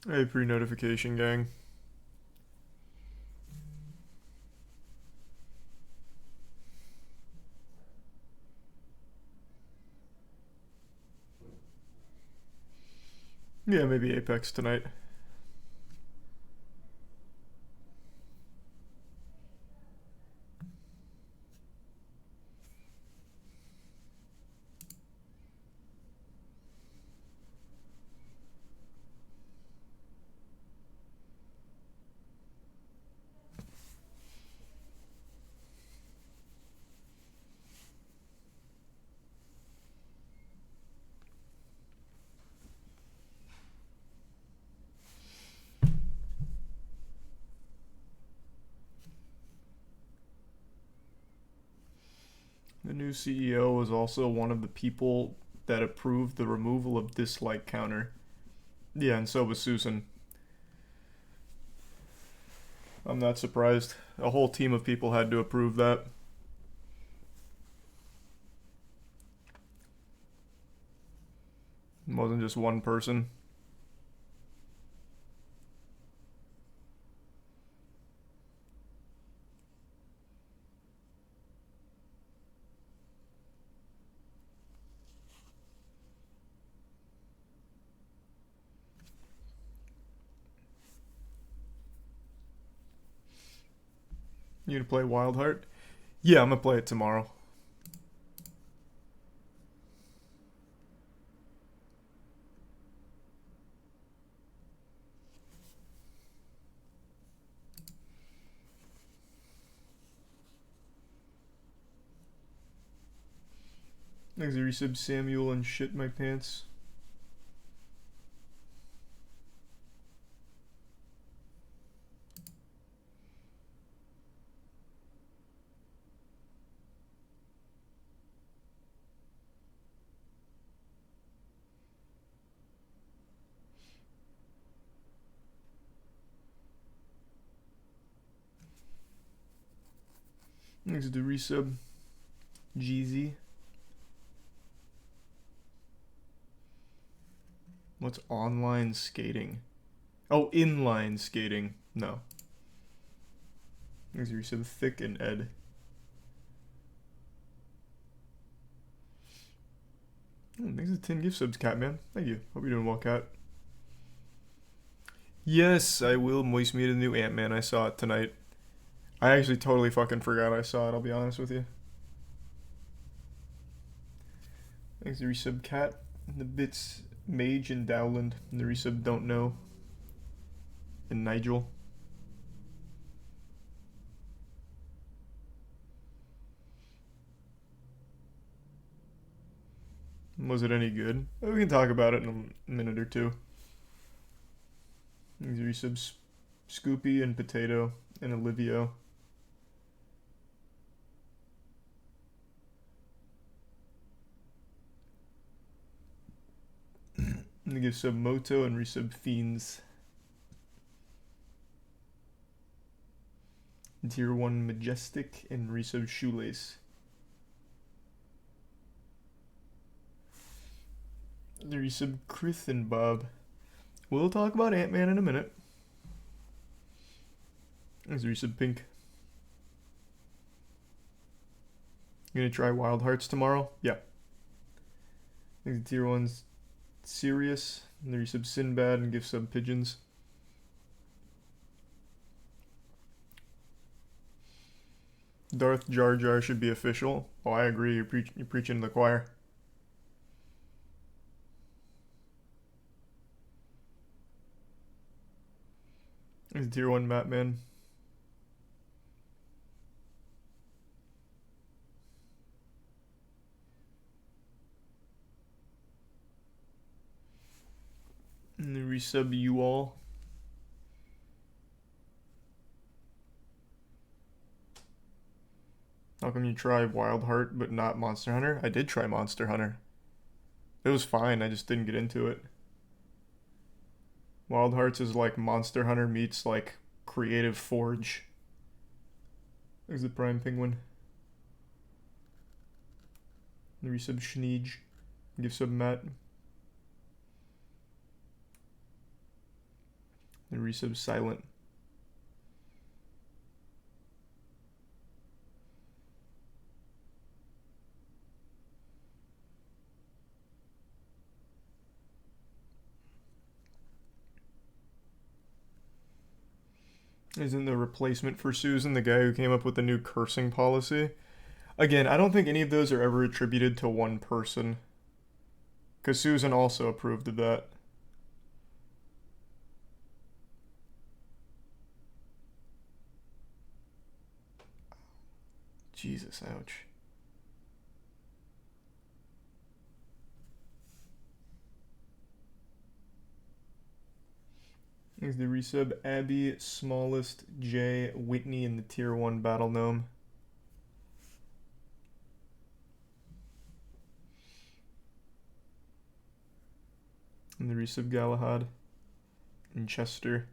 Hey, pre-notification gang. Yeah, maybe Apex tonight. The new CEO was also one of the people that approved the removal of dislike counter. Yeah, and so was Susan. I'm not surprised. A whole team of people had to approve that. It wasn't just one person. You gonna play Wild Heart? Yeah, I'm gonna play it tomorrow. Thanks to resub Samuel and shit my pants. Thanks to resub Jeezy. What's online skating? Oh, inline skating. No. Thanks to resub Thick and Ed. Thanks to 10 gift subs, Catman. Thank you. Hope you're doing well, Cat. Yes, I will moist me to the new Ant-Man. I saw it tonight. I actually totally fucking forgot I saw it, I'll be honest with you. Thanks to resub Cat. The bits Mage and Dowland. And the resub Don't Know. And Nigel. Was it any good? We can talk about it in a minute or two. Thanks to resub Scoopy and Potato and Olivio. And they give sub Moto and resub Fiends. Tier 1 Majestic and resub Shoelace. The resub Krith and Bob. We'll talk about Ant-Man in a minute. There's the resub Pink. You gonna try Wild Hearts tomorrow? Yeah. I think the tier 1's Serious. And the resub Sinbad and give sub Pigeons. Darth Jar Jar should be official. Oh, I agree. You're preaching to the choir. There's tier 1 Batman. And the resub You All. How come you try Wild Heart but not Monster Hunter? I did try Monster Hunter. It was fine, I just didn't get into it. Wild Hearts is like Monster Hunter meets like Creative Forge. There's the Prime Penguin. The resub Schneege. Give sub Matt. The resub silent. Isn't the replacement for Susan the guy who came up with the new cursing policy? Again, I don't think any of those are ever attributed to one person. Because Susan also approved of that. Jesus, ouch. Here's the resub. Abby, Smallest, Jay, Whitney in the Tier 1 Battle Gnome. And the resub Galahad. And Chester.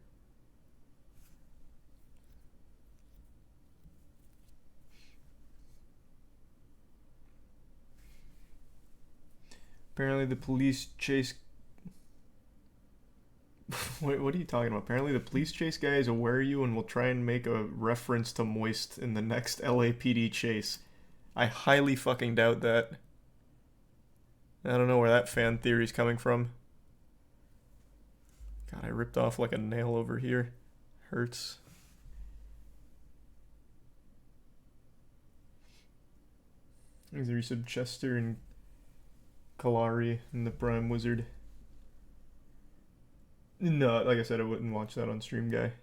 Apparently the police chase... Wait, what are you talking about? Apparently the police chase guy is aware of you and will try and make a reference to Moist in the next LAPD chase. I highly fucking doubt that. I don't know where that fan theory's coming from. God, I ripped off like a nail over here. Hurts. There's the resub Chester and Kalari and the Prime Wizard. No, like I said, I wouldn't watch that on stream, guy.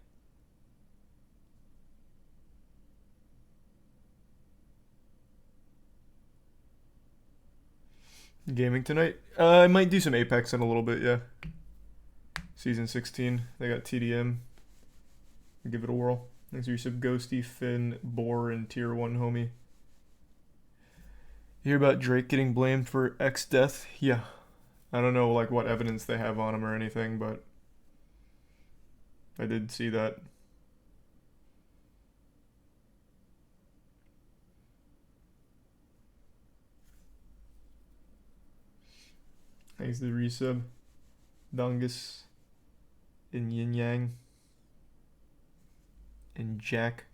Gaming tonight? I might do some Apex in a little bit, yeah. Season 16. They got TDM. I'll give it a whirl. Thanks for your sub, Ghosty, Finn, Boar, and Tier 1 homie. You hear about Drake getting blamed for X death? Yeah. I don't know like what evidence they have on him or anything, but I did see that. Thanks to the resub. Dungus. And Yin Yang. And Jack.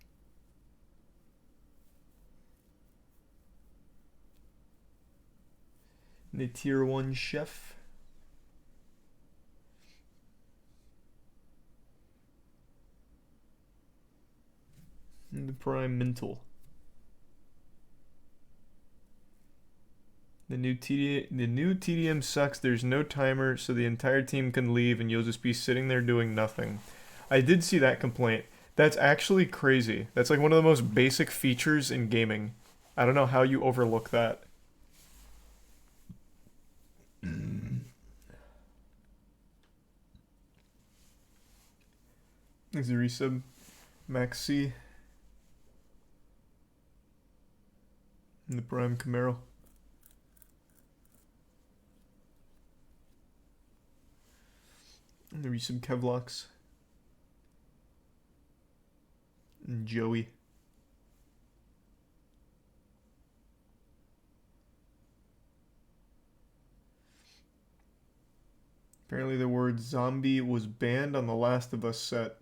And the Tier 1 Chef. And the Prime Mental. The new TDM sucks. There's no timer, so the entire team can leave and you'll just be sitting there doing nothing. I did see that complaint. That's actually crazy. That's like one of the most basic features in gaming. I don't know how you overlook that. Thanks a resub. Max C. And the Prime Camaro. And the resub Kevlox. And Joey. Apparently the word zombie was banned on the Last of Us set.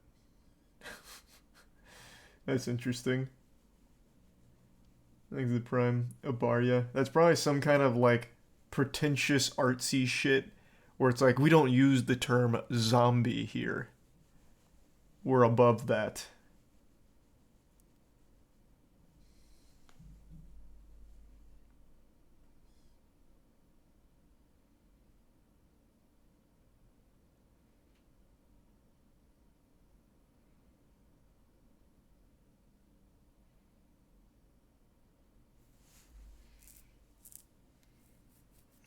That's interesting. I think the Prime Abaria. That's probably some kind of like pretentious artsy shit where it's like we don't use the term zombie here. We're above that.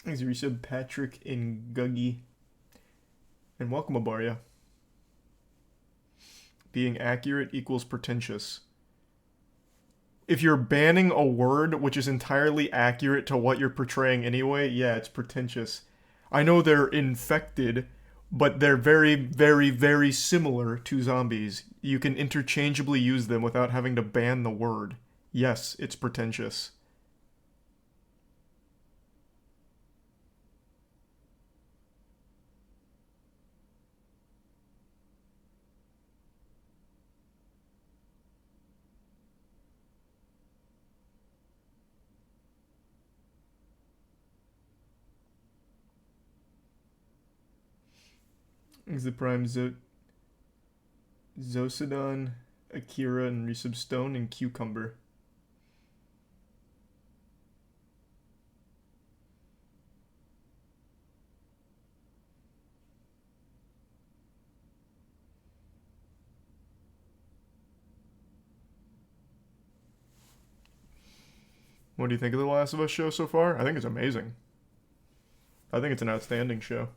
Thanks for resub, Patrick and Guggy. And welcome, Abaria. Being accurate equals pretentious. If you're banning a word which is entirely accurate to what you're portraying anyway, yeah, it's pretentious. I know they're infected, but they're very, very, very similar to zombies. You can interchangeably use them without having to ban the word. Yes, it's pretentious. Is the Prime Zosodon, Akira, and Resub Stone, and Cucumber. What do you think of The Last of Us show so far? I think it's amazing. I think it's an outstanding show.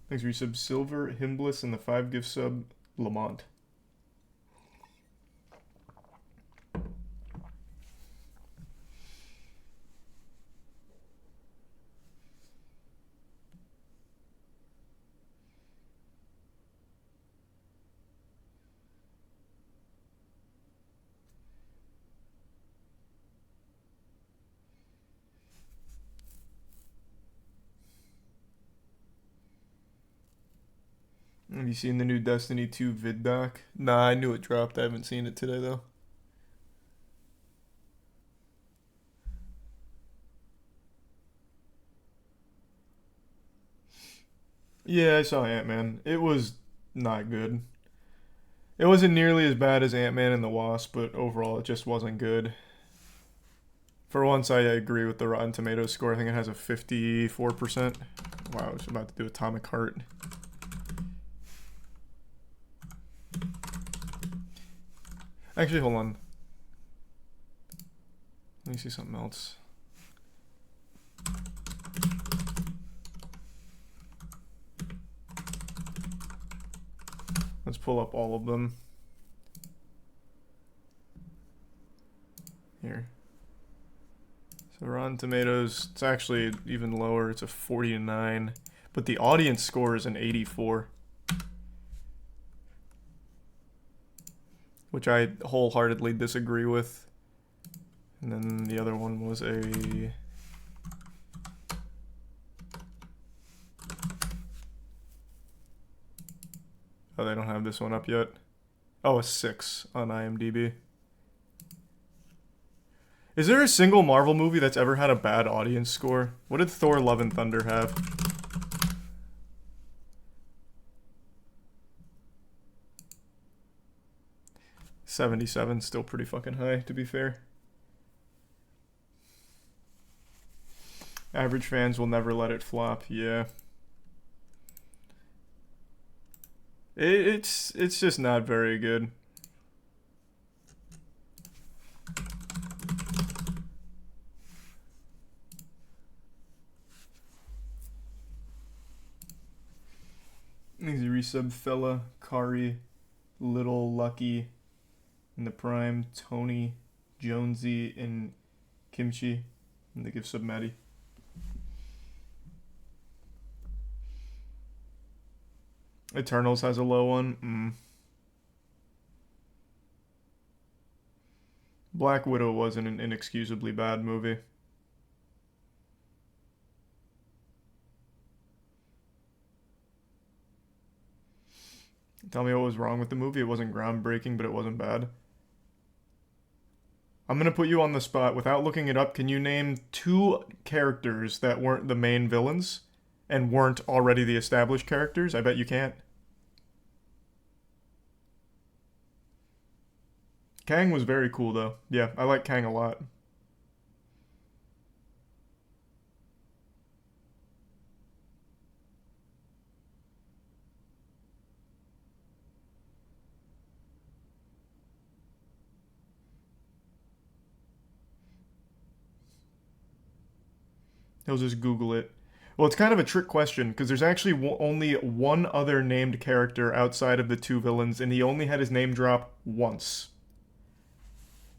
Thanks for your sub Silver, Himbliss, and the 5 gift sub Lamont. Have you seen the new Destiny 2 vid doc? Nah, I knew it dropped. I haven't seen it today, though. Yeah, I saw Ant-Man. It was not good. It wasn't nearly as bad as Ant-Man and the Wasp, but overall it just wasn't good. For once, I agree with the Rotten Tomatoes score. I think it has a 54%. Wow, I was about to do Atomic Heart. Actually, hold on. Let me see something else. Let's pull up all of them. Here. So Rotten Tomatoes, it's actually even lower. It's a 49. But the audience score is an 84. Which I wholeheartedly disagree with. And then the other one was a... Oh, they don't have this one up yet. Oh, a 6 on IMDb. Is there a single Marvel movie that's ever had a bad audience score? What did Thor Love and Thunder have? $77, still pretty fucking high, to be fair. Average fans will never let it flop, yeah. It's just not very good. Easy resub fella, Kari, Little Lucky, in the Prime, Tony, Jonesy, and Kimchi, and the gift sub Maddie. Eternals has a low one. Black Widow wasn't an inexcusably bad movie. Tell me what was wrong with the movie. It wasn't groundbreaking, but it wasn't bad. I'm gonna put you on the spot. Without looking it up, can you name 2 characters that weren't the main villains and weren't already the established characters? I bet you can't. Kang was very cool, though. Yeah, I like Kang a lot. He'll just Google it. Well, it's kind of a trick question, because there's actually only one other named character outside of the 2 villains, and he only had his name drop once.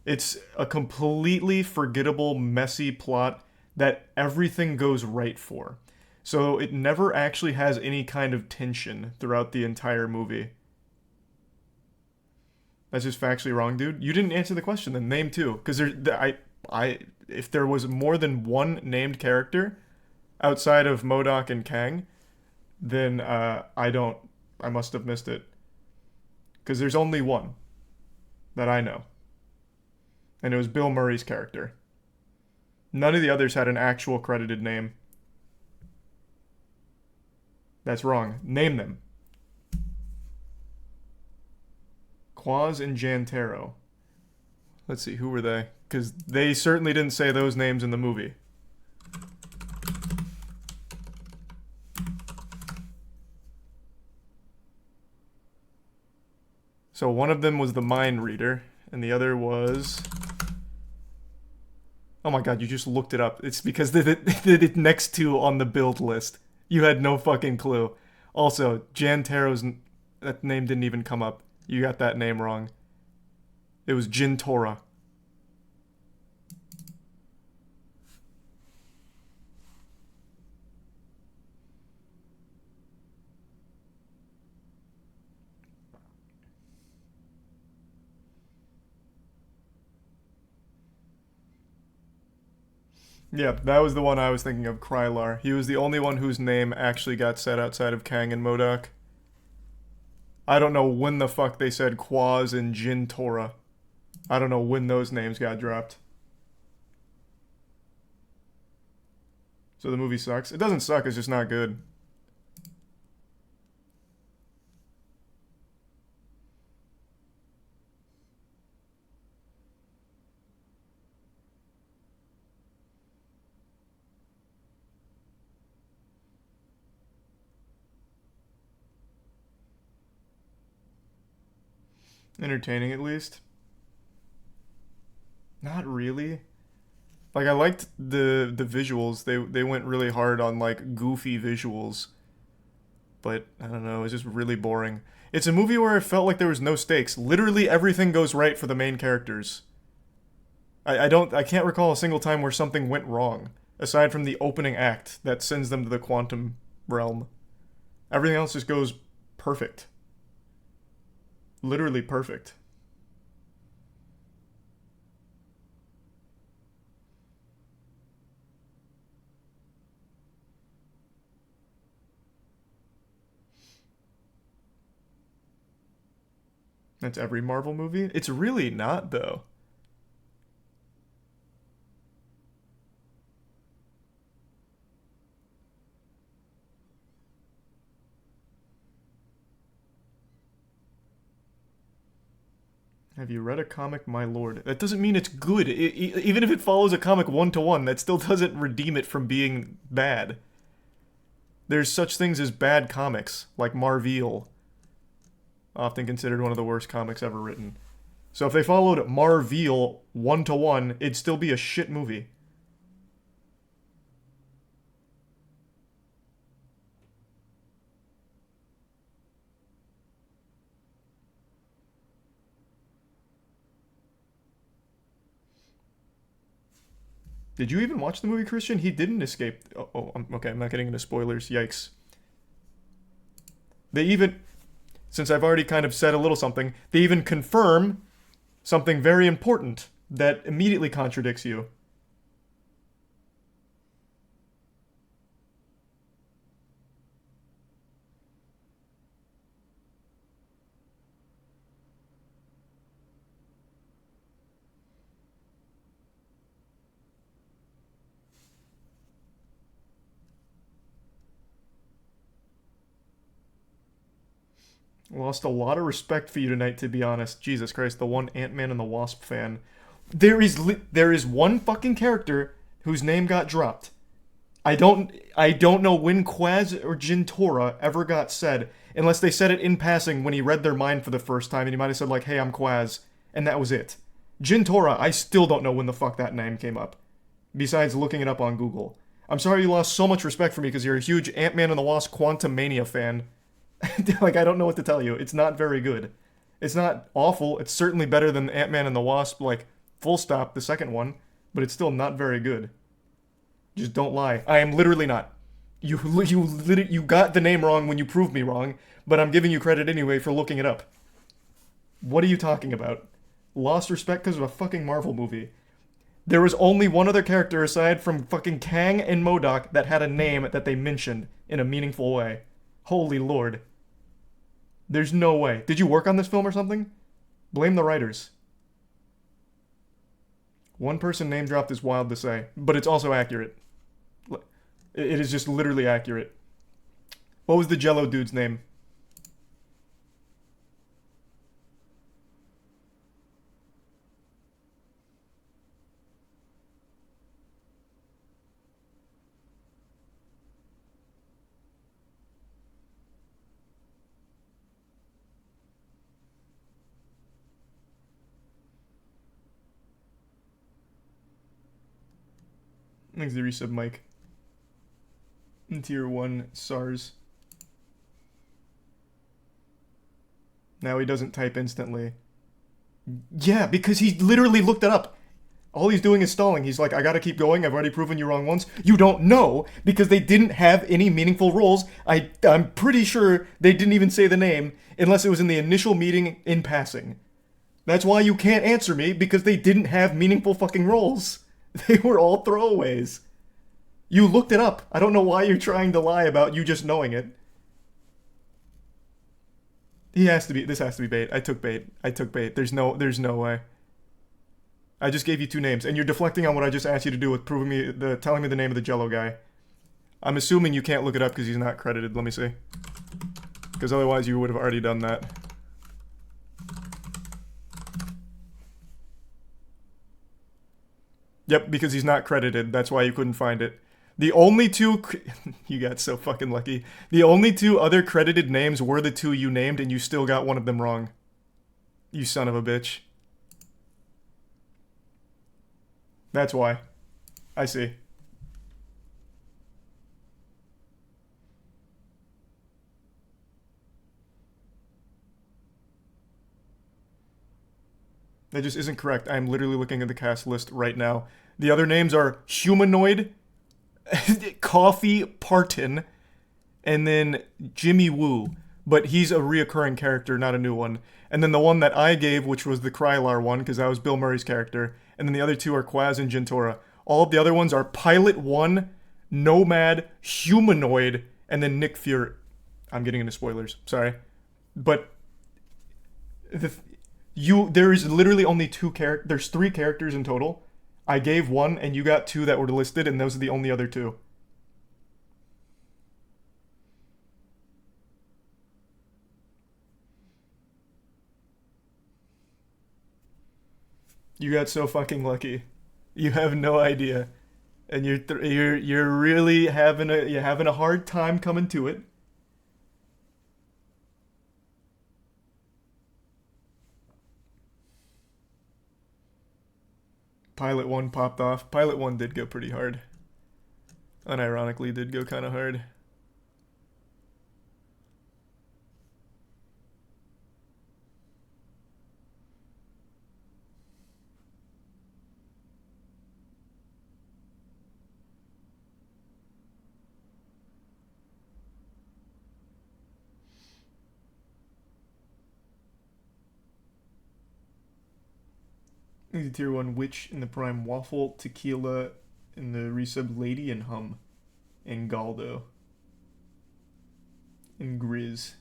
It's a completely forgettable, messy plot that everything goes right for. So it never actually has any kind of tension throughout the entire movie. That's just factually wrong, dude. You didn't answer the question. Then name 2, because if there was more than one named character outside of MODOK and Kang, then I must have missed it. Because there's only one that I know. And it was Bill Murray's character. None of the others had an actual credited name. That's wrong. Name them. Quaz and Jantaro. Let's see, who were they? Because they certainly didn't say those names in the movie. So one of them was the mind reader, and the other was... Oh my god, you just looked it up. It's because it's next to on the build list. You had no fucking clue. Also, Jantaro's... That name didn't even come up. You got that name wrong. It was Jintora. Yeah, that was the one I was thinking of, Krylar. He was the only one whose name actually got said outside of Kang and MODOK. I don't know when the fuck they said Quaz and Jintora. I don't know when those names got dropped. So the movie sucks? It doesn't suck, it's just not good. Entertaining, at least. Not really. Like, I liked the visuals. They went really hard on, like, goofy visuals. But, I don't know, it's just really boring. It's a movie where I felt like there was no stakes. Literally everything goes right for the main characters. I can't recall a single time where something went wrong. Aside from the opening act that sends them to the quantum realm. Everything else just goes perfect. Literally perfect. That's every Marvel movie? It's really not, though. Have you read a comic, my lord? That doesn't mean it's good. Even if it follows a comic one-to-one, that still doesn't redeem it from being bad. There's such things as bad comics, like Marvel, often considered one of the worst comics ever written. So if they followed Marvel one-to-one, it'd still be a shit movie. Did you even watch the movie, Christian? He didn't escape. Okay, I'm not getting into spoilers. Yikes. They even, since I've already kind of said a little something, they even confirm something very important that immediately contradicts you. Lost a lot of respect for you tonight, to be honest. Jesus Christ, the one Ant-Man and the Wasp fan. There is one fucking character whose name got dropped. I don't know when Quaz or Jintora ever got said, unless they said it in passing when he read their mind for the first time, and he might have said like, "Hey, I'm Quaz," and that was it. Jintora, I still don't know when the fuck that name came up. Besides looking it up on Google. I'm sorry you lost so much respect for me because you're a huge Ant-Man and the Wasp Quantumania fan. Like, I don't know what to tell you. It's not very good. It's not awful. It's certainly better than Ant-Man and the Wasp, like, full stop, the second one. But it's still not very good. Just don't lie. I am literally not. You got the name wrong when you proved me wrong, but I'm giving you credit anyway for looking it up. What are you talking about? Lost respect because of a fucking Marvel movie. There was only one other character aside from fucking Kang and MODOK that had a name that they mentioned in a meaningful way. Holy lord. There's no way. Did you work on this film or something? Blame the writers. One person name dropped is wild to say, but it's also accurate. It is just literally accurate. What was the Jello dude's name? Thanks to the resub, Mike. In tier 1, SARS. Now he doesn't type instantly. Yeah, because he literally looked it up. All he's doing is stalling. He's like, I gotta keep going. I've already proven you wrong once. You don't know, because they didn't have any meaningful roles. I'm pretty sure they didn't even say the name, unless it was in the initial meeting in passing. That's why you can't answer me, because they didn't have meaningful fucking roles. They were all throwaways. You looked it up. I don't know why you're trying to lie about you just knowing it. This has to be bait. I took bait. There's no way. I just gave you 2 names, and you're deflecting on what I just asked you to do with telling me the name of the Jello guy. I'm assuming you can't look it up because he's not credited. Let me see. Because otherwise you would have already done that. Yep, because he's not credited. That's why you couldn't find it. The only 2... You got so fucking lucky. The only 2 other credited names were the 2 you named, and you still got one of them wrong. You son of a bitch. That's why. I see. That just isn't correct. I'm literally looking at the cast list right now. The other names are Humanoid, Coffee Parton, and then Jimmy Woo. But he's a reoccurring character, not a new one. And then the one that I gave, which was the Krylar one, because that was Bill Murray's character. And then the other 2 are Quaz and Gentora. All of the other ones are Pilot 1, Nomad, Humanoid, and then Nick Fury. I'm getting into spoilers, sorry. But there is literally only 2 characters. There's 3 characters in total. I gave 1, and you got 2 that were listed, and those are the only other 2. You got so fucking lucky. You have no idea, and you're really having a hard time coming to it. Pilot 1 popped off. Pilot 1 did go pretty hard. Unironically, did go kind of hard. The tier 1 Witch in the Prime Waffle, Tequila in the resub Lady and Hum. And Galdo. And Grizz.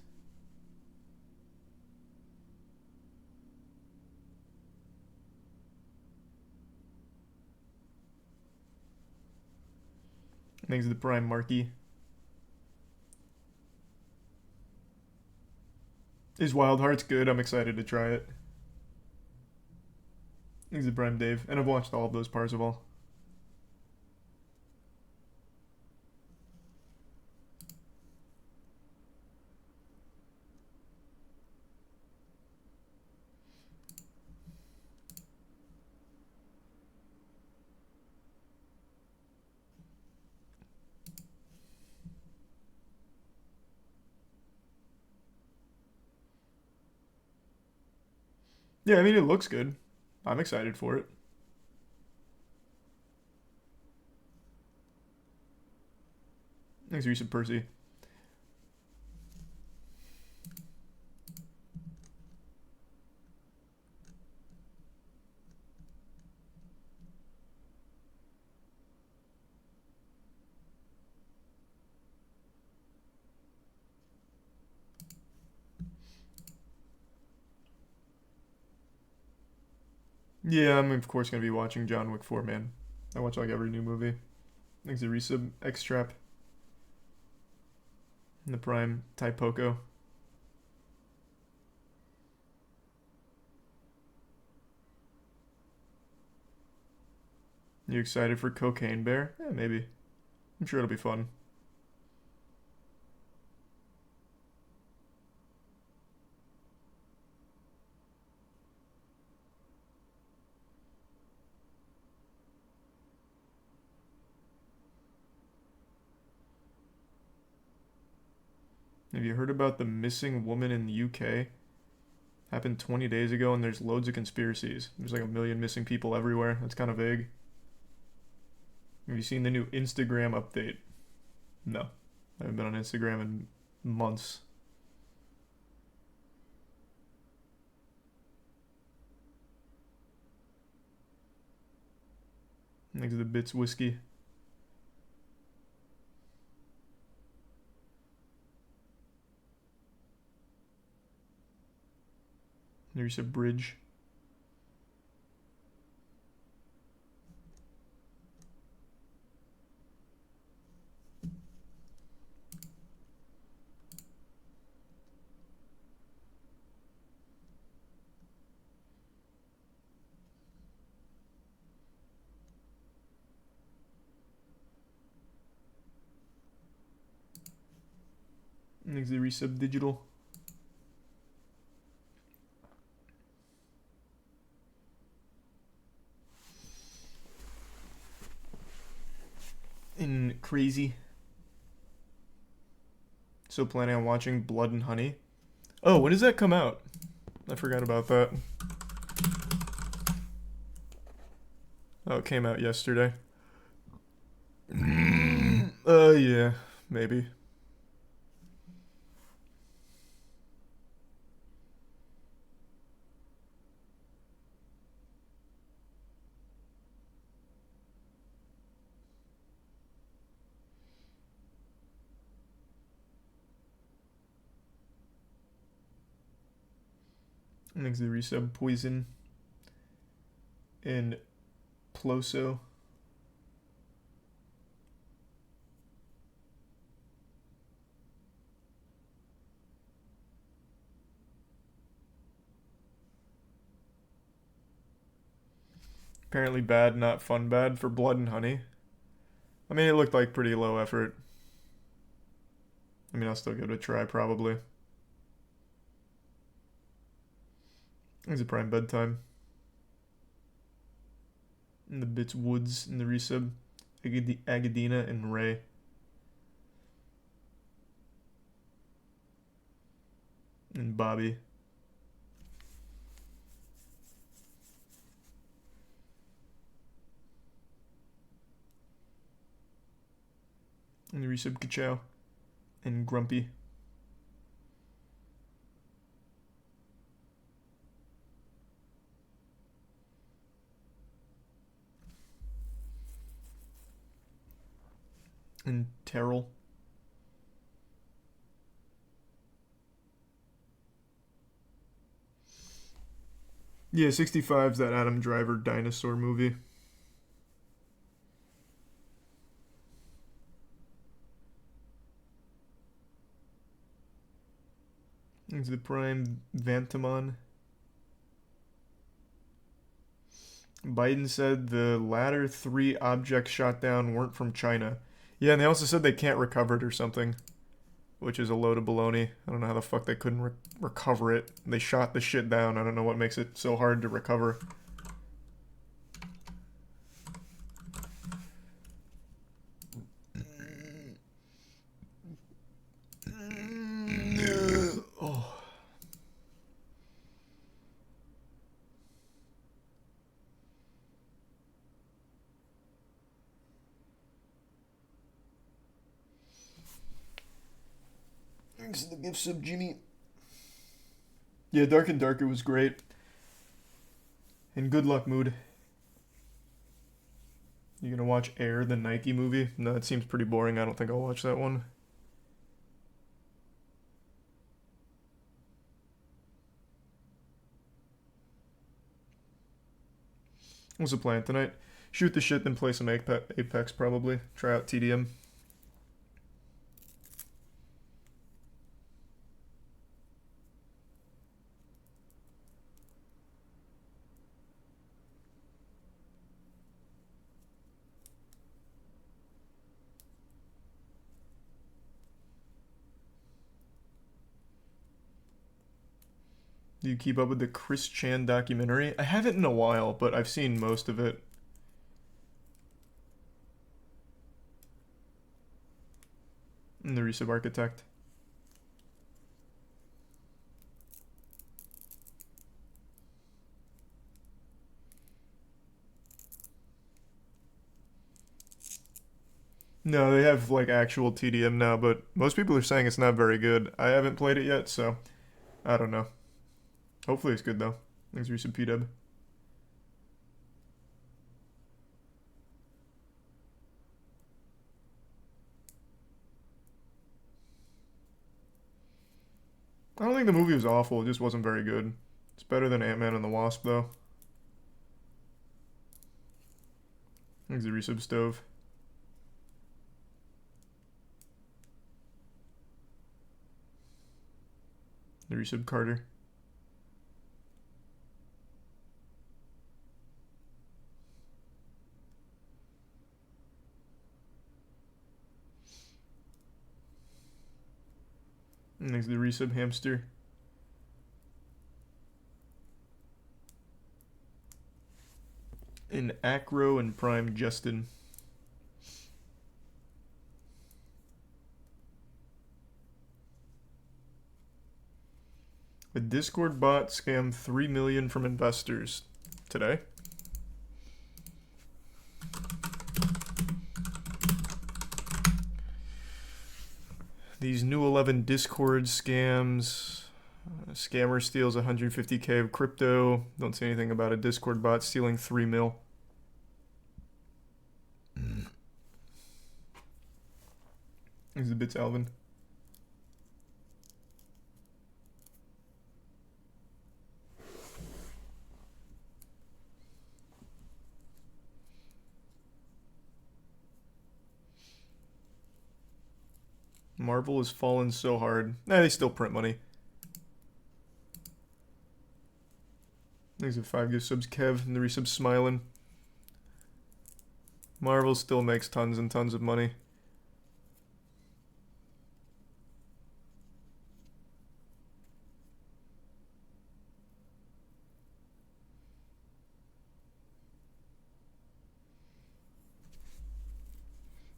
Thanks to the Prime Marky. Is Wild Hearts good? I'm excited to try it. Thanks to Prime Dave. And I've watched all of those Parzival. Yeah, I mean, it looks good. I'm excited for it. Thanks, Recent Percy. Yeah, I'm of course going to be watching John Wick 4, man. I watch like every new movie. Thanks to Resub, X-Trap. And the Prime, Typoco. You excited for Cocaine Bear? Yeah, maybe. I'm sure it'll be fun. Have you heard about the missing woman in the UK? Happened 20 days ago, and there's loads of conspiracies. There's like a million missing people everywhere. That's kind of vague. Have you seen the new Instagram update? No. I haven't been on Instagram in months. Thanks to the Bits Whiskey. There's a bridge. Thanks to Resub Digital. And Crazy. So planning on watching Blood and Honey. Oh, when does that come out? I forgot about that. Oh, it came out yesterday. Yeah, maybe. Thanks to the resub. Poison. And Ploso. Apparently bad, not fun bad for Blood and Honey. I mean, it looked like pretty low effort. I mean, I'll still give it a try, probably. It's a prime bedtime. And the Bits Woods and the resub. Agadina and Ray. And Bobby. And the resub Kachow. And Grumpy. And Terrell. Yeah, 65's that Adam Driver dinosaur movie. It's the prime Vantamon. Biden said the latter 3 objects shot down weren't from China. Yeah, and they also said they can't recover it or something, which is a load of baloney. I don't know how the fuck they couldn't recover it. They shot the shit down. I don't know what makes it so hard to recover. Oh. Thanks to the gift sub, Jimmy. Yeah, Dark and Darker was great. And Good Luck Mood. You gonna watch Air, the Nike movie? No, it seems pretty boring. I don't think I'll watch that one. What's the plan tonight? Shoot the shit, then play some Apex probably. Try out TDM. Do you keep up with the Chris Chan documentary? I haven't in a while, but I've seen most of it. And the Resub Architect. No, they have like actual TDM now, but most people are saying it's not very good. I haven't played it yet, so I don't know. Hopefully it's good though. Thanks for some PW. I don't think the movie was awful, it just wasn't very good. It's better than Ant-Man and the Wasp though. Thanks the resub stove. The resub Carter. And thanks the resub Hamster. And Acro and Prime Justin. A Discord bot scammed 3 million from investors today. These new 11 Discord scams. Scammer steals 150k of crypto. Don't say anything about a Discord bot stealing 3 mil. Here's the bits, Alvin. Marvel has fallen so hard. Nah, they still print money. Thanks for 5 gift subs, Kev, and the resub smiling. Marvel still makes tons and tons of money.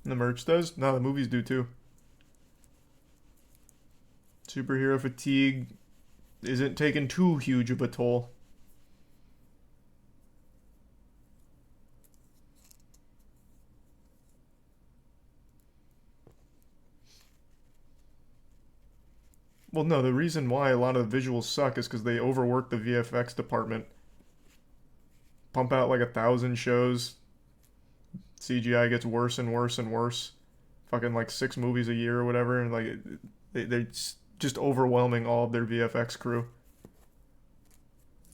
And the merch does? No, the movies do too. Superhero fatigue isn't taking too huge of a toll. Well, no, the reason why a lot of the visuals suck is because they overwork the VFX department. Pump out like 1,000 shows. CGI gets worse and worse and worse. Fucking like 6 movies a year or whatever, and like they're just overwhelming all of their VFX crew.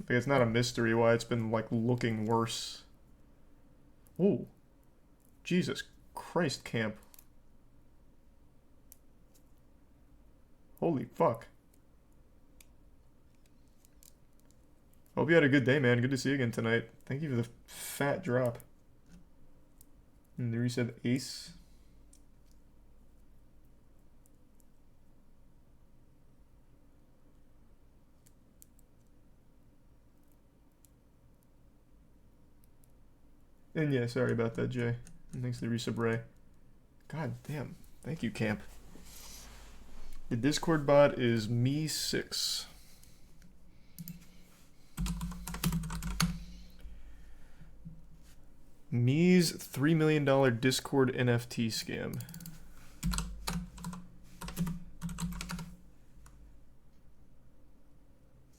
It's not a mystery why it's been like looking worse. Ooh. Jesus Christ, camp. Holy fuck. Hope you had a good day, man. Good to see you again tonight. Thank you for the fat drop. And the reset ace. And yeah, sorry about that, Jay. And thanks to the resub Ray. God damn. Thank you, camp. The Discord bot is me6. Me's $3 million Discord NFT scam.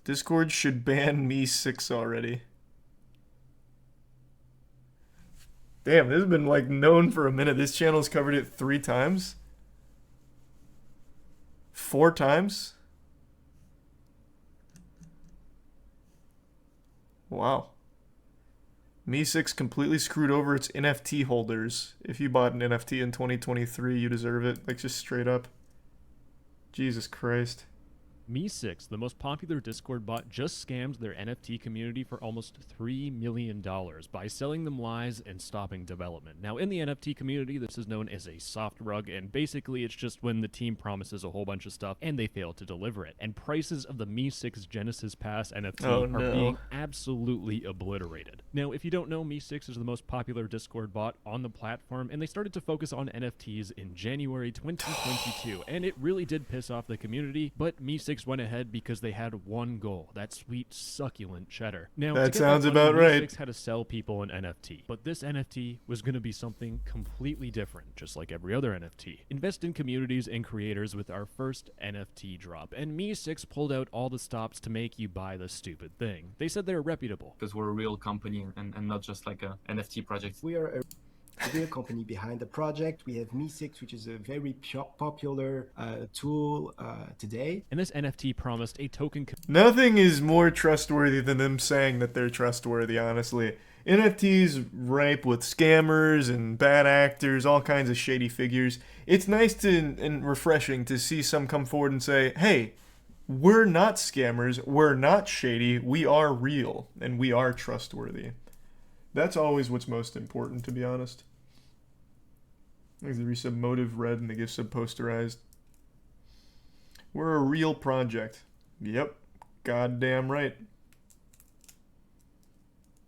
Discord should ban me6 already. Damn, this has been like known for a minute. This channel's covered it 3 times. 4 times? Wow. Me6 completely screwed over its NFT holders. If you bought an NFT in 2023, you deserve it. Like, just straight up. Jesus Christ. Me6, the most popular Discord bot, just scammed their NFT community for almost $3 million by selling them lies and stopping development. Now, in the NFT community, this is known as a soft rug, and basically it's just when the team promises a whole bunch of stuff and they fail to deliver it. And prices of the Me6 Genesis Pass NFT are being absolutely obliterated. Now, if you don't know, Me6 is the most popular Discord bot on the platform, and they started to focus on NFTs in January 2022, and it really did piss off the community, but Me6 critics went ahead because they had one goal, that sweet, succulent cheddar. Now, to That get sounds that money, about right. Me6 had to sell people an NFT. But this NFT was going to be something completely different, just like every other NFT. Invest in communities and creators with our first NFT drop, and Me6 pulled out all the stops to make you buy the stupid thing. They said they're reputable. Because we're a real company and not just like a NFT project. We are a real company behind the project. We have Me6, which is a very popular tool today. And this NFT promised a token. Nothing is more trustworthy than them saying that they're trustworthy, honestly. NFTs ripe with scammers and bad actors, all kinds of shady figures. It's nice and refreshing to see some come forward and say, hey, we're not scammers, we're not shady, we are real, and we are trustworthy. That's always what's most important, to be honest. There's the resub motive red and the gift sub posterized. We're a real project. Yep. Goddamn right.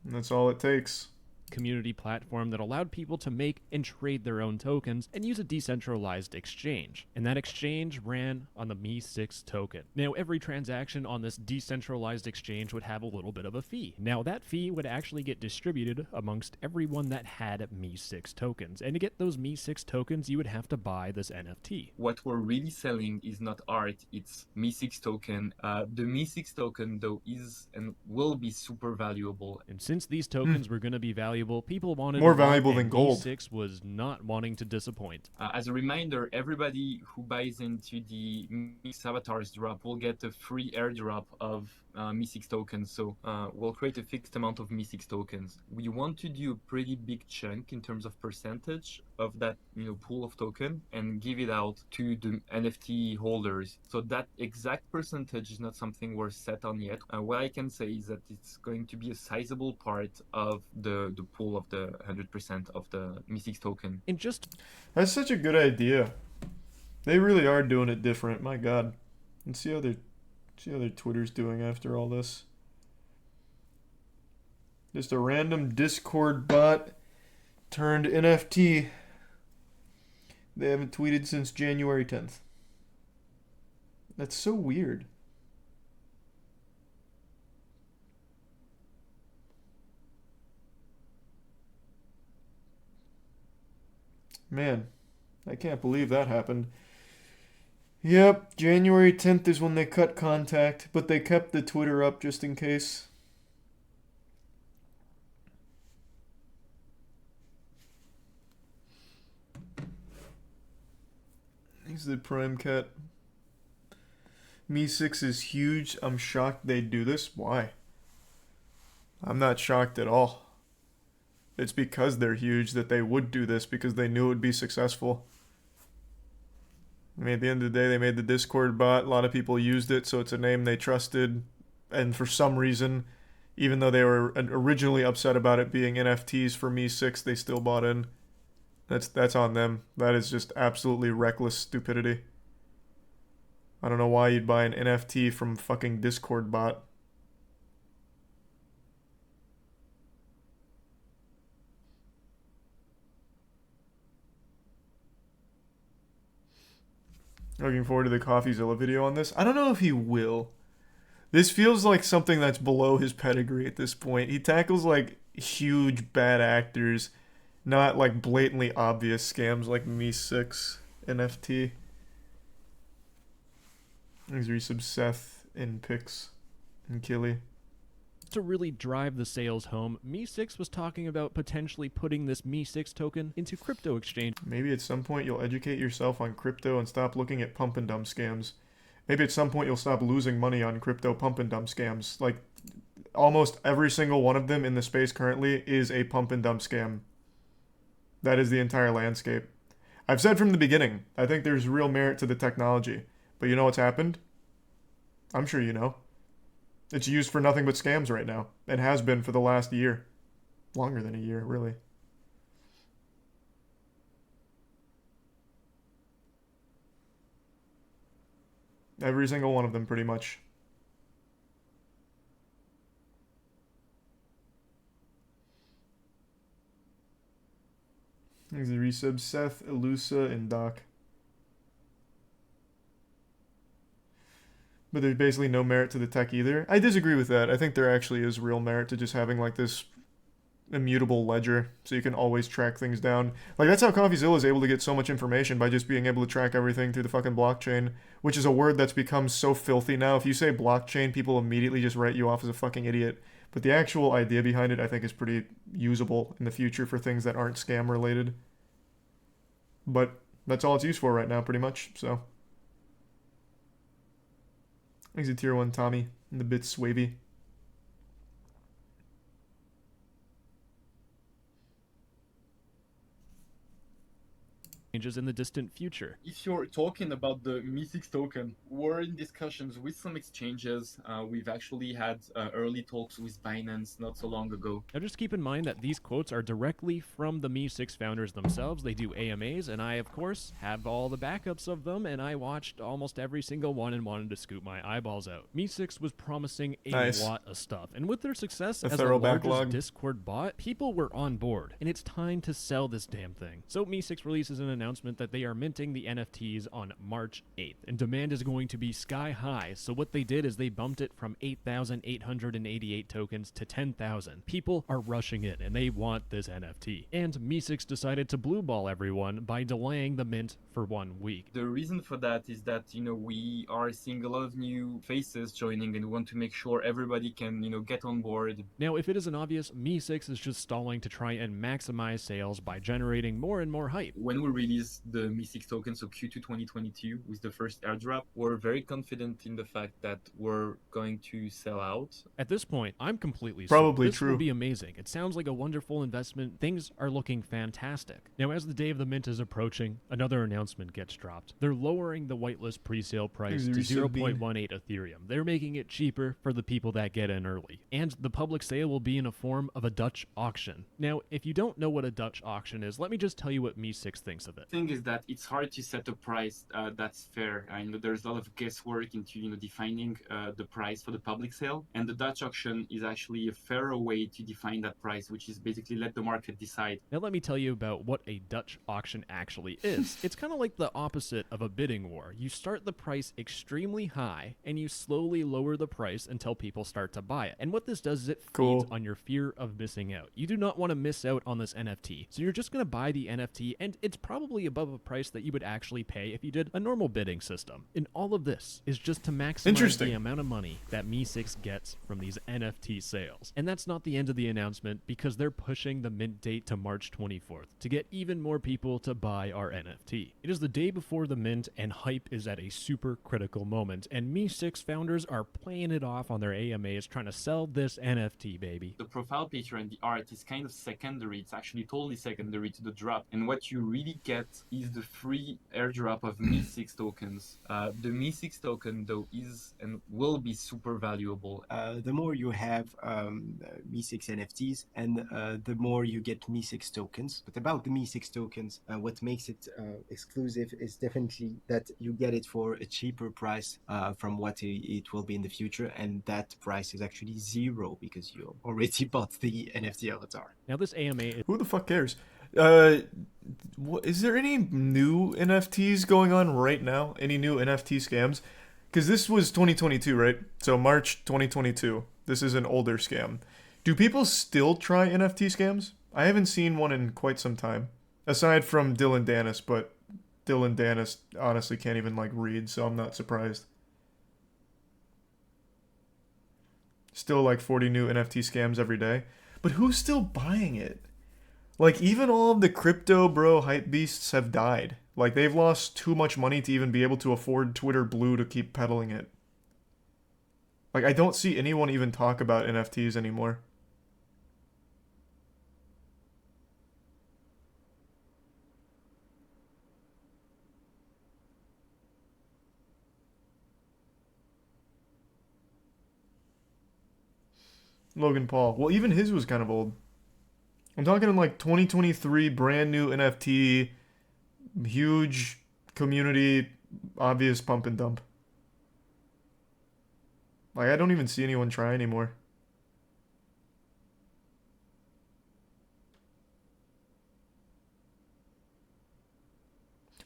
And that's all it takes. Community platform that allowed people to make and trade their own tokens and use a decentralized exchange. And that exchange ran on the Me6 token. Now, every transaction on this decentralized exchange would have a little bit of a fee. Now, that fee would actually get distributed amongst everyone that had Me6 tokens. And to get those Me6 tokens, you would have to buy this NFT. What we're really selling is not art, it's Me6 token. The Me6 token, though, is and will be super valuable. And since these tokens were going to be valuable, people wanted More more, valuable than and gold. Me6 was not wanting to disappoint. As a reminder, everybody who buys into the Me6 avatars drop will get a free airdrop of Me6 tokens. So we'll create a fixed amount of Me6 tokens. We want to do a pretty big chunk in terms of percentage of that pool of token and give it out to the NFT holders. So that exact percentage is not something we're set on yet. What I can say is that it's going to be a sizable part of the pool of the 100% of the Me6 token. And just That's such a good idea. They really are doing it different. My God. And see how their Twitter's doing after all this. Just a random Discord bot turned NFT. They haven't tweeted since January 10th. That's so weird. Man, I can't believe that happened. Yep, January 10th is when they cut contact, but they kept the Twitter up just in case. He's the prime cat. Me6 is huge. I'm shocked they do this. Why? I'm not shocked at all. It's because they're huge that they would do this, because they knew it would be successful. I mean, at the end of the day, they made the Discord bot. A lot of people used it, so it's a name they trusted. And for some reason, even though they were originally upset about it being NFTs for Me6, they still bought in. That's on them. That is just absolutely reckless stupidity. I don't know why you'd buy an NFT from fucking Discord bot. Looking forward to the CoffeeZilla video on this. I don't know if he will. This feels like something that's below his pedigree at this point. He tackles like huge bad actors, not like blatantly obvious scams like Me6 NFT. These are some Seth and Pix and Killy. to really drive the sales home, Me6 was talking about potentially putting this Me6 token into crypto exchange. Maybe at some point you'll educate yourself on crypto and stop looking at pump and dump scams. Maybe at some point you'll stop losing money on crypto pump and dump scams. Like, almost every single one of them in the space currently is a pump and dump scam. That is the entire landscape. I've said from the beginning, I think there's real merit to the technology. But you know what's happened? I'm sure you know. It's used for nothing but scams right now. It has been for the last year. Longer than a year, really. Every single one of them, pretty much. There's the resub Seth, Elusa, and Doc. But there's basically no merit to the tech either. I disagree with that. I think there actually is real merit to just having like this immutable ledger so you can always track things down. Like that's how CoffeeZilla is able to get so much information by just being able to track everything through the fucking blockchain, which is a word that's become so filthy now. If you say blockchain, people immediately just write you off as a fucking idiot. But the actual idea behind it I think is pretty usable in the future for things that aren't scam related. But that's all it's used for right now pretty much. So thanks to tier 1 Tommy and the bits Swavy. Changes in the distant future. If you're talking about the Mi6 token, we're in discussions with some exchanges. We've actually had early talks with Binance not so long ago. Now just keep in mind that these quotes are directly from the Mi6 founders themselves. They do AMAs, and I, of course, have all the backups of them, and I watched almost every single one and wanted to scoop my eyeballs out. Mi6 was promising a lot of stuff, and with their success as the largest Discord bot, people were on board, and it's time to sell this damn thing. So Mi6 releases an announcement that they are minting the NFTs on March 8th, and demand is going to be sky high. So what they did is they bumped it from 8,888 tokens to 10,000. People are rushing in, and they want this NFT. And Mi6 decided to blue ball everyone by delaying the mint for 1 week. The reason for that is that, we are seeing a lot of new faces joining, and we want to make sure everybody can, get on board. Now, if it isn't obvious, Mi6 is just stalling to try and maximize sales by generating more and more hype. When we released the Mi6 token, so Q2 2022, with the first airdrop, we're very confident in the fact that we're going to sell out. At this point, I'm completely probably sold. This true. will be amazing. It sounds like a wonderful investment. Things are looking fantastic. Now, as the day of the mint is approaching, another announcement gets dropped. They're lowering the whitelist pre-sale price to 0.18 Ethereum. They're making it cheaper for the people that get in early. And the public sale will be in a form of a Dutch auction. Now, if you don't know what a Dutch auction is, let me just tell you what Mi6 thinks of it. The thing is that it's hard to set a price that's fair. I know there's a lot of guesswork into defining the price for the public sale, and the Dutch auction is actually a fairer way to define that price, which is basically let the market decide. Now let me tell you about what a Dutch auction actually is. It's kind of like the opposite of a bidding war. You start the price extremely high, and you slowly lower the price until people start to buy it. And what this does is it feeds on your fear of missing out. You do not want to miss out on this NFT, so you're just going to buy the NFT, and it's probably above a price that you would actually pay if you did a normal bidding system. And all of this is just to maximize the amount of money that Mi6 gets from these NFT sales. And that's not the end of the announcement, because they're pushing the mint date to March 24th to get even more people to buy our NFT. It is the day before the mint, and hype is at a super critical moment, and Mi6 founders are playing it off on their AMAs trying to sell this NFT, baby. The profile picture and the art is kind of secondary. It's actually totally secondary to the drop. And what you really get is the free airdrop of Mi6 tokens. The Mi6 token, though, is and will be super valuable. The more you have Mi6 NFTs, and the more you get Mi6 tokens. But about the Mi6 tokens, what makes it exclusive is definitely that you get it for a cheaper price from what it will be in the future, and that price is actually zero because you already bought the NFT avatar. Now this AMA is... Who the fuck cares? Is there any new NFTs going on right now? Any new NFT scams? Because this was 2022, right? So March 2022. This is an older scam. Do people still try NFT scams? I haven't seen one in quite some time. Aside from Dylan Danis, but Dylan Danis honestly can't even read, so I'm not surprised. Still 40 new NFT scams every day. But who's still buying it? Even all of the crypto bro hype beasts have died. They've lost too much money to even be able to afford Twitter Blue to keep peddling it. I don't see anyone even talk about NFTs anymore. Logan Paul. Well, even his was kind of old. I'm talking in 2023, brand new NFT, huge community, obvious pump and dump. I don't even see anyone try anymore.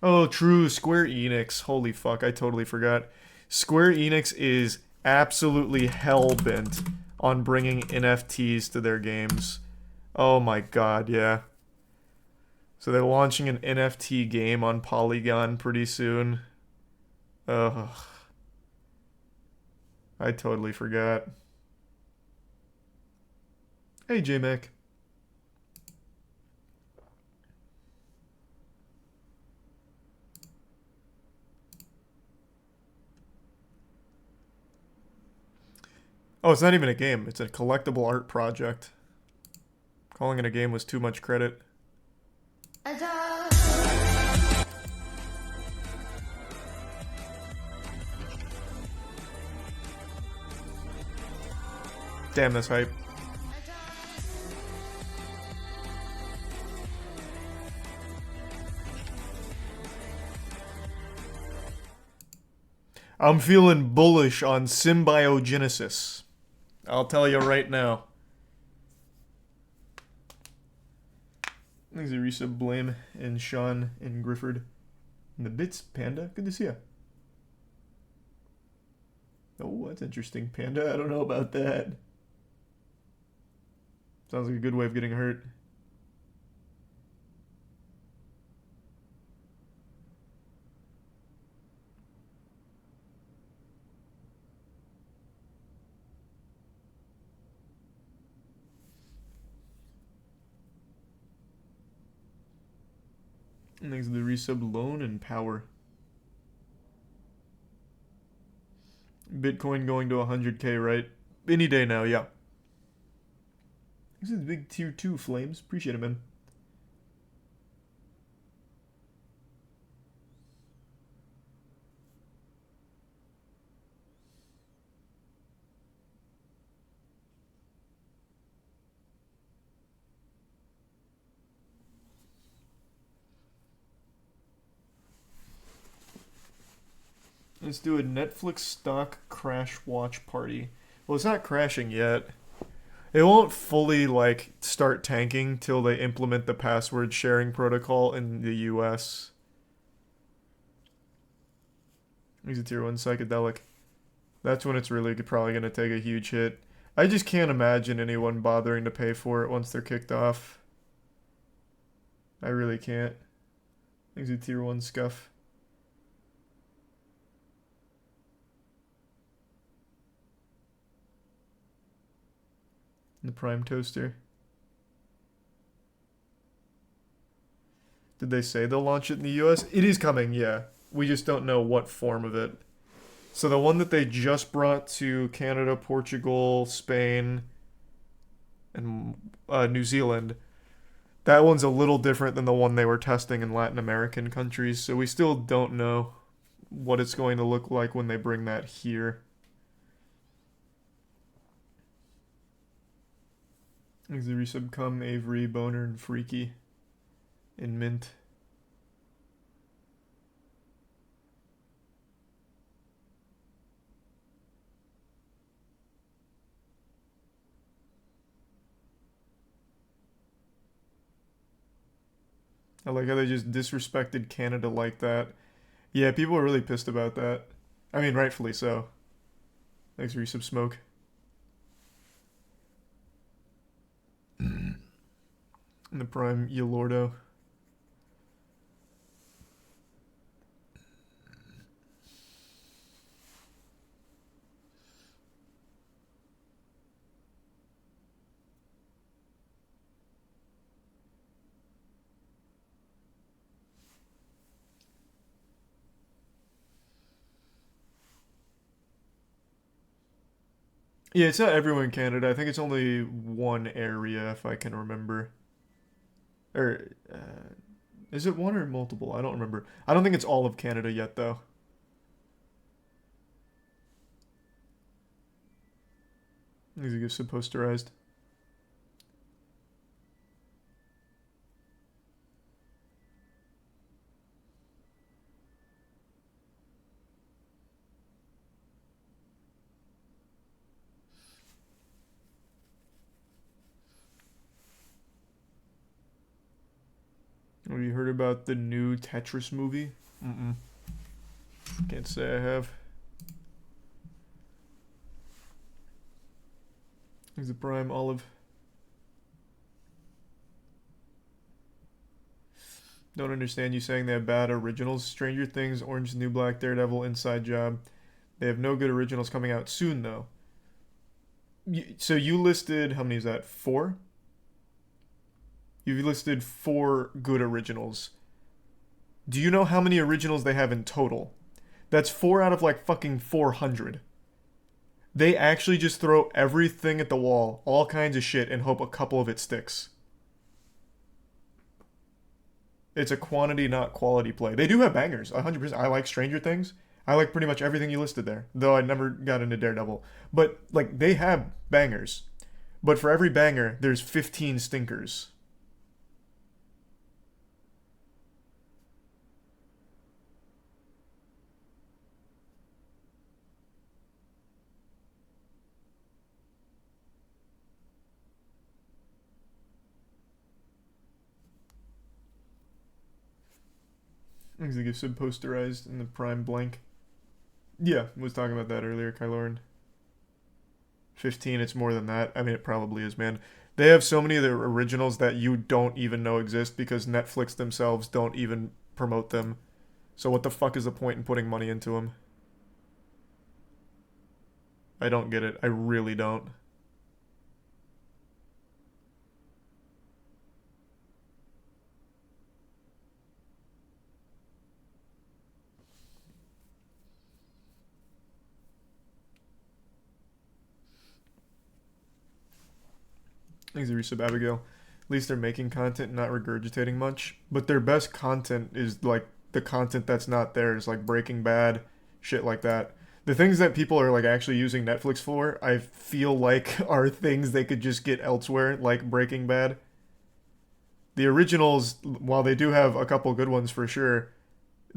Oh, true, Square Enix. Holy fuck, I totally forgot. Square Enix is absolutely hell-bent on bringing NFTs to their games. Oh my god, yeah. So they're launching an NFT game on Polygon pretty soon. Ugh. I totally forgot. Hey, J-Mac. Oh, it's not even a game. It's a collectible art project. Calling it a game was too much credit. Damn, that's hype. I'm feeling bullish on symbiogenesis. I'll tell you right now. Thanks, Arisa, Blame, and Sean, and Grifford. And the Bits, Panda. Good to see you. Oh, that's interesting. Panda, I don't know about that. Sounds like a good way of getting hurt. And thanks to the resub loan and power. Bitcoin going to 100k, right? Any day now, yeah. This is the big tier 2 flames. Appreciate it, man. Let's do a Netflix stock crash watch party. Well, it's not crashing yet. It won't fully, like, start tanking till they implement the password sharing protocol in the US. He's a tier 1 psychedelic. That's when it's really probably going to take a huge hit. I just can't imagine anyone bothering to pay for it once they're kicked off. I really can't. He's a tier 1 scuff. The Prime Toaster. Did they say they'll launch it in the US? It is coming, yeah. We just don't know what form of it. So the one that they just brought to Canada, Portugal, Spain, and New Zealand, that one's a little different than the one they were testing in Latin American countries. So we still don't know what it's going to look like when they bring that here. Is the resub come Avery, Boner, and Freaky in Mint? I like how they just disrespected Canada like that. Yeah, people are really pissed about that. I mean, rightfully so. Thanks, resub Smoke. And the Prime Yolordo. Yeah, it's not everyone in Canada. I think it's only one area, if I can remember. Or, is it one or multiple? I don't remember. I don't think it's all of Canada yet, though. These are so posterized. Have you heard about the new Tetris movie? Mm-mm. Can't say I have. There's a Prime Olive. Don't understand you saying they have bad originals. Stranger Things, Orange is the New Black, Daredevil, Inside Job. They have no good originals coming out soon, though. So you listed, how many is that? 4? You've listed 4 good originals. Do you know how many originals they have in total? That's 4 out of like fucking 400. They actually just throw everything at the wall, all kinds of shit, and hope a couple of it sticks. It's a quantity, not quality play. They do have bangers, 100%. I like Stranger Things. I like pretty much everything you listed there, though I never got into Daredevil. But, like, they have bangers. But for every banger, there's 15 stinkers. Things that get sub-posterized in the Prime blank. Yeah, was talking about that earlier, Kyloran. 15, it's more than that. I mean, it probably is, man. They have so many of their originals that you don't even know exist because Netflix themselves don't even promote them. So what the fuck is the point in putting money into them? I don't get it. I really don't. Thanks, Resub Abigail. At least they're making content, not regurgitating much. But their best content is like the content that's not theirs, like Breaking Bad, shit like that. The things that people are like actually using Netflix for, I feel like are things they could just get elsewhere, like Breaking Bad. The originals, while they do have a couple good ones for sure,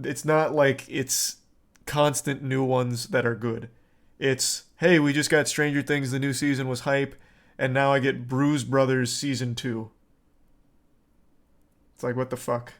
it's not like it's constant new ones that are good. It's, hey, we just got Stranger Things, the new season was hype, and now I get Bruise Brothers Season 2. It's like, what the fuck?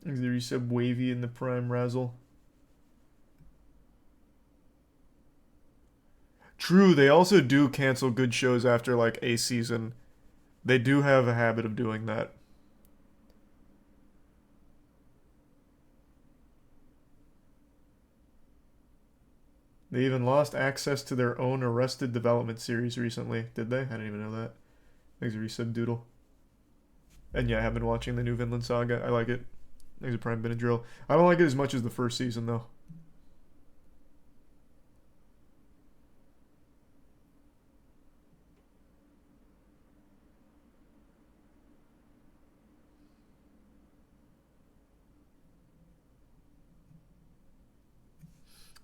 Is there resub Wavy in the Prime Razzle? True, they also do cancel good shows after like a season. They do have a habit of doing that. They even lost access to their own Arrested Development series recently. Did they? I didn't even know that. Thanks, resub Doodle. And yeah, I have been watching the new Vinland Saga. I like it. Thanks, Prime Benadryl. I don't like it as much as the first season though.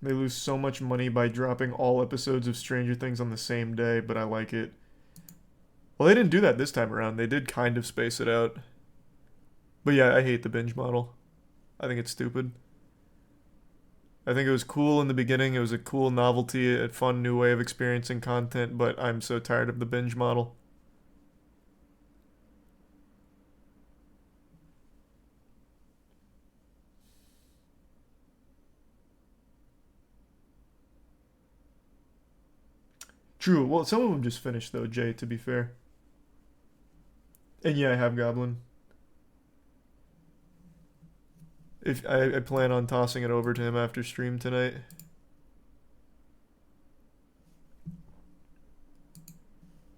They lose so much money by dropping all episodes of Stranger Things on the same day, but I like it. Well, they didn't do that this time around. They did kind of space it out. But yeah, I hate the binge model. I think it's stupid. I think it was cool in the beginning. It was a cool novelty, a fun new way of experiencing content, but I'm so tired of the binge model. True. Well, some of them just finished though, Jay, to be fair. And yeah, I have Goblin. If I plan on tossing it over to him after stream tonight.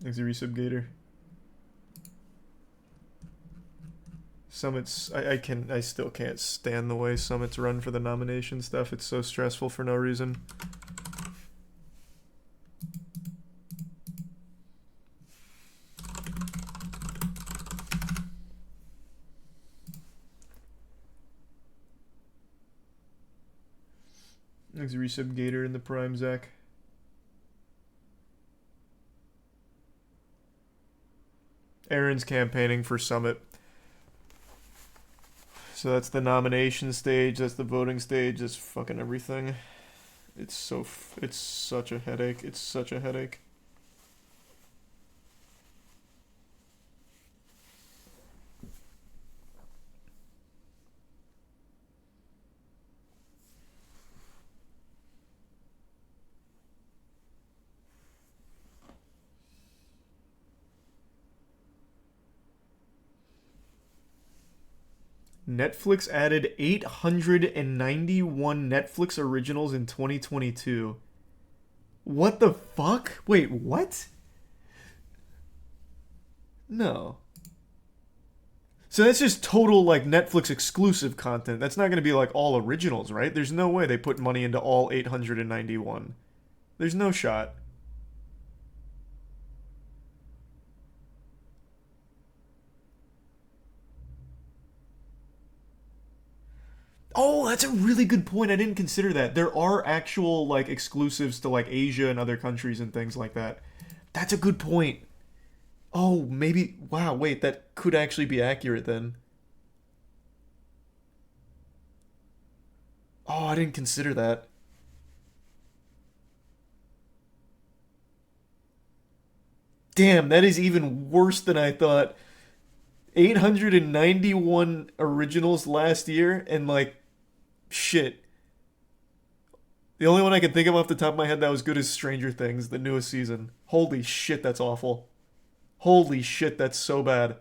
Thanks, a resub Gator. Summits, I still can't stand the way Summits run for the nomination stuff. It's so stressful for no reason. Thanks, resub Gator in the Prime, Zach. Aaron's campaigning for Summit. So that's the nomination stage, that's the voting stage, that's fucking everything. It's such a headache. It's such a headache. Netflix added 891 Netflix originals in 2022. What the fuck? Wait, what? No. So that's just total, like, Netflix exclusive content. That's not going to be, like, all originals, right? There's no way they put money into all 891. There's no shot. Oh, that's a really good point. I didn't consider that. There are actual, like, exclusives to, like, Asia and other countries and things like that. That's a good point. Oh, maybe. Wow, wait, that could actually be accurate then. Oh, I didn't consider that. Damn, that is even worse than I thought. 891 originals last year, and, like, shit. The only one I can think of off the top of my head that was good is Stranger Things, the newest season. Holy shit, that's awful. Holy shit, that's so bad.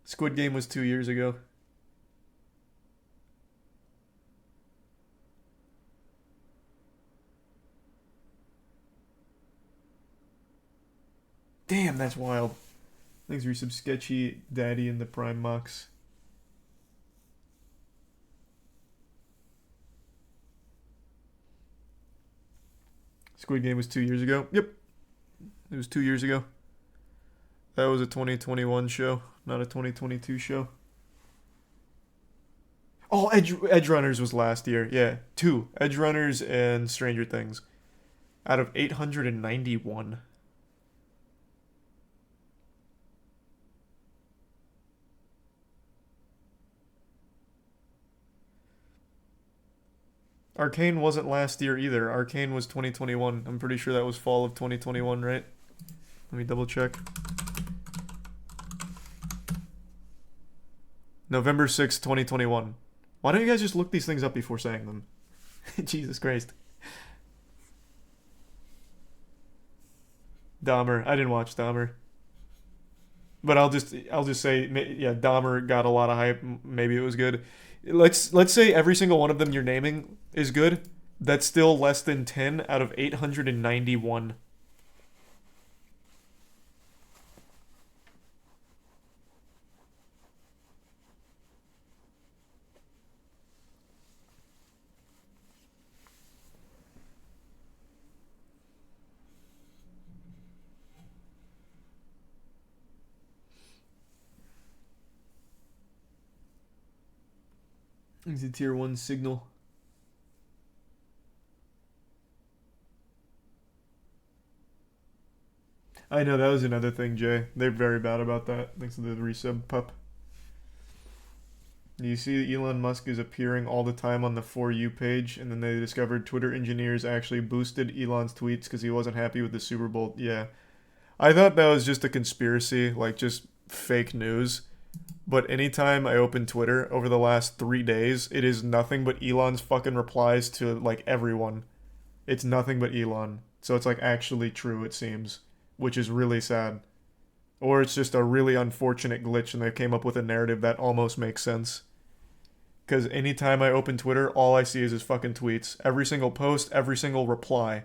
Squid Game was 2 years ago. Damn, that's wild. Thanks for some sketchy daddy in the Prime Mox. Squid Game was 2 years ago. Yep. It was 2 years ago. That was a 2021 show, not a 2022 show. Oh, Edge Runners was last year. Yeah, two. Edge Runners and Stranger Things. Out of 891. Arcane wasn't last year either. Arcane was 2021. I'm pretty sure that was fall of 2021, right? Let me double check. November 6th, 2021. Why don't you guys just look these things up before saying them? Jesus Christ. Dahmer. I didn't watch Dahmer. But I'll just say, yeah, Dahmer got a lot of hype. Maybe it was good. Let's say every single one of them you're naming is good. That's still less than 10 out of 891. It's a tier 1 signal. I know, that was another thing, Jay. They're very bad about that, thanks to the resub pup. You see Elon Musk is appearing all the time on the For You page, and then they discovered Twitter engineers actually boosted Elon's tweets because he wasn't happy with the Super Bowl. Yeah. I thought that was just a conspiracy, like just fake news. But anytime I open Twitter over the last 3 days, it is nothing but Elon's fucking replies to, like, everyone. It's nothing but Elon. So it's, like, actually true, it seems. Which is really sad. Or it's just a really unfortunate glitch and they came up with a narrative that almost makes sense. Because anytime I open Twitter, all I see is his fucking tweets. Every single post, every single reply.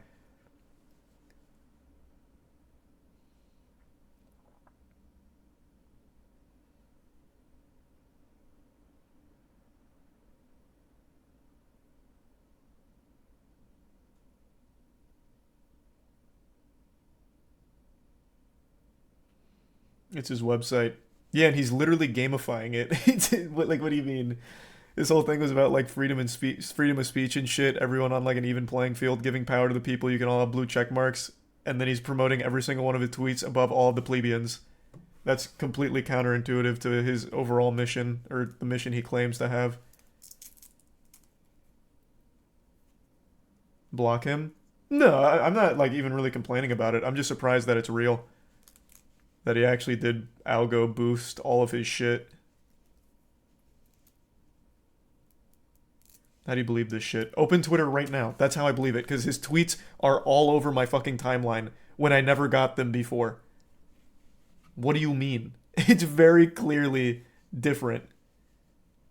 It's his website. Yeah, and he's literally gamifying it. Like, what do you mean? This whole thing was about, like, freedom of speech and shit. Everyone on, like, an even playing field, giving power to the people. You can all have blue check marks. And then he's promoting every single one of his tweets above all of the plebeians. That's completely counterintuitive to his overall mission, or the mission he claims to have. Block him? No, I'm not like even really complaining about it. I'm just surprised that it's real. That he actually did algo boost all of his shit. How do you believe this shit? Open Twitter right now. That's how I believe it, because his tweets are all over my fucking timeline when I never got them before. What do you mean? It's very clearly different.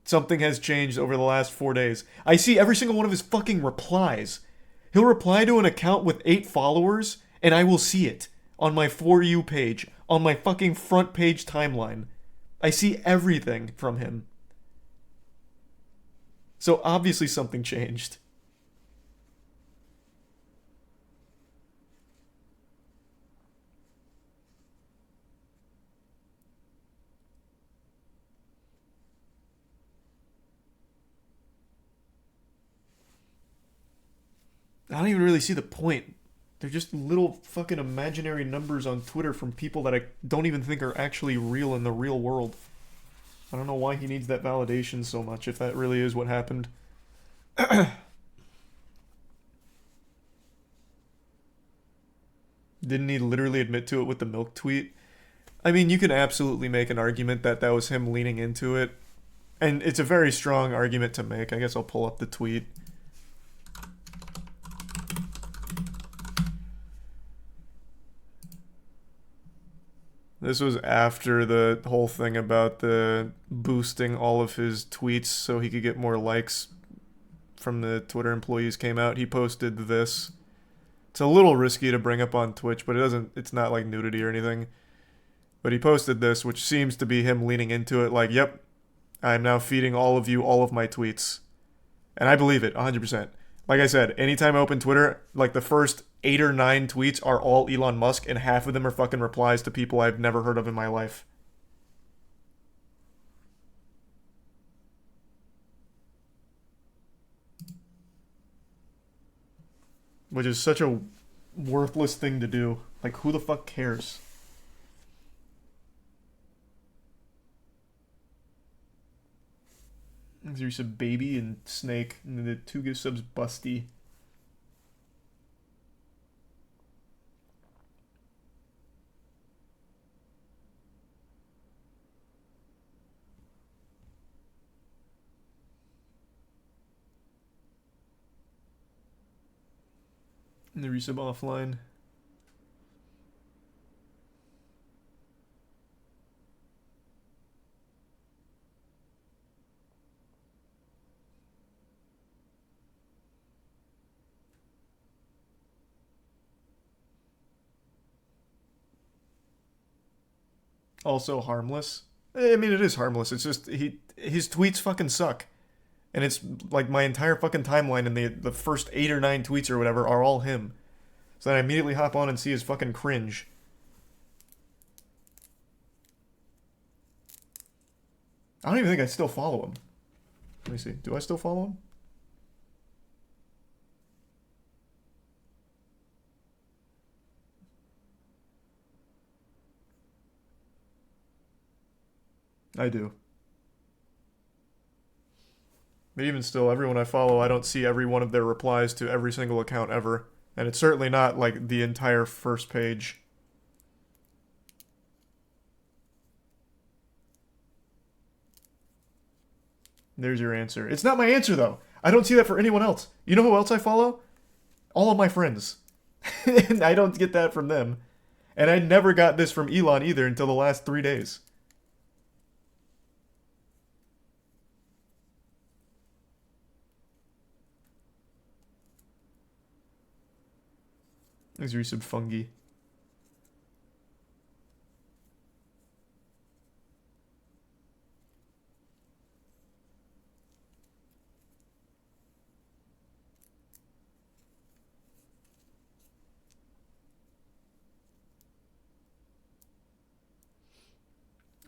Something has changed over the last 4 days. I see every single one of his fucking replies. He'll reply to an account with 8 followers, and I will see it on my For You page, on my fucking front page timeline. I see everything from him. So obviously something changed. I don't even really see the point. They're just little fucking imaginary numbers on Twitter from people that I don't even think are actually real in the real world. I don't know why he needs that validation so much, if that really is what happened. Didn't he literally admit to it with the milk tweet? I mean, you can absolutely make an argument that that was him leaning into it. And it's a very strong argument to make. I guess I'll pull up the tweet. This was after the whole thing about the boosting all of his tweets so he could get more likes from the Twitter employees came out. He posted this. It's a little risky to bring up on Twitch, but it's not like nudity or anything. But he posted this, which seems to be him leaning into it like, yep, I'm now feeding all of you all of my tweets. And I believe it, 100%. Like I said, anytime I open Twitter, like the first 8 or 9 tweets are all Elon Musk, and half of them are fucking replies to people I've never heard of in my life. Which is such a worthless thing to do. Like, who the fuck cares? There's a baby and Snake, and the 2 give subs Busty. And the resub offline. Also harmless. I mean, it is harmless. It's just his tweets fucking suck. And it's like my entire fucking timeline and the first 8 or 9 tweets or whatever are all him. So then I immediately hop on and see his fucking cringe. I don't even think I still follow him. Let me see. Do I still follow him? I do. But even still, everyone I follow, I don't see every one of their replies to every single account ever. And it's certainly not like the entire first page. There's your answer. It's not my answer, though. I don't see that for anyone else. You know who else I follow? All of my friends. And I don't get that from them. And I never got this from Elon either until the last 3 days. There's resub fungi.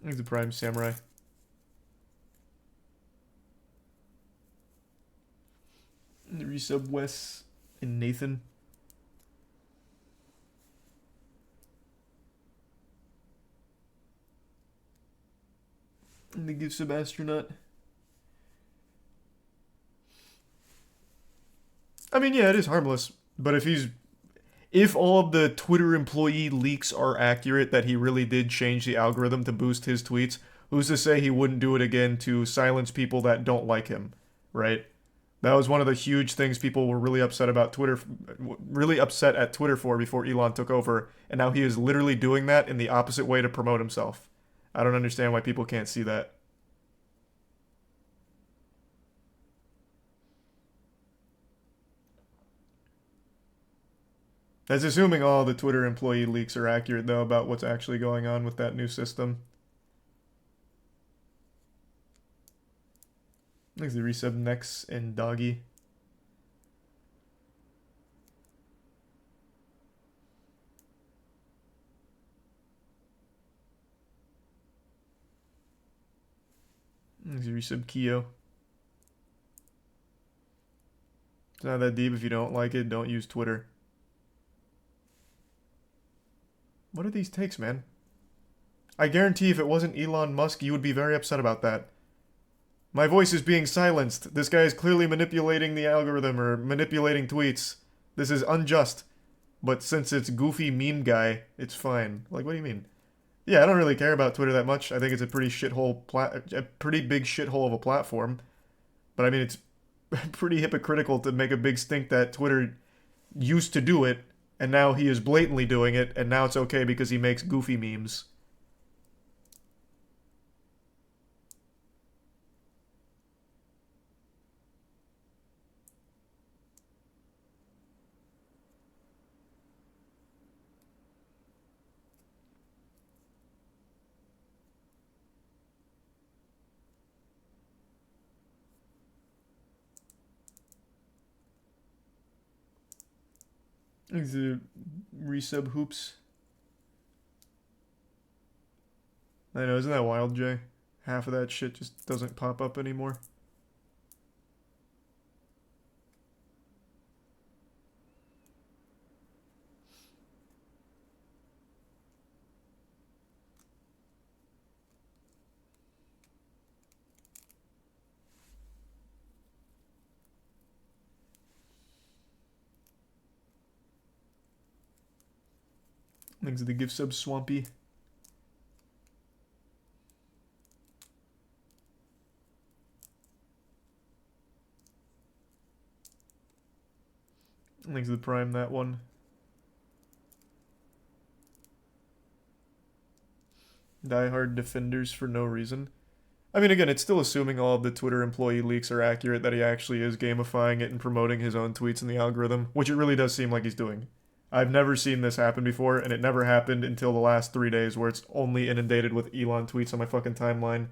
There's the Prime Samurai. And the resub Wes and Nathan. And the give sub astronaut. I mean, yeah, it is harmless. But if all of the Twitter employee leaks are accurate, that he really did change the algorithm to boost his tweets, who's to say he wouldn't do it again to silence people that don't like him, right? That was one of the huge things people were really upset about Twitter, really upset at Twitter for before Elon took over, and now he is literally doing that in the opposite way to promote himself. I don't understand why people can't see that. That's assuming all the Twitter employee leaks are accurate, though, about what's actually going on with that new system. Thanks to resub Nex and Doggy. Thanks to resub Keo. It's not that deep. If you don't like it, don't use Twitter. What are these takes, man? I guarantee if it wasn't Elon Musk, you would be very upset about that. My voice is being silenced. This guy is clearly manipulating the algorithm or manipulating tweets. This is unjust. But since it's goofy meme guy, it's fine. Like, what do you mean? Yeah, I don't really care about Twitter that much. I think it's a pretty a pretty big shithole of a platform. But I mean, it's pretty hypocritical to make a big stink that Twitter used to do it, and now he is blatantly doing it, and now it's okay because he makes goofy memes. Is the resub hoops? I know, isn't that wild, Jay? Half of that shit just doesn't pop up anymore. Thanks to the gift sub Swampy. Thanks to the Prime, that one. Die-hard defenders for no reason. I mean, again, it's still assuming all of the Twitter employee leaks are accurate, that he actually is gamifying it and promoting his own tweets in the algorithm, which it really does seem like he's doing. I've never seen this happen before, and it never happened until the last 3 days, where it's only inundated with Elon tweets on my fucking timeline.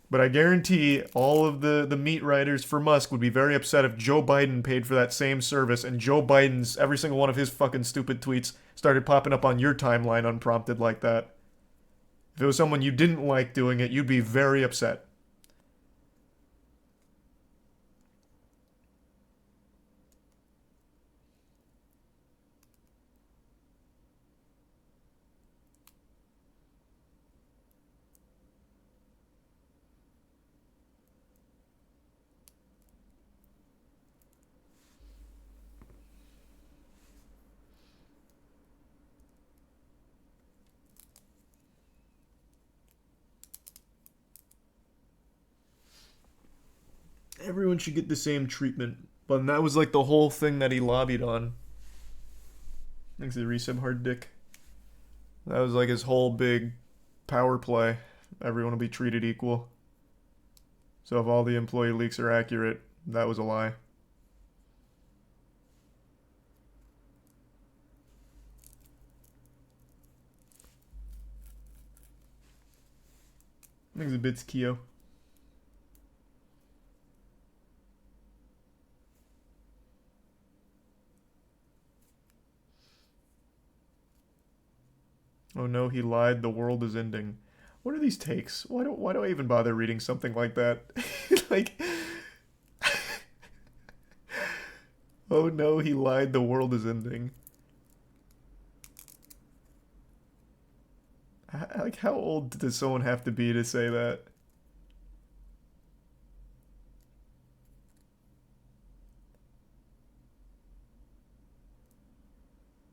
But I guarantee all of the meat writers for Musk would be very upset if Joe Biden paid for that same service and Joe Biden's, every single one of his fucking stupid tweets started popping up on your timeline unprompted like that. If it was someone you didn't like doing it, you'd be very upset. Everyone should get the same treatment. But that was like the whole thing that he lobbied on. Thanks to the resub hard dick. That was like his whole big power play. Everyone will be treated equal. So if all the employee leaks are accurate, that was a lie. Thanks to bits Keo. Oh no, he lied. The world is ending. What are these takes? Why do I even bother reading something like that? Like, oh no, he lied. The world is ending. Like, how old does someone have to be to say that?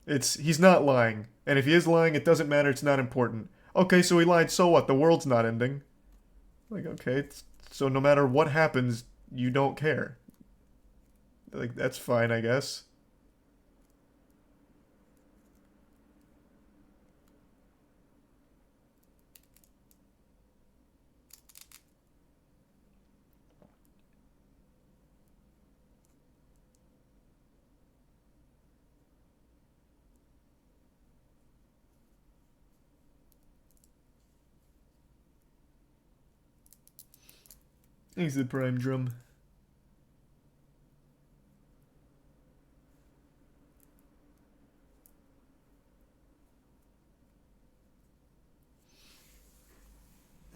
He's not lying. And if he is lying, it doesn't matter, it's not important. Okay, so he lied, so what? The world's not ending. Like, okay, so no matter what happens, you don't care. Like, that's fine, I guess. He's the prime drum.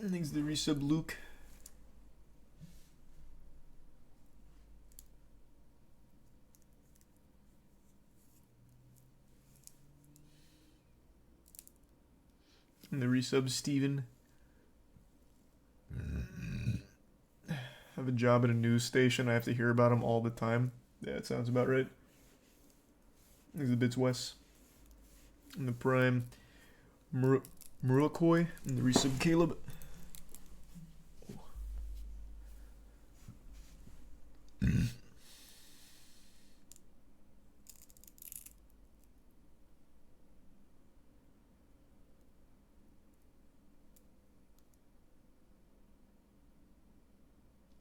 Thanks the resub Luke. And the resub Steven. I have a job at a news station. I have to hear about him all the time. Yeah, that sounds about right. Thanks the bits Wes. And the prime Murukoi. And the resub Caleb.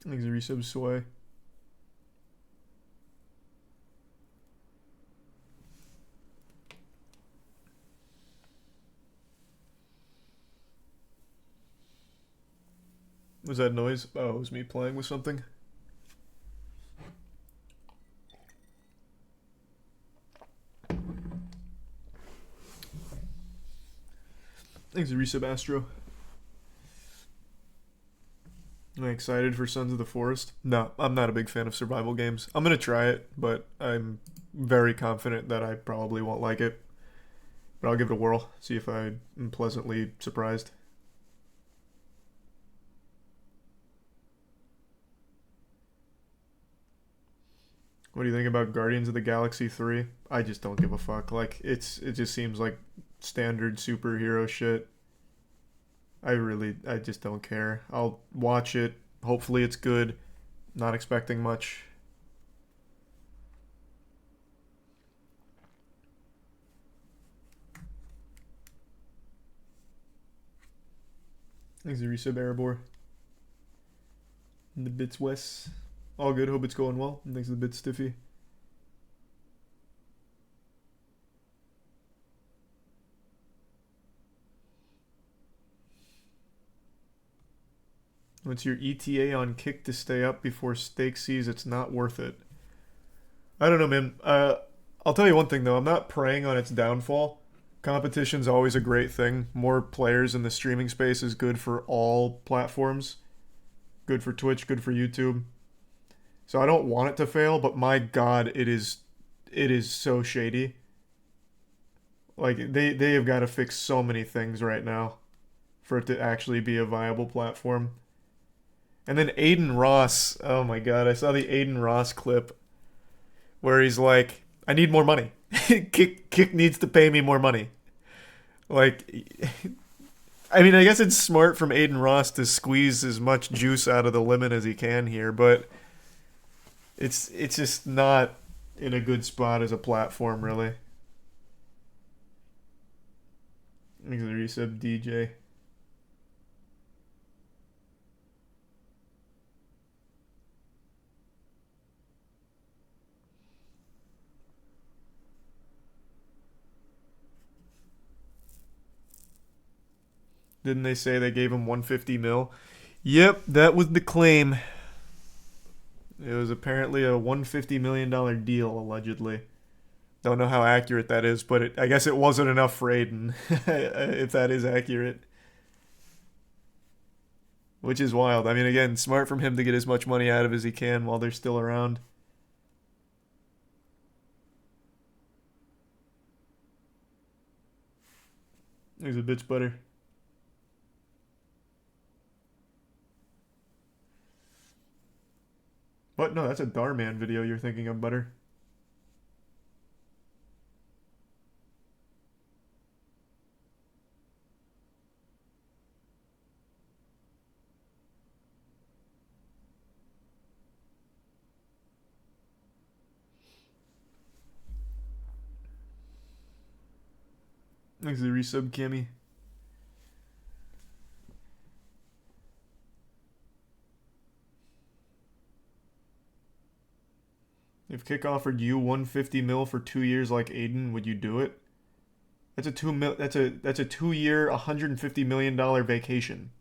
Thanks the resub Sway. Was that noise? Oh, it was me playing with something. Thanks to Resub Astro. Am I excited for Sons of the Forest? No, I'm not a big fan of survival games. I'm gonna try it, but I'm very confident that I probably won't like it. But I'll give it a whirl, see if I am pleasantly surprised. What do you think about Guardians of the Galaxy 3? I just don't give a fuck. Like, it just seems like standard superhero shit. I just don't care. I'll watch it. Hopefully it's good. Not expecting much. Thanks to Resub Erebor. And the bits Wes. All good, hope it's going well. And thanks to the bits Stiffy. What's your ETA on kick to stay up before Stake sees it's not worth it? I don't know, man. I'll tell you one thing, though. I'm not preying on its downfall. Competition's always a great thing. More players in the streaming space is good for all platforms. Good for Twitch, good for YouTube. So I don't want it to fail, but my god, it is so shady. Like, they have got to fix so many things right now for it to actually be a viable platform. And then Aiden Ross, oh my god, I saw the Aiden Ross clip where he's like, I need more money. Kick needs to pay me more money. Like, I mean, I guess it's smart from Aiden Ross to squeeze as much juice out of the lemon as he can here, but it's just not in a good spot as a platform, really. Thanks for the resub, DJ. Didn't they say they gave him 150 mil? Yep, that was the claim. It was apparently a $150 million deal, allegedly. Don't know how accurate that is, but I guess it wasn't enough for Aiden, if that is accurate. Which is wild. I mean, again, smart from him to get as much money out of as he can while they're still around. There's a bitch butter. What? No, that's a Darman video you're thinking of, Butter. Thanks for the resub, Cammy. If Kick offered you 150 mil for 2 years like Aiden, would you do it? That's a 2 mil. That's a 2 year, $150 million vacation.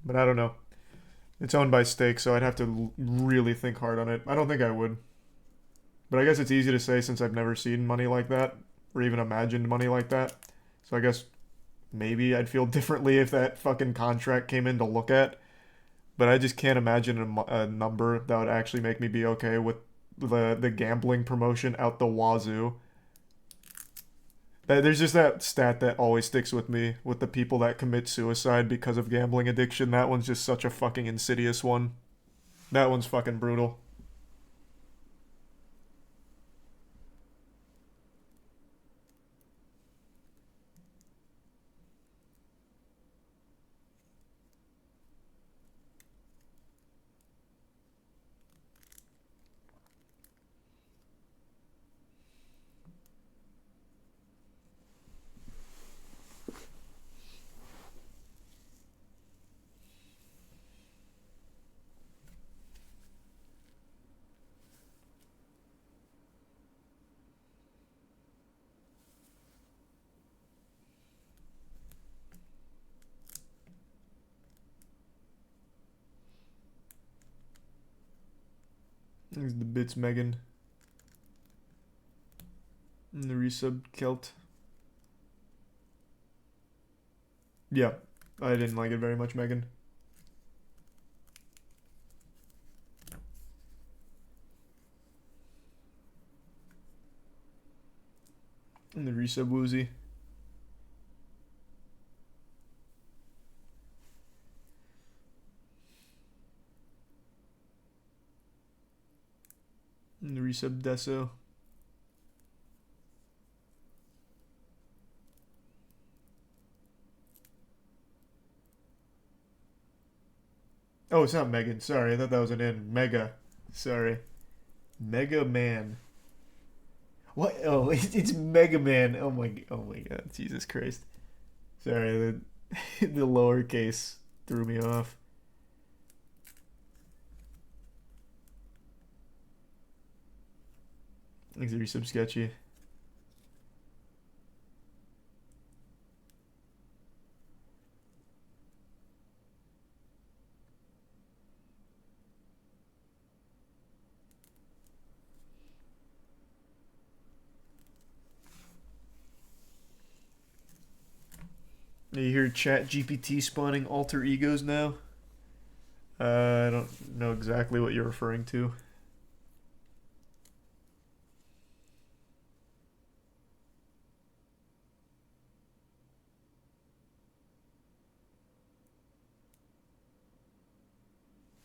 But I don't know. It's owned by Stake, so I'd have to really think hard on it. I don't think I would. But I guess it's easy to say since I've never seen money like that, or even imagined money like that. So I guess maybe I'd feel differently if that fucking contract came in to look at. But I just can't imagine a number that would actually make me be okay with the gambling promotion out the wazoo. There's just that stat that always sticks with me with the people that commit suicide because of gambling addiction. That one's just such a fucking insidious one. That one's fucking brutal. There's the bits, Megan. And the resub Kelt. Yeah, I didn't like it very much, Megan. And the resub Woozy. And the resub Deso. Oh, it's not Megan. Sorry, I thought that was an N. Mega. Sorry. Mega Man. What? Oh, it's Mega Man. Oh my God. Jesus Christ. Sorry, the lowercase threw me off. Thanks for resub sketchy. You hear Chat GPT spawning alter egos now? I don't know exactly what you're referring to.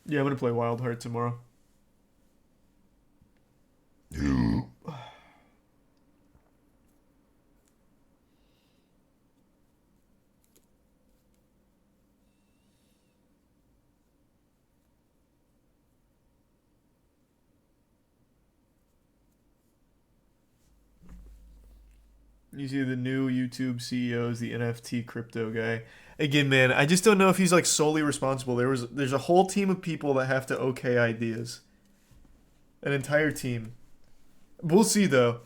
Yeah, I'm gonna play Wild Heart tomorrow. You see the new YouTube CEO is the NFT crypto guy. Again, man, I just don't know if he's like solely responsible. There's a whole team of people that have to okay ideas. An entire team. We'll see though.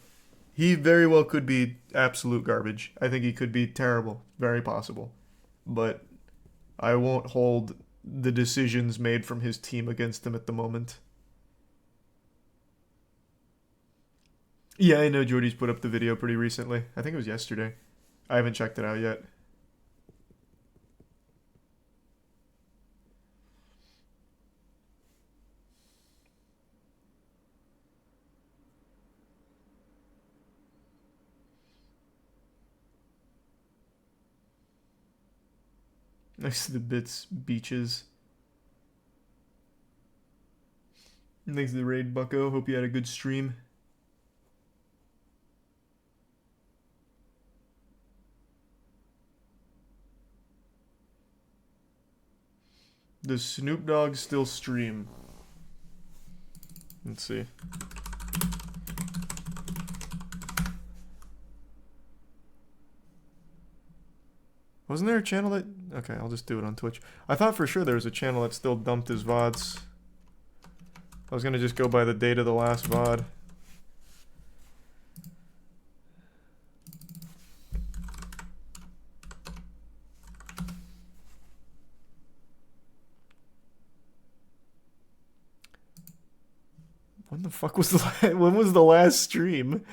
He very well could be absolute garbage. I think he could be terrible. Very possible. But I won't hold the decisions made from his team against him at the moment. Yeah, I know Jordy's put up the video pretty recently. I think it was yesterday. I haven't checked it out yet. Next to the bits, beaches. Thanks to the raid, Bucko. Hope you had a good stream. Does Snoop Dogg still stream? Let's see. Wasn't there a channel that... Okay, I'll just do it on Twitch. I thought for sure there was a channel that still dumped his VODs. I was gonna just go by the date of the last VOD. When the fuck was the when was the last stream?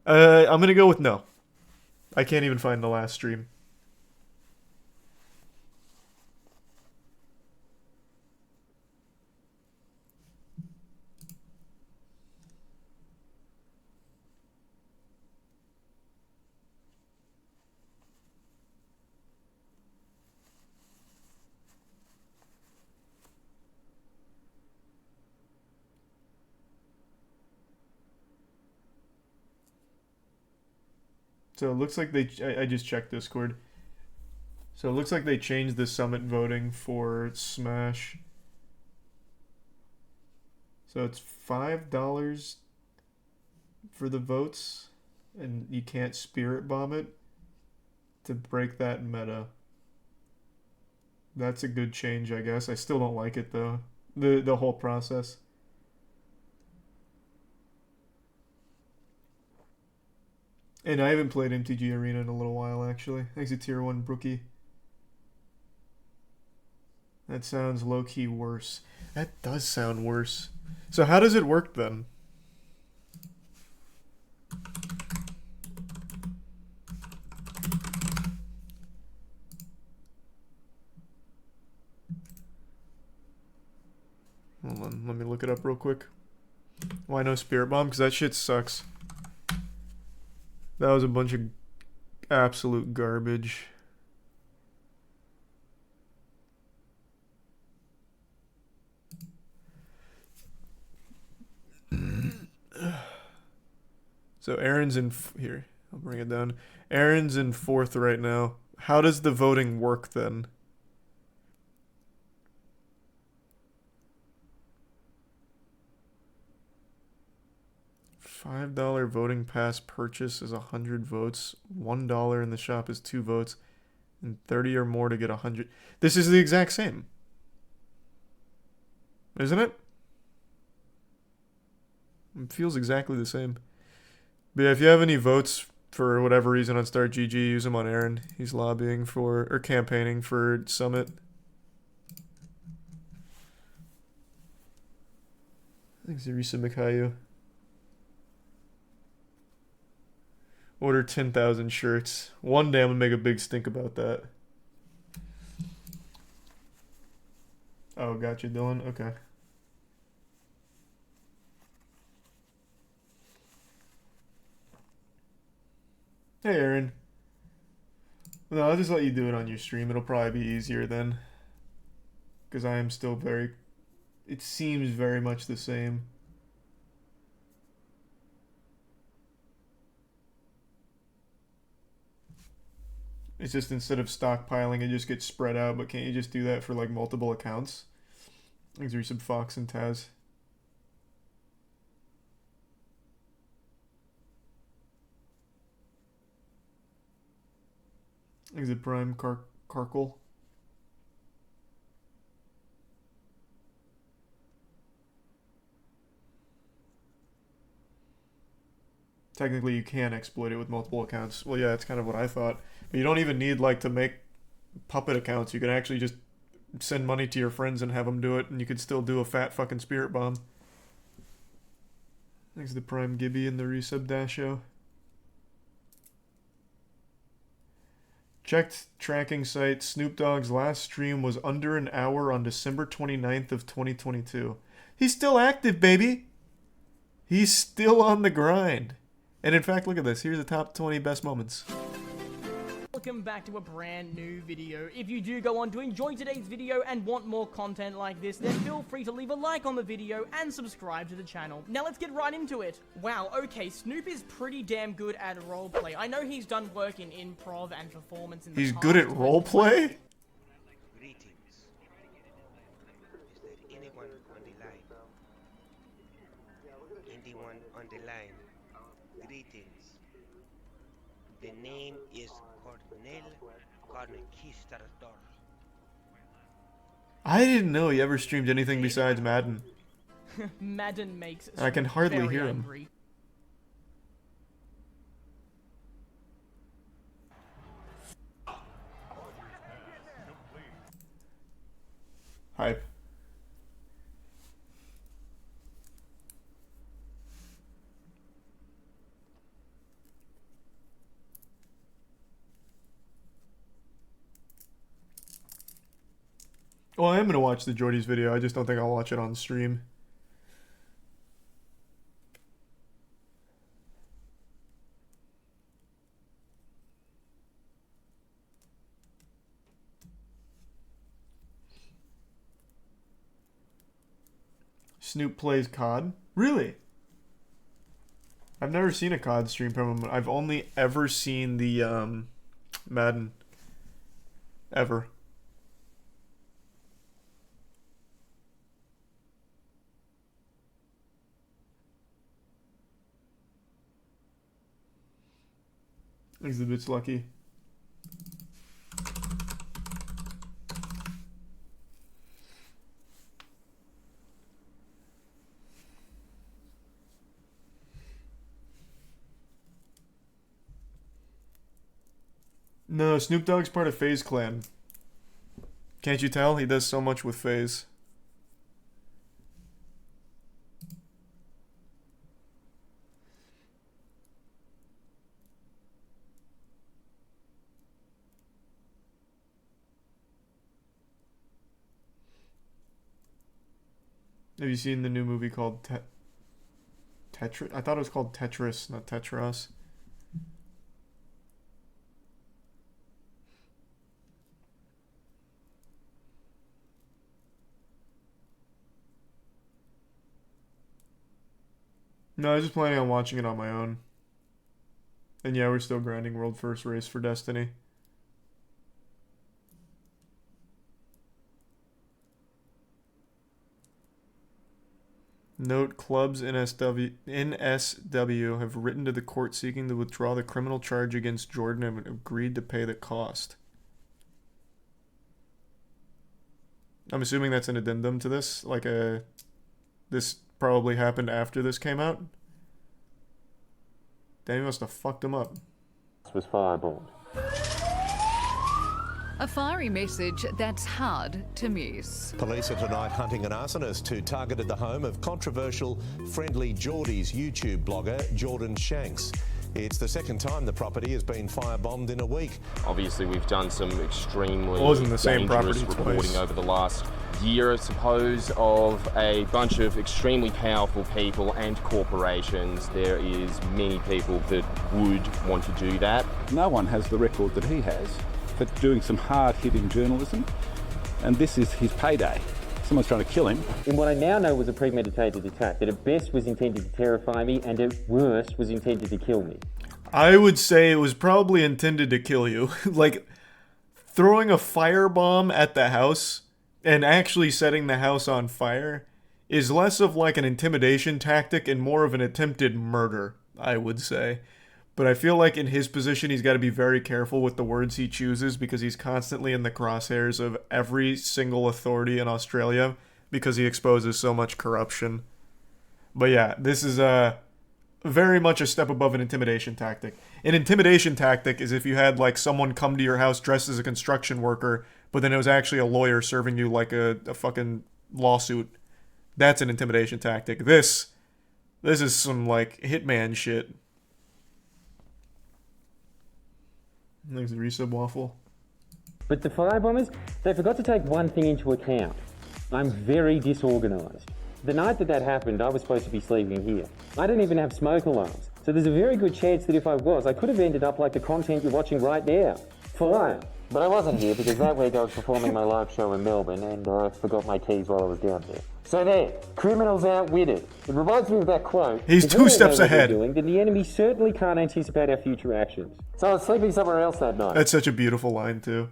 I'm gonna go with no. I can't even find the last stream. So it looks like they... I just checked Discord. So it looks like they changed the summit voting for Smash. So it's $5 for the votes, and you can't spirit bomb it to break that meta. That's a good change, I guess. I still don't like it though. The whole process. And I haven't played MTG Arena in a little while, actually. Thanks to Tier 1 Brookie. That sounds low-key worse. That does sound worse. So how does it work, then? Hold on, let me look it up real quick. Why no Spirit Bomb? Because that shit sucks. That was a bunch of absolute garbage. So Aaron's in... Here, I'll bring it down. Aaron's in 4th right now. How does the voting work then? $5 voting pass purchase is 100 votes. $1 in the shop is 2 votes. And 30 or more to get 100. This is the exact same. Isn't it? It feels exactly the same. But yeah, if you have any votes for whatever reason on Start GG, use them on Aaron. He's lobbying for, or campaigning for Summit. Thanks, Arisa Mikayu. Order 10,000 shirts. One day I'm gonna make a big stink about that. Oh, gotcha, Dylan. Okay. Hey, Aaron. No, I'll just let you do it on your stream. It'll probably be easier then. Because I am still very... It seems very much the same. It's just instead of stockpiling, it just gets spread out. But can't you just do that for like multiple accounts? Thanks for some Fox and Taz. Is it Prime Carkle? Technically, you can exploit it with multiple accounts. Well, yeah, that's kind of what I thought. But you don't even need like to make puppet accounts. You can actually just send money to your friends and have them do it, and you could still do a fat fucking spirit bomb. Thanks to Prime Gibby and the resub Dasho. Checked tracking site. Snoop Dogg's last stream was under an hour on December 29th of 2022. He's still active, baby. He's still on the grind. And in fact, look at this. Here's the top 20 best moments. welcome back to a brand new video. If you do go on to enjoy today's video and want more content like this, then feel free to leave a like on the video and subscribe to the channel. Now let's get right into it. Wow, okay, Snoop is pretty damn good at roleplay. I know he's done work in improv and performance in the He's past, good at but- roleplay? Greetings. Is there anyone on the line? Anyone on the line? Greetings. The name is Quantumania. I didn't know he ever streamed anything besides Madden. Madden makes I can Snoop hardly very hear him. angry. Hype. Well, I am gonna watch the Jordies video, I just don't think I'll watch it on stream. Snoop plays COD? Really? I've never seen a COD stream from him. I've only ever seen the Madden. Ever. Exhibit's lucky. No, Snoop Dogg's part of FaZe Clan. Can't you tell? He does so much with FaZe. Have you seen the new movie called Tetris? I thought it was called Tetris, not Tetras. No, I was just planning on watching it on my own. And yeah, we're still grinding World First Race for Destiny. Note, clubs in NSW have written to the court seeking to withdraw the criminal charge against Jordan and agreed to pay the cost. I'm assuming that's an addendum to this, like this probably happened after this came out. Danny must have fucked him up. This was firebombed. A fiery message that's hard to miss. Police are tonight hunting an arsonist who targeted the home of controversial friendlyjordies YouTube blogger Jordan Shanks. It's the second time the property has been firebombed in a week. Obviously, we've done some extremely Wasn't the same dangerous property reporting twice. over the last year, I suppose, of a bunch of extremely powerful people and corporations. There is many people that would want to do that. No one has the record that he has for doing some hard-hitting journalism, and this is his payday. Someone's trying to kill him. In what I now know was a premeditated attack, that at best was intended to terrify me and at worst was intended to kill me. I would say it was probably intended to kill you. Like, throwing a firebomb at the house and actually setting the house on fire is less of like an intimidation tactic and more of an attempted murder, I would say. But I feel like in his position, he's got to be very careful with the words he chooses because he's constantly in the crosshairs of every single authority in Australia because he exposes so much corruption. But yeah, this is very much a step above an intimidation tactic. An intimidation tactic is if you had like someone come to your house dressed as a construction worker, but then it was actually a lawyer serving you like a fucking lawsuit. That's an intimidation tactic. This is some like hitman shit. Thanks, the resub waffle. But the firebombers, they forgot to take one thing into account. I'm very disorganised. The night that happened, I was supposed to be sleeping here. I don't even have smoke alarms. So there's a very good chance that if I was, I could have ended up like the content you're watching right now. fire. But I wasn't here because that week I was performing my live show in Melbourne and I forgot my keys while I was down there. So there, criminals outwitted. It reminds me of that quote. He's if 2 steps ahead. Doing, then the enemy certainly can't anticipate our future actions. So I was sleeping somewhere else that night. That's such a beautiful line too.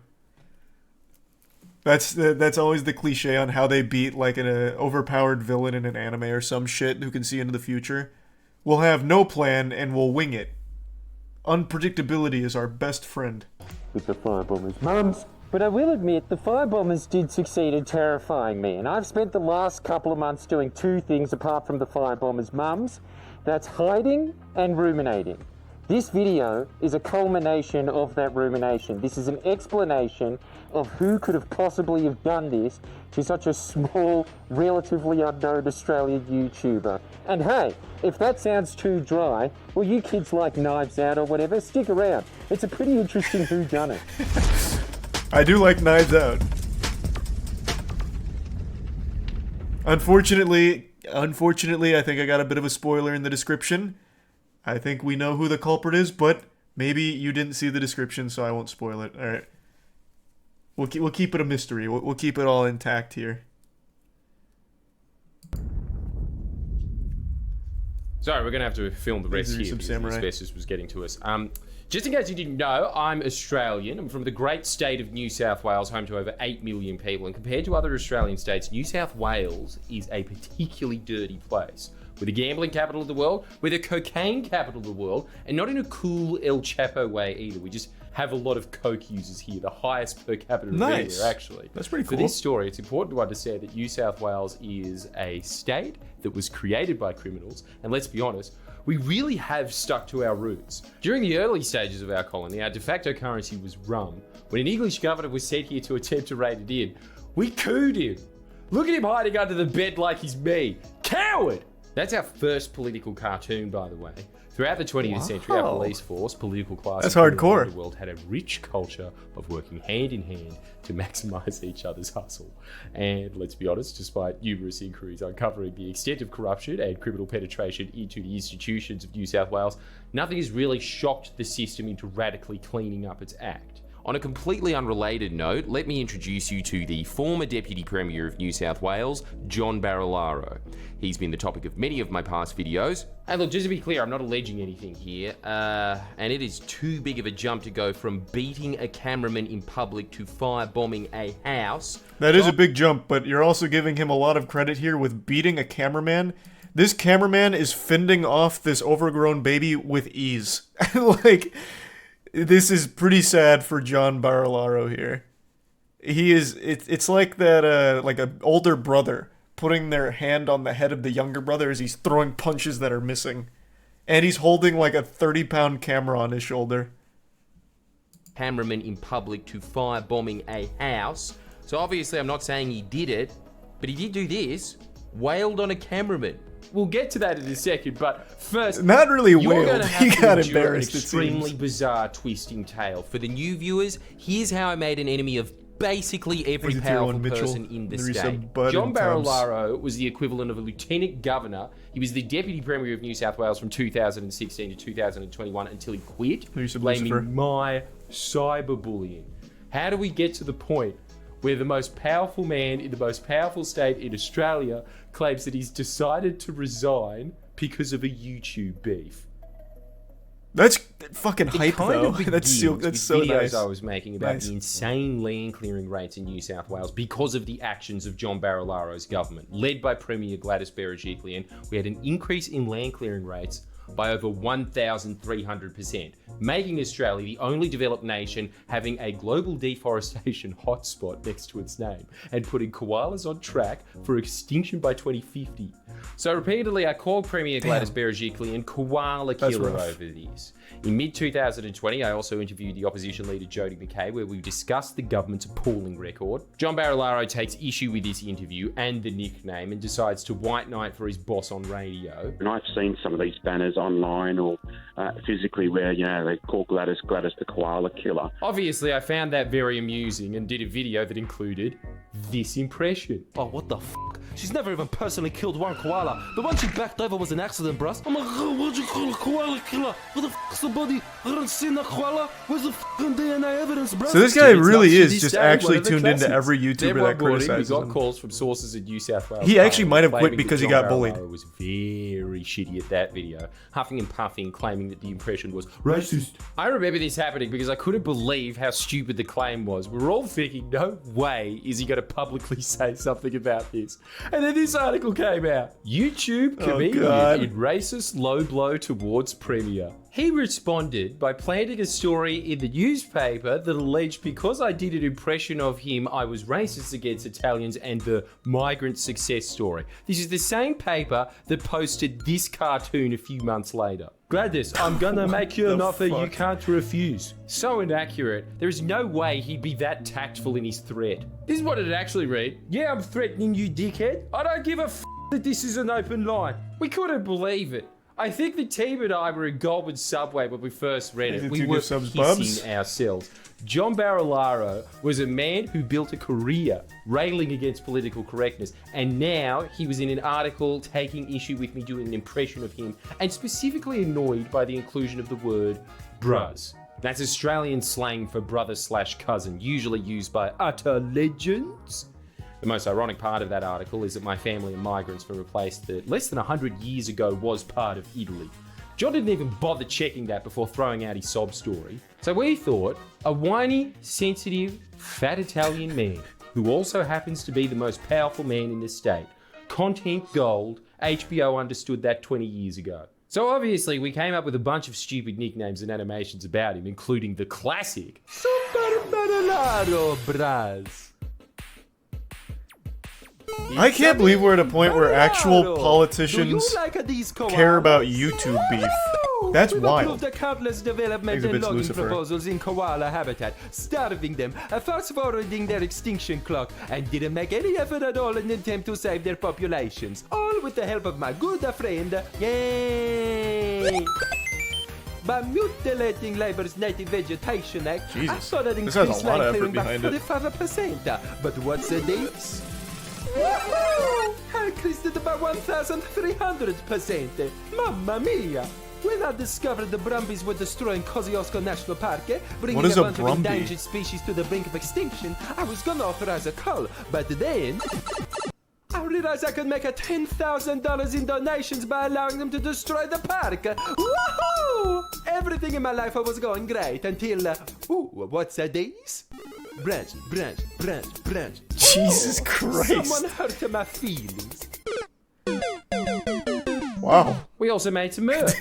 That's always the cliche on how they beat like an overpowered villain in an anime or some shit who can see into the future. We'll have no plan and we'll wing it. Unpredictability is our best friend. With the firebombers' mums. But I will admit, the firebombers did succeed in terrifying me, and I've spent the last couple of months doing 2 things apart from the firebombers' mums. That's hiding and ruminating. This video is a culmination of that rumination. This is an explanation of who could have possibly have done this to such a small, relatively unknown Australian YouTuber. And hey, if that sounds too dry, well, you kids like Knives Out or whatever, stick around. It's a pretty interesting whodunit. I do like Knives Out. Unfortunately, I think I got a bit of a spoiler in the description. I think we know who the culprit is, but maybe you didn't see the description, so I won't spoil it. All right, we'll keep it a mystery. We'll keep it all intact here. Sorry, we're gonna have to film the rest here Some because samurai. the asbestos was getting to us. Just in case you didn't know, I'm Australian. I'm from the great state of New South Wales, home to over 8 million people. And compared to other Australian states, New South Wales is a particularly dirty place. We're the gambling capital of the world, we're the cocaine capital of the world, and not in a cool El Chapo way either. We just have a lot of coke users here, the highest per capita Nice. here, actually. That's pretty cool. For this story, it's important to understand that New South Wales is a state that was created by criminals, and let's be honest, we really have stuck to our roots. During the early stages of our colony, our de facto currency was rum. When an English governor was sent here to attempt to raid it in, we cooed him. Look at him hiding under the bed like he's me. Coward! That's our first political cartoon, by the way. Throughout the 20th century, our police force, political class, That's and hardcore. the world had a rich culture of working hand in hand to maximize each other's hustle. And let's be honest, despite numerous inquiries uncovering the extent of corruption and criminal penetration into the institutions of New South Wales, nothing has really shocked the system into radically cleaning up its act. On a completely unrelated note, let me introduce you to the former Deputy Premier of New South Wales, John Barilaro. He's been the topic of many of my past videos. And look, just to be clear, I'm not alleging anything here, and it is too big of a jump to go from beating a cameraman in public to firebombing a house. That is a big jump, but you're also giving him a lot of credit here with beating a cameraman. This cameraman is fending off this overgrown baby with ease. Like, this is pretty sad for John Barilaro here. He is, it's like that, like an older brother putting their hand on the head of the younger brother as he's throwing punches that are missing. And he's holding like a 30-pound camera on his shoulder. Cameraman in public to firebombing a house. So obviously I'm not saying he did it, but he did do this. Wailed on a cameraman. We'll get to that in a second, but first, not really you're wailed. going to have He to got endure embarrassed, an it extremely seems. bizarre twisting tale. For the new viewers, here's how I made an enemy of basically every Exit powerful 01 Mitchell, person in the the reset state. Bud John and Tubbs. Barilaro was the equivalent of a lieutenant governor. He was the deputy premier of New South Wales from 2016 to 2021 until he quit, Reset blaming Lucifer. my cyberbullying. How do we get to the point where the most powerful man in the most powerful state in Australia claims that he's decided to resign because of a YouTube beef? That's fucking It hype, kind though. of That's so begins so with videos nice. I was making about Nice. the insane land clearing rates in New South Wales because of the actions of John Barilaro's government. Led by Premier Gladys Berejiklian, we had an increase in land clearing rates by over 1,300%, making Australia the only developed nation having a global deforestation hotspot next to its name, and putting koalas on track for extinction by 2050. So repeatedly, I called Premier Gladys Berejiklian koala That's killer rough. over this. In mid-2020, I also interviewed the opposition leader Jody McKay, where we discussed the government's appalling record. John Barilaro takes issue with this interview and the nickname and decides to white knight for his boss on radio. And I've seen some of these banners online or physically where, you know, they call Gladys the koala killer. Obviously, I found that very amusing and did a video that included this impression. Oh, what the f? She's never even personally killed one koala. The one she backed over was an accident, bruh. I'm like, what'd you call a koala killer? What the f? Somebody hadn't seen a koala? Where's the f***ing DNA evidence, bruh? So this guy really To is this just day, actually one of the tuned into classics. every YouTuber Everyone that bought him. criticizes We got him. calls from sources in New South Wales. He actually might have quit claiming because that he John got bullied. Barilaro was very shitty at that video, huffing and puffing, claiming that the impression was racist. I remember this happening because I couldn't believe how stupid the claim was. We were all thinking, no way is he going to publicly say something about this. And then this article came out. YouTube comedian in racist low blow towards Premier. He responded by planting a story in the newspaper that alleged because I did an impression of him, I was racist against Italians and the migrant success story. This is the same paper that posted this cartoon a few months later. Gladys, I'm gonna make you an offer you can't refuse. So inaccurate, there is no way he'd be that tactful in his threat. This is what it actually read. Yeah, I'm threatening you, dickhead. I don't give a f that this is an open line. We couldn't believe it. I think the team and I were in Goldman Subway when we first read it. We were pissing ourselves. John Barilaro was a man who built a career railing against political correctness, and now he was in an article taking issue with me doing an impression of him, and specifically annoyed by the inclusion of the word bruz. That's Australian slang for brother/cousin, usually used by utter legends. The most ironic part of that article is that my family are migrants from a place that less than 100 years ago was part of Italy. John didn't even bother checking that before throwing out his sob story. So we thought, a whiny, sensitive, fat Italian man, who also happens to be the most powerful man in the state. Content gold, HBO understood that 20 years ago. So obviously we came up with a bunch of stupid nicknames and animations about him, including the classic Super Barilaro Braz. I can't believe we're at a point where actual politicians care about YouTube beef. That's wild. The countless development and logging proposals in koala habitat, starving them, fast-forwarding their extinction clock, and didn't make any effort at all in an attempt to save their populations. All with the help of my good friend, yay! By mutilating labor's native vegetation act, I thought I'd this has increase a lot land of effort clearing by behind it. 45%. But what's the difference? Woohoo! I increased it by 1,300%. Mamma mia! When I discovered the Brumbies were destroying Kosciuszko National Park, bringing What is a a bunch of Brumby? endangered species to the brink of extinction, I was gonna authorize a cull, but then I realized I could make $10,000 in donations by allowing them to destroy the park. Woohoo! Everything in my life was going great until, what's this? Branch. Jesus Christ. Someone hurt my feelings. Wow. We also made some merch.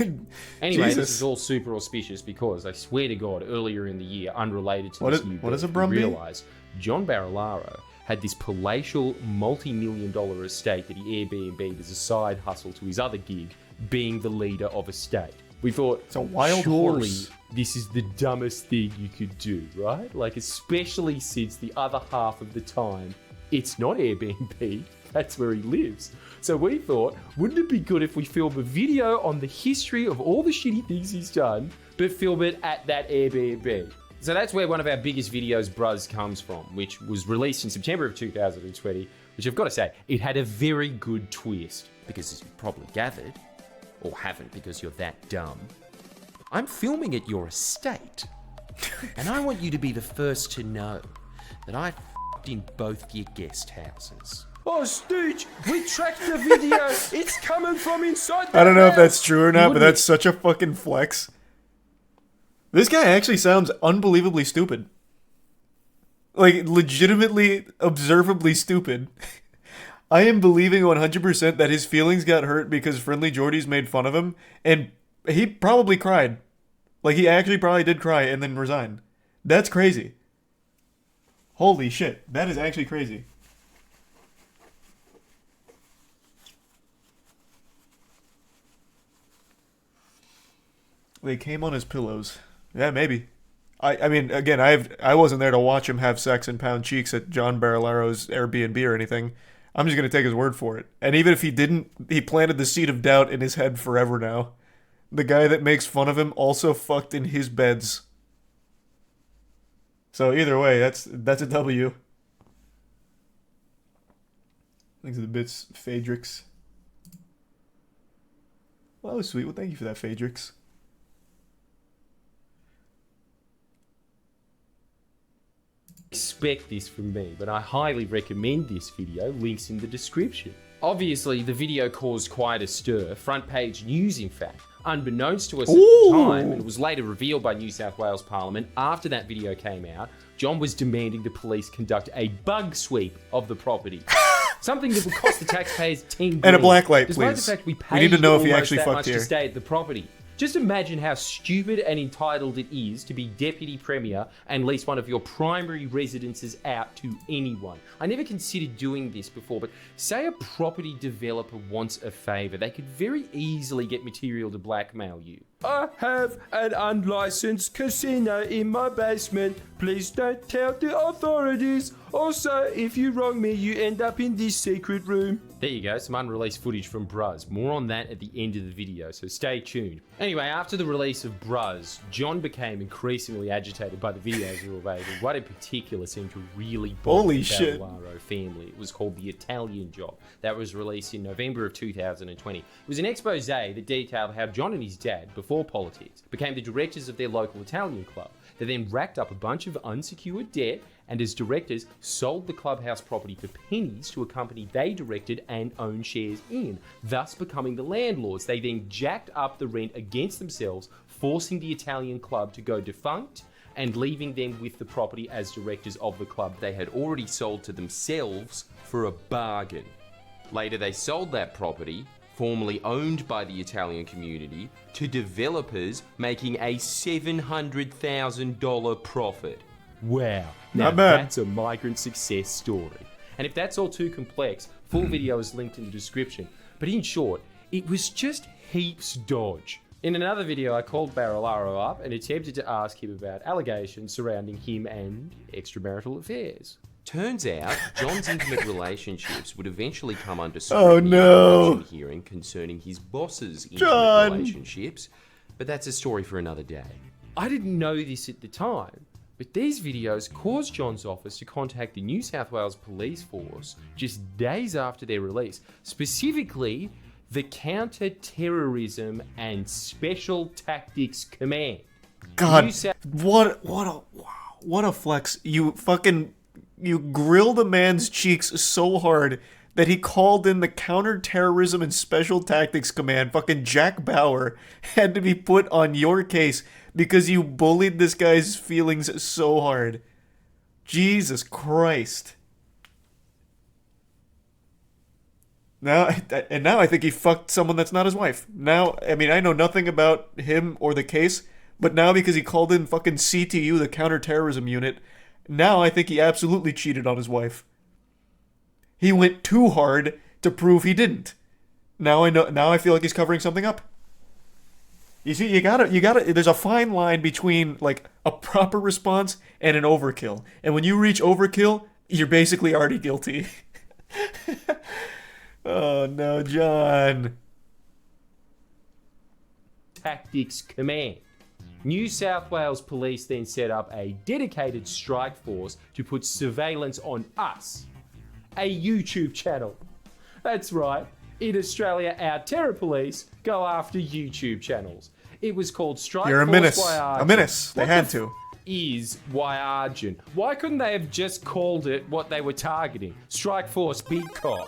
Anyway, Jesus. this is all super auspicious because I swear to God, earlier in the year, unrelated to What this is- new what is a book, we Brumby? realised John Barilaro had this palatial, multi-million-dollar estate that he Airbnb'd as a side hustle to his other gig, being the leader of a state. We thought, It's a wild surely horse. this is the dumbest thing you could do, right? Like, especially since the other half of the time, it's not Airbnb, that's where he lives. So we thought, wouldn't it be good if we film a video on the history of all the shitty things he's done, but film it at that Airbnb? So that's where one of our biggest videos, Bruz, comes from, which was released in September of 2020, which I've got to say, it had a very good twist, because as you probably gathered, or haven't because you're that dumb, I'm filming at your estate. And I want you to be the first to know that I f***ed in both your guest houses. Oh, Stooge, we tracked the video. It's coming from inside the I don't know if house. that's true or not, but wouldn't- that's such a fucking flex. This guy actually sounds unbelievably stupid. Like, legitimately, observably stupid. I am believing 100% that his feelings got hurt because Friendly Jordies made fun of him, and he probably cried. Like, he actually probably did cry and then resign. That's crazy. Holy shit, that is actually crazy. They came on his pillows. Yeah, maybe. I mean, again, I wasn't there to watch him have sex and pound cheeks at John Barilaro's Airbnb or anything. I'm just gonna take his word for it. And even if he didn't, he planted the seed of doubt in his head forever now. The guy that makes fun of him also fucked in his beds. So either way, that's a W. Thanks for the bits, Phaedrix. Well, that was sweet. Well, thank you for that, Phaedrix. Expect this from me, but I highly recommend this video. Links in the description. Obviously, the video caused quite a stir. Front page news, in fact. Unbeknownst to us at the time, and it was later revealed by New South Wales Parliament after that video came out, John was demanding the police conduct a bug sweep of the property. Something that would cost the taxpayers $10 And a blacklight, despite please. the fact we We need to know if he almost actually that fucked much here. to stay at the property. Just imagine how stupid and entitled it is to be Deputy Premier and lease one of your primary residences out to anyone. I never considered doing this before, but say a property developer wants a favour, they could very easily get material to blackmail you. I have an unlicensed casino in my basement. Please don't tell the authorities. Also, if you wrong me, you end up in this secret room. There you go, some unreleased footage from Bruz. More on that at the end of the video, so stay tuned. Anyway, after the release of Bruz, John became increasingly agitated by the videos we were making. One in particular seemed to really bother the Bavallaro family. It was called The Italian Job. That was released in November of 2020. It was an expose that detailed how John and his dad, before politics, became the directors of their local Italian club. They then racked up a bunch of unsecured debt and as directors sold the clubhouse property for pennies to a company they directed and owned shares in, thus becoming the landlords. They then jacked up the rent against themselves, forcing the Italian club to go defunct and leaving them with the property as directors of the club they had already sold to themselves for a bargain. Later they sold that property, formerly owned by the Italian community, to developers, making a $700,000 profit. Wow, now Not bad. That's a migrant success story. And if that's all too complex, full video is linked in the description. But in short, it was just heaps dodge. In another video, I called Bavallaro up and attempted to ask him about allegations surrounding him and extramarital affairs. Turns out, John's intimate relationships would eventually come under scrutiny in a election hearing concerning his boss's intimate relationships, but that's a story for another day. I didn't know this at the time, but these videos caused John's office to contact the New South Wales Police Force just days after their release, specifically the Counter-Terrorism and Special Tactics Command. God, what a flex. You grilled a man's cheeks so hard that he called in the Counter-Terrorism and Special Tactics Command. Fucking Jack Bauer had to be put on your case because you bullied this guy's feelings so hard. Jesus Christ. Now I think he fucked someone that's not his wife. Now, I mean, I know nothing about him or the case, but now because he called in fucking CTU, the Counter-Terrorism Unit, now I think he absolutely cheated on his wife. He went too hard to prove he didn't. Now I feel like he's covering something up. You see, you gotta, there's a fine line between, like, a proper response and an overkill. And when you reach overkill, you're basically already guilty. Oh no, John. Tactics Command. New South Wales Police then set up a dedicated strike force to put surveillance on us. A YouTube channel. That's right. In Australia, our terror police go after YouTube channels. It was called Strike You're a Force menace. Wyargent. A menace. They What had the to. Is Wyargent. Why couldn't they have just called it what they were targeting? Strike Force Beat Cop.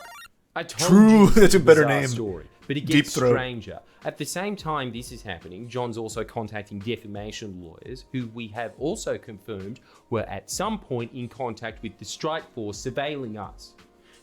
I told True, you that's a better bizarre name. Story, but it Deep gets Throat. stranger. At the same time this is happening, John's also contacting defamation lawyers, who we have also confirmed were at some point in contact with the strike force surveilling us.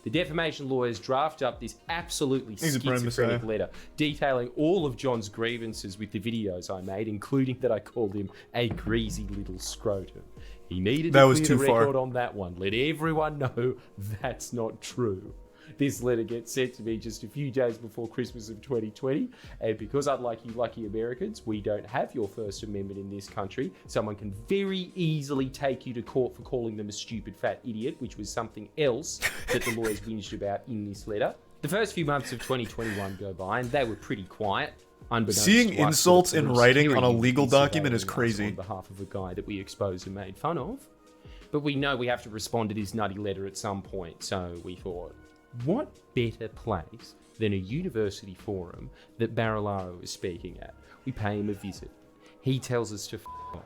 The defamation lawyers draft up this absolutely He's a prime schizophrenic messiah. letter detailing all of John's grievances with the videos I made, including that I called him a greasy little scrotum. He needed That to was clear too the far. record on that one. Let everyone know that's not true. This letter gets sent to me just a few days before Christmas of 2020, and because unlike you lucky Americans, we don't have your First Amendment in this country, someone can very easily take you to court for calling them a stupid fat idiot, which was something else that the lawyers whinged about in this letter. The first few months of 2021 go by, and they were pretty quiet. Unbeknownst Seeing to us, insults the in police writing on a hearing legal is document is surveilling us crazy. On behalf of a guy that we exposed and made fun of. But we know we have to respond to this nutty letter at some point, so we thought, what better place than a university forum that Barilaro is speaking at? We pay him a visit. He tells us to f*** off.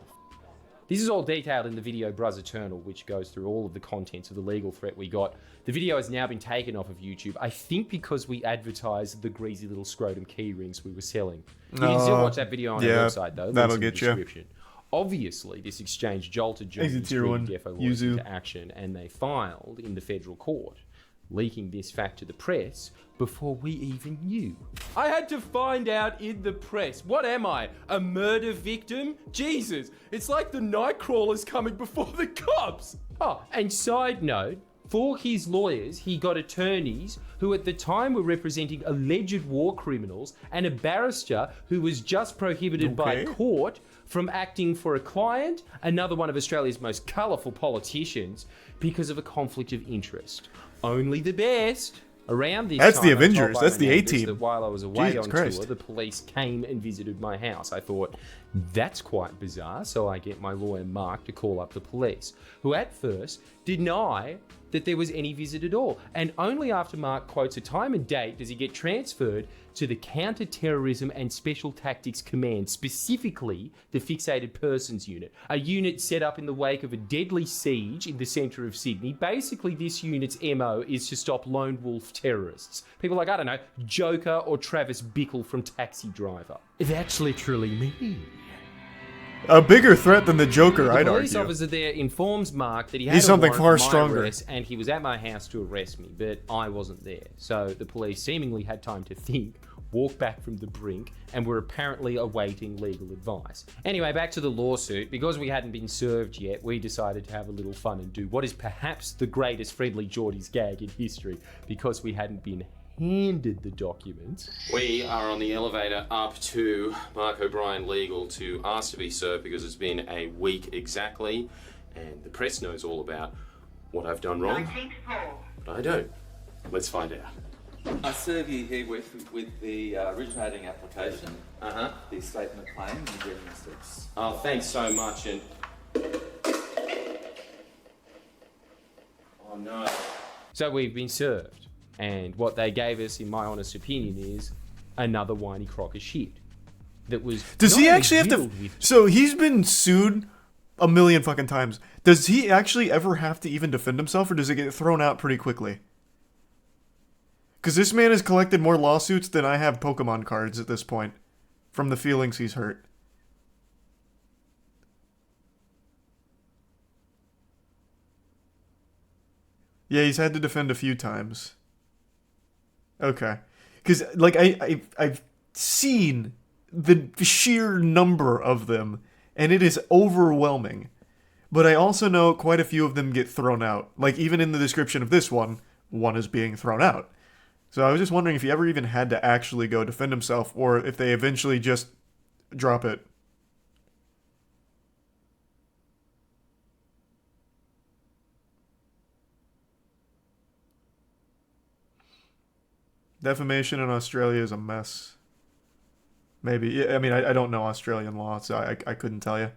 This is all detailed in the video Bruz Eternal, which goes through all of the contents of the legal threat we got. The video has now been taken off of YouTube, I think because we advertised the greasy little scrotum key rings we were selling. You can still watch that video on our website, though. That'll get you. Obviously, this exchange jolted Johnny's Defo lawyers into action, and they filed in the federal court, leaking this fact to the press before we even knew. I had to find out in the press. What am I? A murder victim? Jesus, it's like the Nightcrawler's coming before the cops. Oh, and side note, for his lawyers, he got attorneys who at the time were representing alleged war criminals and a barrister who was just prohibited by court from acting for a client, another one of Australia's most colourful politicians, because of a conflict of interest. Only the best. Around this That's time, the Avengers. That's the A-Team. That while I was away Jesus on Christ. tour, the police came and visited my house. I thought, that's quite bizarre, so I get my lawyer Mark to call up the police, who at first deny that there was any visit at all. And only after Mark quotes a time and date does he get transferred to the Counter-Terrorism and Special Tactics Command, specifically the Fixated Persons Unit, a unit set up in the wake of a deadly siege in the centre of Sydney. Basically, this unit's MO is to stop lone wolf terrorists. People like, I don't know, Joker or Travis Bickle from Taxi Driver. That's literally me. A bigger threat than the Joker, I'd The police argue. officer there informs Mark that he had He's a something warrant far for my stronger. arrest and he was at my house to arrest me, but I wasn't there. So the police seemingly had time to think, walk back from the brink, and were apparently awaiting legal advice. Anyway, back to the lawsuit. Because we hadn't been served yet, we decided to have a little fun and do what is perhaps the greatest Friendly Jordies gag in history, because we hadn't been handed the documents. We are on the elevator up to Mark O'Brien Legal to ask to be served because it's been a week exactly, and the press knows all about what I've done wrong, but I don't. Let's find out. I serve you here with the originating application, the statement of claim and the mistakes. Oh, thanks so much, and... Oh no. So we've been served. And what they gave us, in my honest opinion, is another whiny crock of shit. That was. Does he actually have to? with- So he's been sued a million fucking times. Does he actually ever have to even defend himself, or does it get thrown out pretty quickly? Because this man has collected more lawsuits than I have Pokemon cards at this point, from the feelings he's hurt. Yeah, he's had to defend a few times. Okay. Because, like, I've seen the sheer number of them, and it is overwhelming. But I also know quite a few of them get thrown out. Like, even in the description of this one is being thrown out. So I was just wondering if he ever even had to actually go defend himself, or if they eventually just drop it. Defamation in Australia is a mess. Maybe. Yeah, I mean, I don't know Australian law, so I couldn't tell you.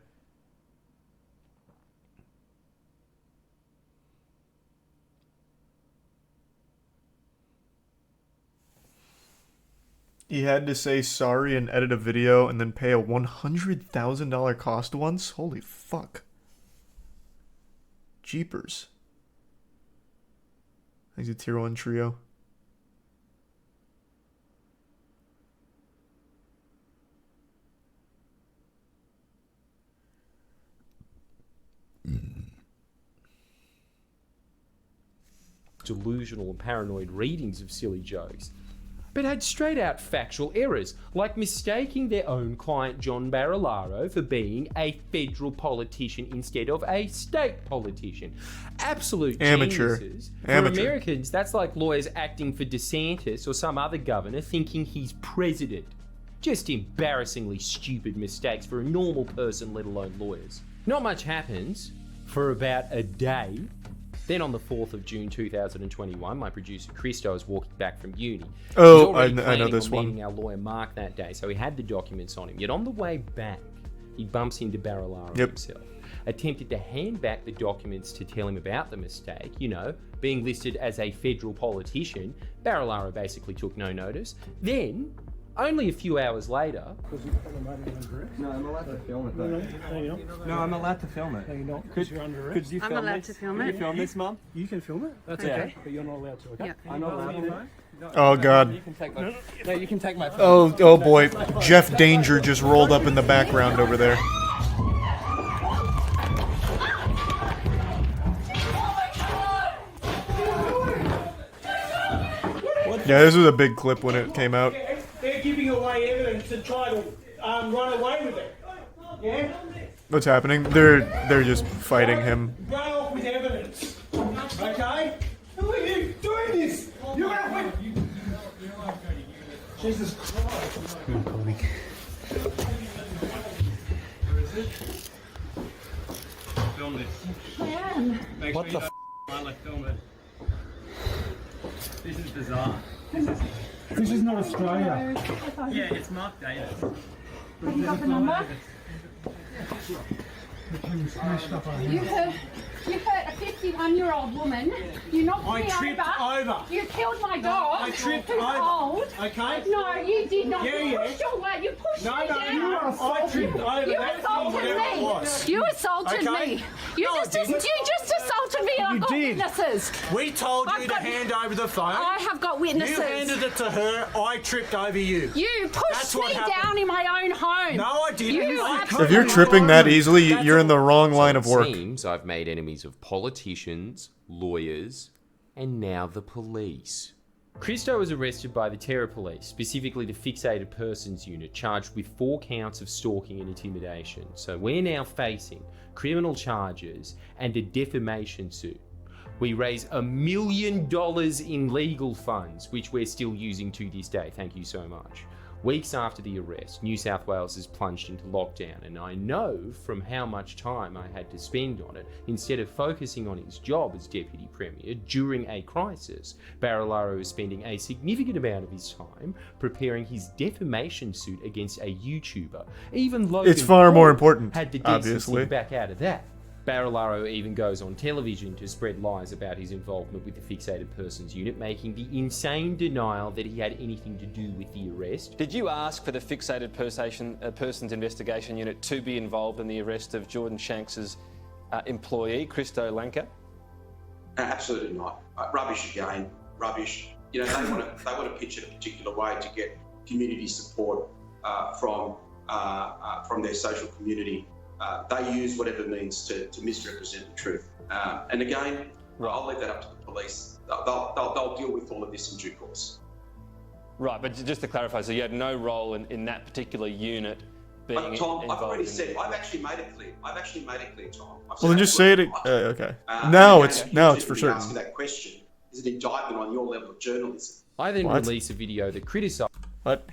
He had to say sorry and edit a video and then pay a $100,000 cost once? Holy fuck. Jeepers. He's a tier 1 trio. Delusional and paranoid readings of silly jokes, but had straight out factual errors, like mistaking their own client John Barilaro for being a federal politician instead of a state politician. Absolute Amateur. geniuses. For Amateur. Americans, that's like lawyers acting for DeSantis or some other governor thinking he's president. Just embarrassingly stupid mistakes for a normal person, let alone lawyers. Not much happens for about a day. Then on the 4th of June 2021, my producer Christo is walking back from uni. Oh, He's already I know planning this on one. meeting our lawyer Mark that day, so he had the documents on him. Yet on the way back, he bumps into Barilaro himself. Attempted to hand back the documents to tell him about the mistake, you know, being listed as a federal politician. Barilaro basically took no notice. Then, only a few hours later... No, I'm allowed to film it, though. No, I'm allowed to film it. No, you're not, because you're under arrest. Could you film I'm allowed to film it. Could you film this, Mum? You can film it. That's okay. But you're not allowed to, okay? Yeah. I'm not allowed to. Oh God. You can take my, no, you can take my phone. Oh boy. Jeff Danger just rolled up in the background over there. Yeah, this was a big clip when it came out. They're giving away evidence and trying to run away with it. Yeah? What's happening? They're just fighting him. Run off with evidence. Okay? Who are you doing this? You're out. Jesus Christ. I'm coming. Film this. Man. Make What sure the you film it. This is bizarre. This is not Australia. Yeah, it's Mark Davis. Have you got the number? You hurt a 51-year-old woman. You knocked I me tripped over. You killed my dog. I tripped who's over. old. Okay. No, you did not. Yeah, You yeah. pushed your way. You pushed No, me no, down. I tripped over. You That's assaulted whatever it me. was. You assaulted Okay. me. You No, I just didn't. assaulted me. I've got witnesses. We told I've you to got- hand over the phone. I have got witnesses. You handed it to her. I tripped over you. You pushed That's what me happened. down in my own home. No, I didn't. You If you're tripping that easily, you're in the wrong line of work. It seems I've made enemies of politicians, lawyers, and now the police. Christo was arrested by the Terror Police, specifically the Fixated Persons Unit, charged with 4 counts of stalking and intimidation. So we're now facing criminal charges and a defamation suit. We raise $1 million in legal funds, which we're still using to this day. Thank you so much. Weeks after the arrest, New South Wales has plunged into lockdown, and I know from how much time I had to spend on it, instead of focusing on his job as Deputy Premier during a crisis, Barilaro is spending a significant amount of his time preparing his defamation suit against a YouTuber. Even Logan It's far more Paul important, had the decency obviously. to back out of that. Barilaro even goes on television to spread lies about his involvement with the Fixated Persons Unit, making the insane denial that he had anything to do with the arrest. Did you ask for the Fixated Persons Investigation Unit to be involved in the arrest of Jordan Shanks's employee, Christo Lanka? Absolutely not. Rubbish again. Rubbish. You know, they want to pitch it a particular way to get community support from their social community. They use whatever means to misrepresent the truth. And again, I'll leave that up to the police. They'll deal with all of this in due course. Right, but just to clarify, so you had no role in that particular unit being But Tom, involved I've already in said, I've actually made it clear. Tom. I've Well, then said just say it. absolutely Okay. not. Now And it's again, now you it's for should be certain. asking that question is an indictment on your level of journalism. I then What? release a video that criticised... What?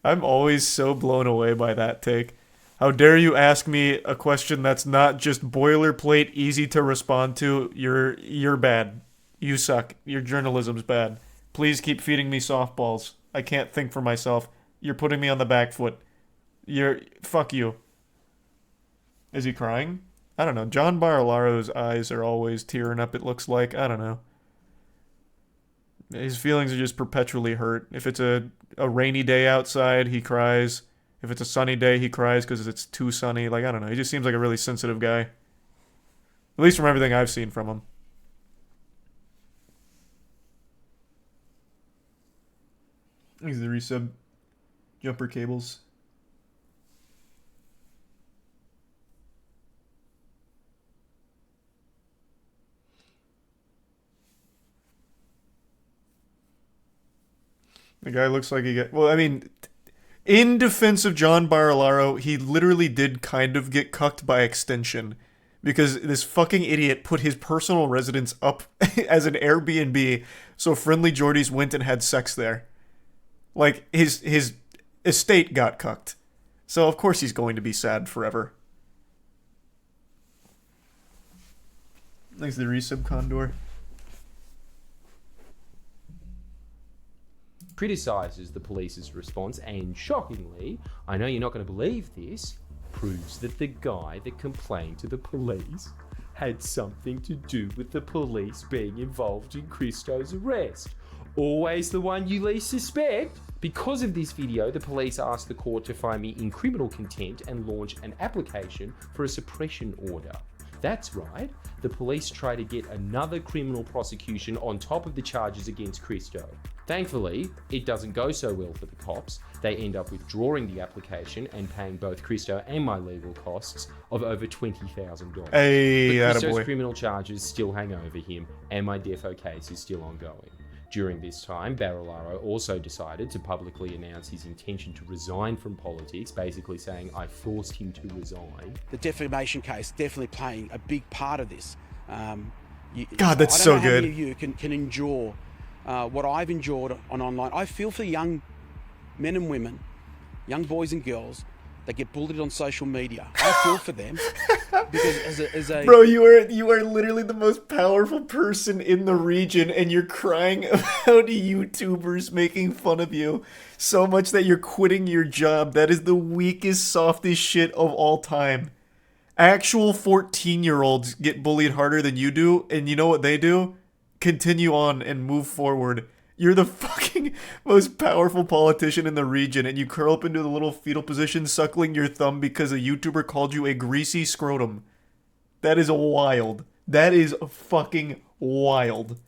I'm always so blown away by that take. How dare you ask me a question that's not just boilerplate, easy to respond to? You're bad. You suck. Your journalism's bad. Please keep feeding me softballs. I can't think for myself. You're putting me on the back foot. Fuck you. Is he crying? I don't know. John Barilaro's eyes are always tearing up, it looks like. I don't know. His feelings are just perpetually hurt. If it's a rainy day outside, he cries. If it's a sunny day, he cries because it's too sunny. Like, I don't know. He just seems like a really sensitive guy. At least from everything I've seen from him. These are the resub jumper cables. The guy looks like he got... Well, I mean, in defense of John Barilaro, he literally did kind of get cucked by extension. Because this fucking idiot put his personal residence up as an Airbnb, so Friendly Jordies went and had sex there. Like, his estate got cucked. So of course he's going to be sad forever. Thanks to the resub Condor. criticises the police's response, and shockingly, I know you're not going to believe this, proves that the guy that complained to the police had something to do with the police being involved in Christo's arrest. Always the one you least suspect. Because of this video, the police asked the court to find me in criminal contempt and launch an application for a suppression order. That's right, the police try to get another criminal prosecution on top of the charges against Christo. Thankfully, it doesn't go so well for the cops. They end up withdrawing the application and paying both Christo and my legal costs of over $20,000. Hey, but Christo's attaboy. criminal charges still hang over him, and my defo case is still ongoing. During this time, Barilaro also decided to publicly announce his intention to resign from politics, basically saying, I forced him to resign. The defamation case definitely playing a big part of this. God, that's so good. I don't know how many of you can endure what I've endured on online. I feel for young men and women, young boys and girls that get bullied on social media. I feel for them because as a bro, you are literally the most powerful person in the region, and you're crying about YouTubers making fun of you so much that you're quitting your job. That is the weakest, softest shit of all time. Actual 14-year-olds get bullied harder than you do, and you know what they do? Continue on and move forward. You're the fucking most powerful politician in the region, and you curl up into the little fetal position suckling your thumb because a YouTuber called you a greasy scrotum. That is wild. That is fucking wild.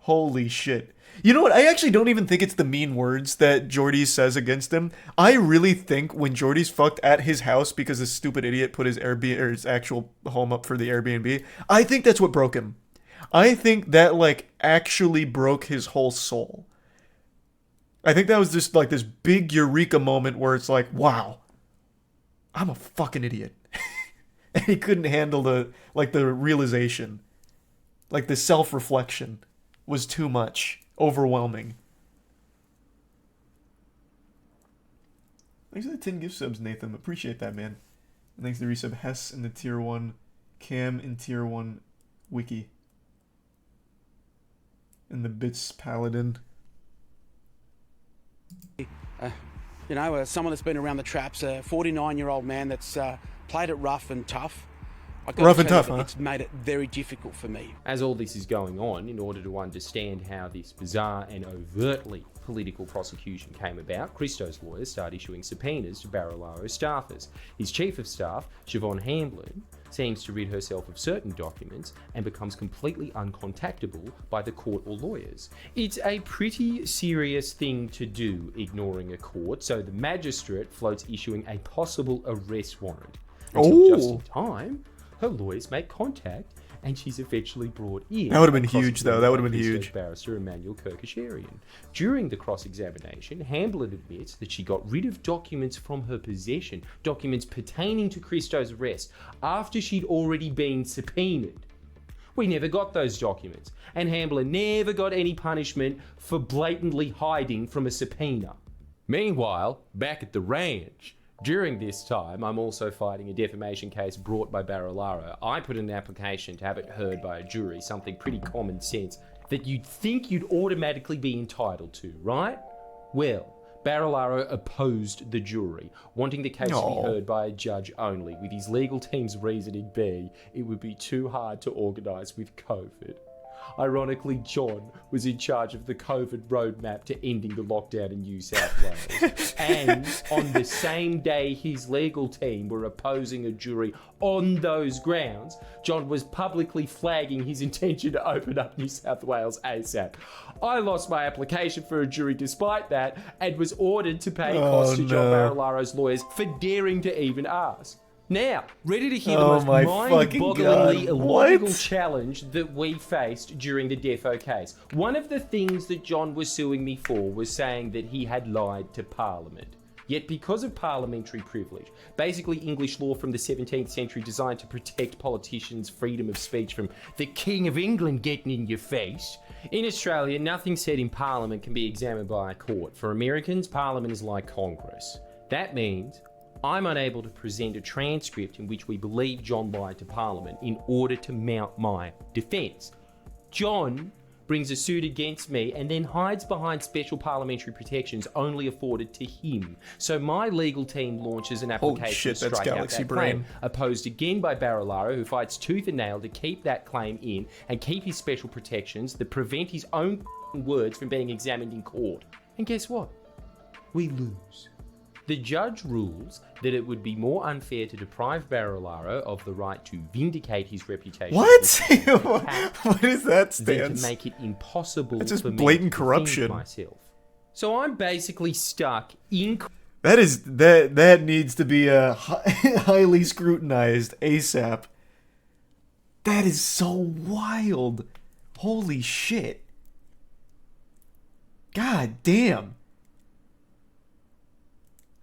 Holy shit. You know what? I actually don't even think it's the mean words that Jordies says against him. I really think when Jordies fucked at his house because this stupid idiot put his Airbnb or his actual home up for the Airbnb, I think that's what broke him. I think that, like, actually broke his whole soul. I think that was just, like, this big eureka moment where it's like, wow, I'm a fucking idiot. And he couldn't handle the realization. Like, the self-reflection was too much. Overwhelming. Thanks for the 10 gift subs, Nathan. Appreciate that, man. And thanks to the resub Hess in the tier 1, Cam in tier 1, Wiki. And the Bits Paladin. Someone that's been around the traps, a 49-year-old man that's played it rough and tough. Rough and tough, huh? It's made it very difficult for me. As all this is going on, in order to understand how this bizarre and overtly political prosecution came about, Christo's lawyers start issuing subpoenas to Barilaro's staffers. His chief of staff, Siobhan Hamblin, seems to rid herself of certain documents and becomes completely uncontactable by the court or lawyers. It's a pretty serious thing to do, ignoring a court, so the magistrate floats issuing a possible arrest warrant. Until just in time, her lawyers make contact, and she's eventually brought in. That would have been huge, though. That would have been huge. Barrister Emmanuel Kirkasharian. During the cross-examination, Hamblin admits that she got rid of documents from her possession, documents pertaining to Christo's arrest, after she'd already been subpoenaed. We never got those documents, and Hamblin never got any punishment for blatantly hiding from a subpoena. Meanwhile, back at the ranch, during this time, I'm also fighting a defamation case brought by Barilaro. I put in an application to have it heard by a jury, something pretty common sense that you'd think you'd automatically be entitled to, right? Well, Barilaro opposed the jury, wanting the case to be heard by a judge only, with his legal team's reasoning being it would be too hard to organise with COVID. Ironically, John was in charge of the COVID roadmap to ending the lockdown in New South Wales. And on the same day his legal team were opposing a jury on those grounds, John was publicly flagging his intention to open up New South Wales ASAP. I lost my application for a jury despite that and was ordered to pay costs to John Barilaro's lawyers for daring to even ask. Now, ready to hear the most mind-bogglingly illogical challenge that we faced during the defo case. One of the things that John was suing me for was saying that he had lied to Parliament. Yet because of parliamentary privilege, basically English law from the 17th century designed to protect politicians' freedom of speech from the King of England getting in your face, in Australia, nothing said in Parliament can be examined by a court. For Americans, Parliament is like Congress. That means I'm unable to present a transcript in which we believe John lied to Parliament in order to mount my defence. John brings a suit against me and then hides behind special parliamentary protections only afforded to him. So my legal team launches an Holy application shit, to that's strike out Galaxy that Brain. claim, opposed again by Barilaro, who fights tooth and nail to keep that claim in and keep his special protections that prevent his own words from being examined in court. And guess what? We lose. The judge rules that it would be more unfair to deprive Barilaro of the right to vindicate his reputation. What? What is that Than stance? to make it impossible That's just for me blatant to corruption. defend myself. So I'm basically stuck in. That needs to be highly scrutinized ASAP. That is so wild. Holy shit. God damn.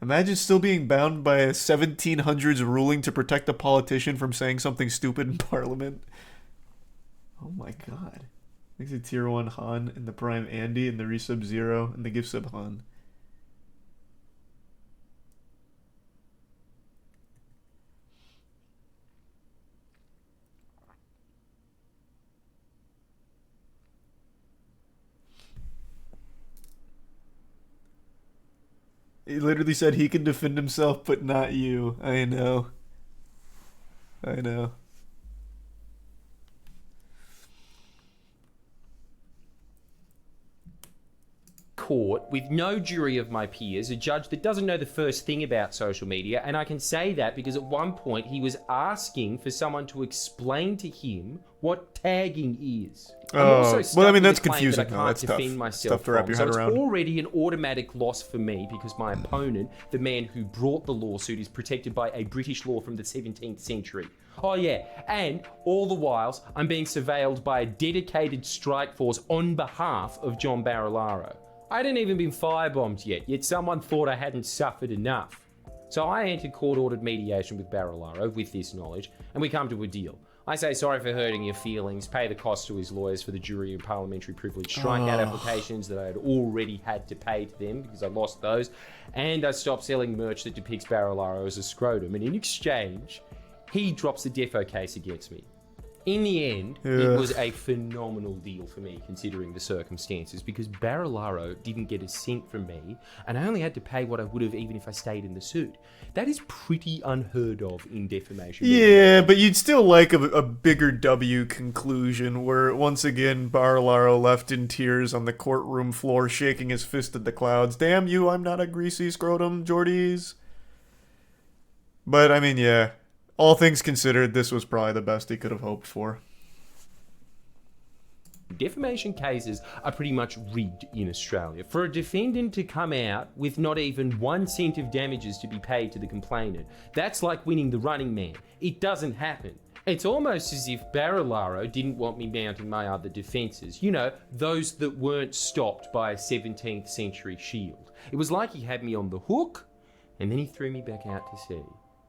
Imagine still being bound by a 1700s ruling to protect a politician from saying something stupid in Parliament. Oh my god. Thanks to Tier 1 Han and the Prime Andy and the Resub Zero and the Gift Sub Han. He literally said he can defend himself, but not you. I know. I know. Court with no jury of my peers, a judge that doesn't know the first thing about social media, and I can say that because at one point he was asking for someone to explain to him what tagging is. I'm also stuck well, I mean, with that's a claim confusing, that though. I can't That's tough. defend It's myself tough to wrap from. your So head it's around. already an automatic loss for me because my opponent, the man who brought the lawsuit, is protected by a British law from the 17th century. Oh yeah, and all the whiles I'm being surveilled by a dedicated strike force on behalf of John Barilaro. I hadn't even been firebombed yet someone thought I hadn't suffered enough. So I entered court-ordered mediation with Barilaro with this knowledge, and we come to a deal. I say sorry for hurting your feelings, pay the cost to his lawyers for the jury and parliamentary privilege, strike out applications that I had already had to pay to them because I lost those, and I stopped selling merch that depicts Barilaro as a scrotum, and in exchange, he drops the defo case against me. In the end, it was a phenomenal deal for me considering the circumstances because Barilaro didn't get a cent from me and I only had to pay what I would have even if I stayed in the suit. That is pretty unheard of in defamation. Yeah, but you'd still like a bigger W conclusion where once again Barilaro left in tears on the courtroom floor shaking his fist at the clouds. Damn you, I'm not a greasy scrotum, Jordies. But I mean, yeah. All things considered, this was probably the best he could have hoped for. Defamation cases are pretty much rigged in Australia. For a defendant to come out with not even 1 cent of damages to be paid to the complainant, that's like winning the Running Man. It doesn't happen. It's almost as if Barilaro didn't want me mounting my other defences. You know, those that weren't stopped by a 17th century shield. It was like he had me on the hook, and then he threw me back out to sea.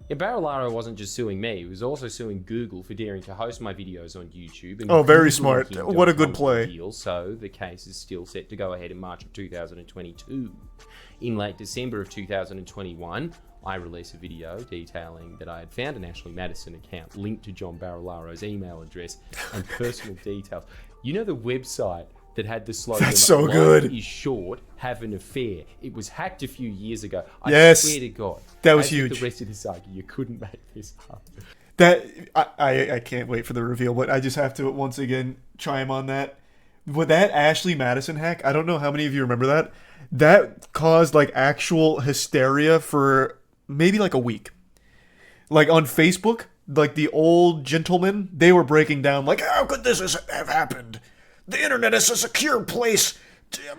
Yeah, Barilaro wasn't just suing me, he was also suing Google for daring to host my videos on YouTube. And Oh, very Google smart. and him What a don't good come to play. a deal, so the case is still set to go ahead in March of 2022. In late December of 2021, I released a video detailing that I had found an Ashley Madison account linked to John Barilaro's email address and personal details. You know the website that had the slogan, That's so "Life good. is short, have an affair." It was hacked a few years ago. I Yes, swear to God. that was as with huge. The rest of the saga, you couldn't make this up. That I can't wait for the reveal, but I just have to once again chime on that. With that Ashley Madison hack, I don't know how many of you remember that. That caused like actual hysteria for maybe like a week. Like on Facebook, like the old gentlemen, they were breaking down like, how could this have happened? The internet is a secure place.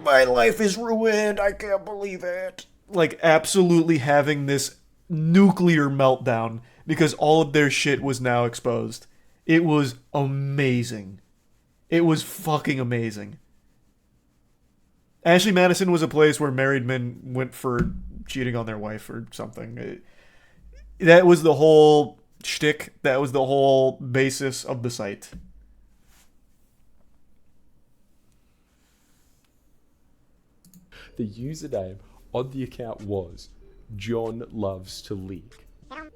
My life is ruined. I can't believe it. Like absolutely having this nuclear meltdown because all of their shit was now exposed. It was amazing. It was fucking amazing. Ashley Madison was a place where married men went for cheating on their wife or something. That was the whole shtick. That was the whole basis of the site. The username on the account was John Loves to Lick.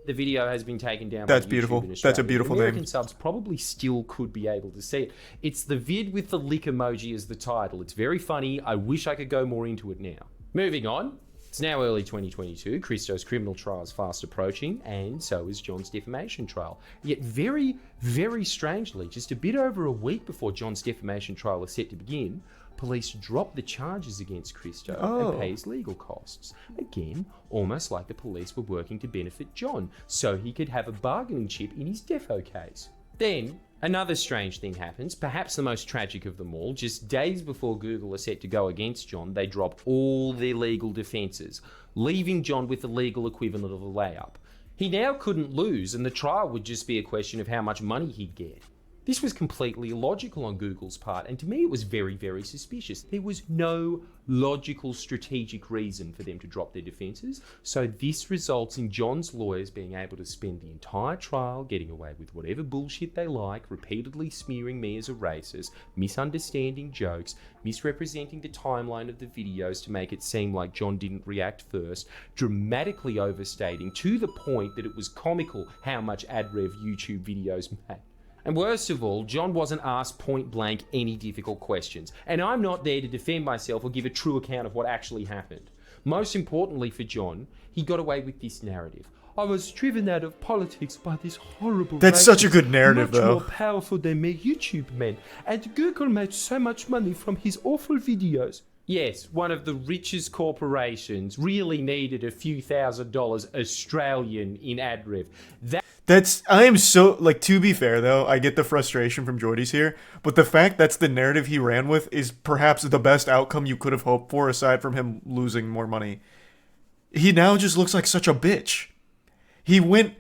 The video has been taken down. That's by YouTube beautiful. in That's a Australia. beautiful American name. subs probably still could be able to see it. It's the vid with the lick emoji as the title. It's very funny. I wish I could go more into it now. Moving on. It's now early 2022. Christo's criminal trial is fast approaching, and so is John's defamation trial. Yet very, very strangely, just a bit over a week before John's defamation trial is set to begin, police drop the charges against Christo and pay his legal costs. Again, almost like the police were working to benefit John, so he could have a bargaining chip in his defo case. Then, another strange thing happens, perhaps the most tragic of them all. Just days before Google are set to go against John, they drop all their legal defences, leaving John with the legal equivalent of a layup. He now couldn't lose, and the trial would just be a question of how much money he'd get. This was completely illogical on Google's part, and to me it was very, very suspicious. There was no logical, strategic reason for them to drop their defences, so this results in John's lawyers being able to spend the entire trial getting away with whatever bullshit they like, repeatedly smearing me as a racist, misunderstanding jokes, misrepresenting the timeline of the videos to make it seem like John didn't react first, dramatically overstating to the point that it was comical how much ad rev YouTube videos made. And worst of all, John wasn't asked point blank any difficult questions. And I'm not there to defend myself or give a true account of what actually happened. Most importantly for John, he got away with this narrative. I was driven out of politics by this horrible That's such a good narrative, much though. more powerful than me YouTube men. And Google made so much money from his awful videos. Yes, one of the richest corporations really needed a few $1,000s Australian in ad rev. I am so, like, to be fair though, I get the frustration from Jordies here, but the fact that's the narrative he ran with is perhaps the best outcome you could have hoped for aside from him losing more money. He now just looks like such a bitch. He went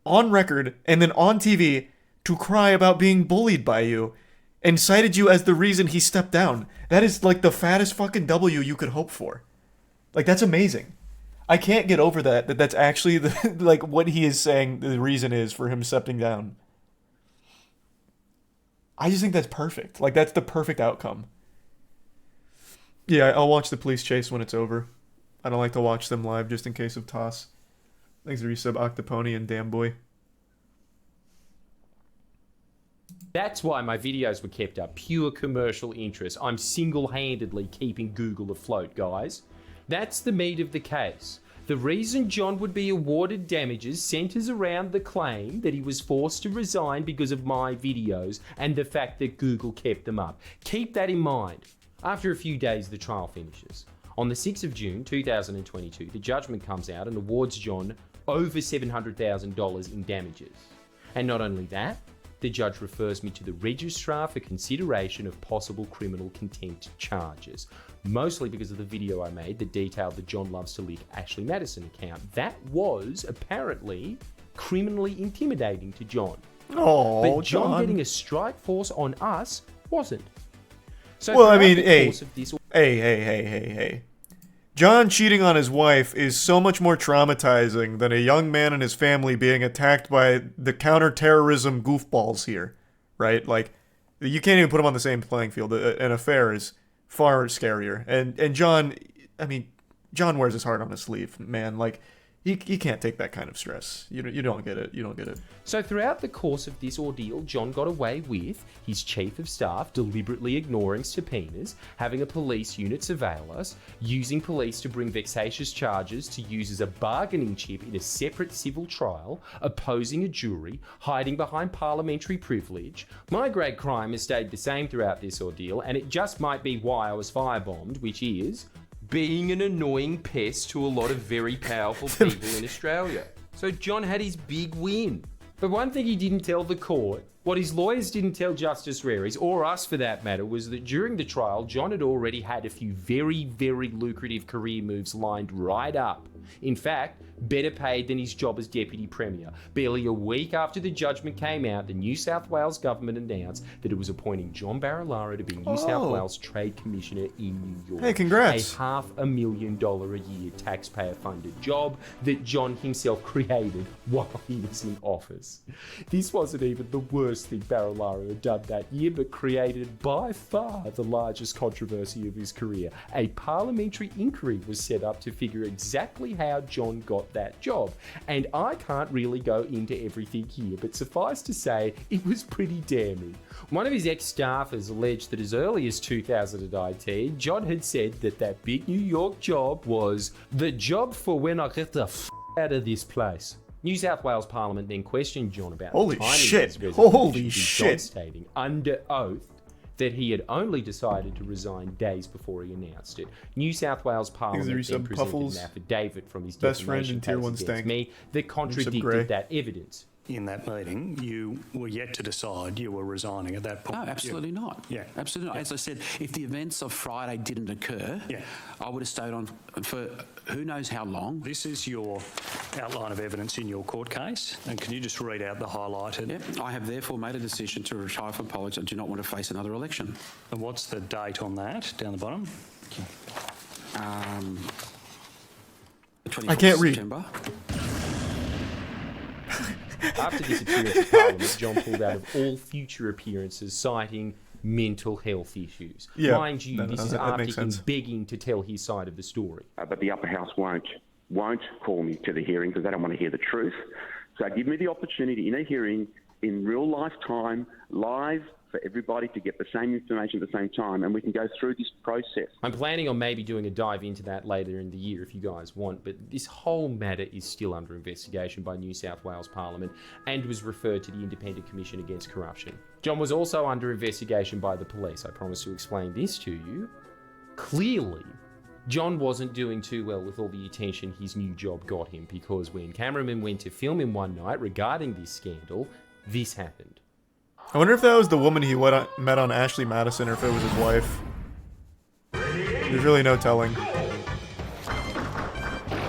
on record and then on TV to cry about being bullied by you and cited you as the reason he stepped down. That is like the fattest fucking W you could hope for. Like, that's amazing. I can't get over that's actually the, like what he is saying the reason is for him stepping down. I just think that's perfect. Like, that's the perfect outcome. Yeah, I'll watch the police chase when it's over. I don't like to watch them live just in case of toss. Thanks for resub, Octopony and Damn Boy. That's why my videos were kept up. Pure commercial interest. I'm single-handedly keeping Google afloat, guys. That's the meat of the case. The reason John would be awarded damages centers around the claim that he was forced to resign because of my videos and the fact that Google kept them up. Keep that in mind. After a few days, the trial finishes. On the 6th of June 2022, the judgment comes out and awards John over $700,000 in damages. And not only that, the judge refers me to the registrar for consideration of possible criminal contempt charges. Mostly because of the video I made that detailed the John Loves to Lick Ashley Madison account. That was apparently criminally intimidating to John. Oh, but John getting a strike force on us wasn't. So well, I mean, hey. John cheating on his wife is so much more traumatizing than a young man and his family being attacked by the counterterrorism goofballs here, right? Like, you can't even put them on the same playing field. An affair is far scarier. And John, I mean, John wears his heart on his sleeve, man. Like, he can't take that kind of stress. You don't get it. You don't get it. So throughout the course of this ordeal, John got away with his chief of staff deliberately ignoring subpoenas, having a police unit surveil us, using police to bring vexatious charges to use as a bargaining chip in a separate civil trial, opposing a jury, hiding behind parliamentary privilege. My great crime has stayed the same throughout this ordeal, and it just might be why I was firebombed, which is being an annoying pest to a lot of very powerful people in Australia. So John had his big win. But one thing he didn't tell the court, what his lawyers didn't tell Justice Raries, or us for that matter, was that during the trial, John had already had a few very, very lucrative career moves lined right up. In fact, better paid than his job as Deputy Premier. Barely a week after the judgment came out, the New South Wales government announced that it was appointing John Barilaro to be New South Wales Trade Commissioner in New York. Hey, congrats. A $500,000 a year taxpayer-funded job that John himself created while he was in office. This wasn't even the worst thing Barilaro had done that year, but created by far the largest controversy of his career. A parliamentary inquiry was set up to figure exactly exactly how John got that job. And I can't really go into everything here, but suffice to say, it was pretty damning. One of his ex-staffers alleged that as early as 2018, John had said that that big New York job was the job for when I get the out of this place. New South Wales Parliament then questioned John about Holy the timing shit. of his resignation, Holy with shit. John stating under oath that he had only decided to resign days before he announced it. New South Wales Parliament then resub presented Puffles, an affidavit from his best friend defamation in Tier case 1 against stank. me that Resub Grey. contradicted that evidence. In that meeting, you were yet to decide you were resigning at that point. No, absolutely not. Yeah. Absolutely not. Yeah. As I said, if the events of Friday didn't occur, I would have stayed on for who knows how long. This is your outline of evidence in your court case, and can you just read out the highlighted? Yep. I have therefore made a decision to retire from politics. I do not want to face another election. And what's the date on that, down the bottom? The 24th I can't of read. September. After this appearance at Parliament, John pulled out of all future appearances, citing mental health issues. Yeah, Mind you, this is that after makes him sense. begging to tell his side of the story. But the upper house won't call me to the hearing because they don't want to hear the truth. So give me the opportunity in a hearing, in real life time, live, for everybody to get the same information at the same time, and we can go through this process. I'm planning on maybe doing a dive into that later in the year if you guys want, but this whole matter is still under investigation by New South Wales Parliament and was referred to the Independent Commission Against Corruption. John was also under investigation by the police. I promise to explain this to you. Clearly, John wasn't doing too well with all the attention his new job got him, because when cameramen went to film him one night regarding this scandal, this happened. I wonder if that was the woman he met on Ashley Madison or if it was his wife. There's really no telling.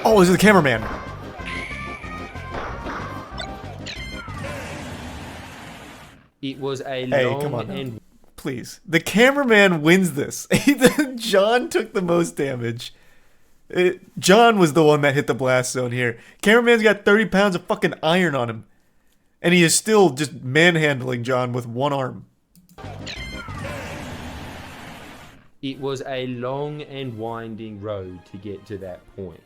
Oh, this is the cameraman. It was a Hey, long come on now. and Please. The cameraman wins this. John took the most damage. John was the one that hit the blast zone here. Cameraman's got 30 pounds of fucking iron on him. And he is still just manhandling John with one arm. It was a long and winding road to get to that point,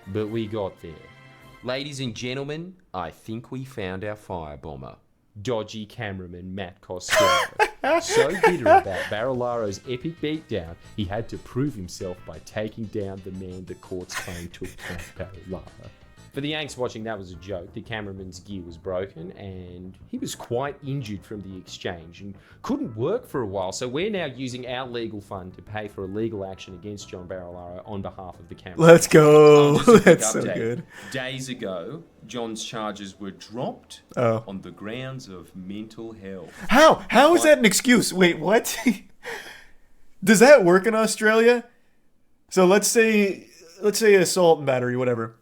but we got there. Ladies and gentlemen, I think we found our firebomber. Dodgy cameraman Matt Costello. So bitter about Barilaro's epic beatdown, he had to prove himself by taking down the man the courts claimed to have killed Barilaro. For the Yanks watching, that was a joke. The cameraman's gear was broken and he was quite injured from the exchange and couldn't work for a while, so we're now using our legal fund to pay for a legal action against John Barilaro on behalf of the cameraman. Let's go. Just a quick That's so update. good. Days ago, John's charges were dropped on the grounds of mental health. How is that an excuse? Wait, what? Does that work in Australia? So let's say assault and battery, whatever.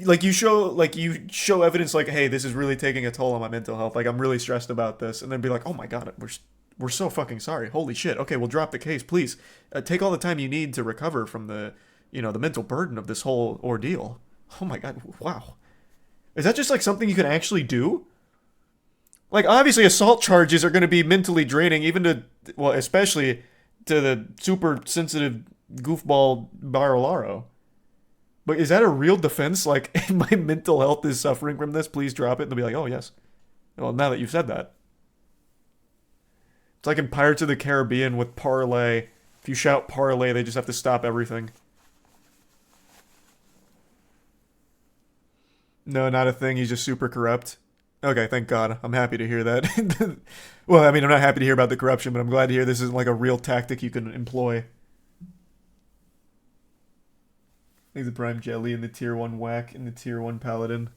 Like you show evidence like, hey, this is really taking a toll on my mental health. Like I'm really stressed about this, and then be like, oh my god, we're so fucking sorry. Holy shit. Okay, we'll drop the case, please. Take all the time you need to recover from the mental burden of this whole ordeal. Oh my god, wow. Is that just like something you can actually do? Like obviously assault charges are going to be mentally draining, especially to the super sensitive goofball Barilaro. But is that a real defense? Like, my mental health is suffering from this, please drop it. And they'll be like, oh, yes. Well, now that you've said that. It's like in Pirates of the Caribbean with Parlay. If you shout Parlay, they just have to stop everything. No, not a thing. He's just super corrupt. Okay, thank God. I'm happy to hear that. Well, I mean, I'm not happy to hear about the corruption, but I'm glad to hear this isn't like a real tactic you can employ. I think the Prime Jelly and the Tier 1 Whack and the Tier 1 Paladin.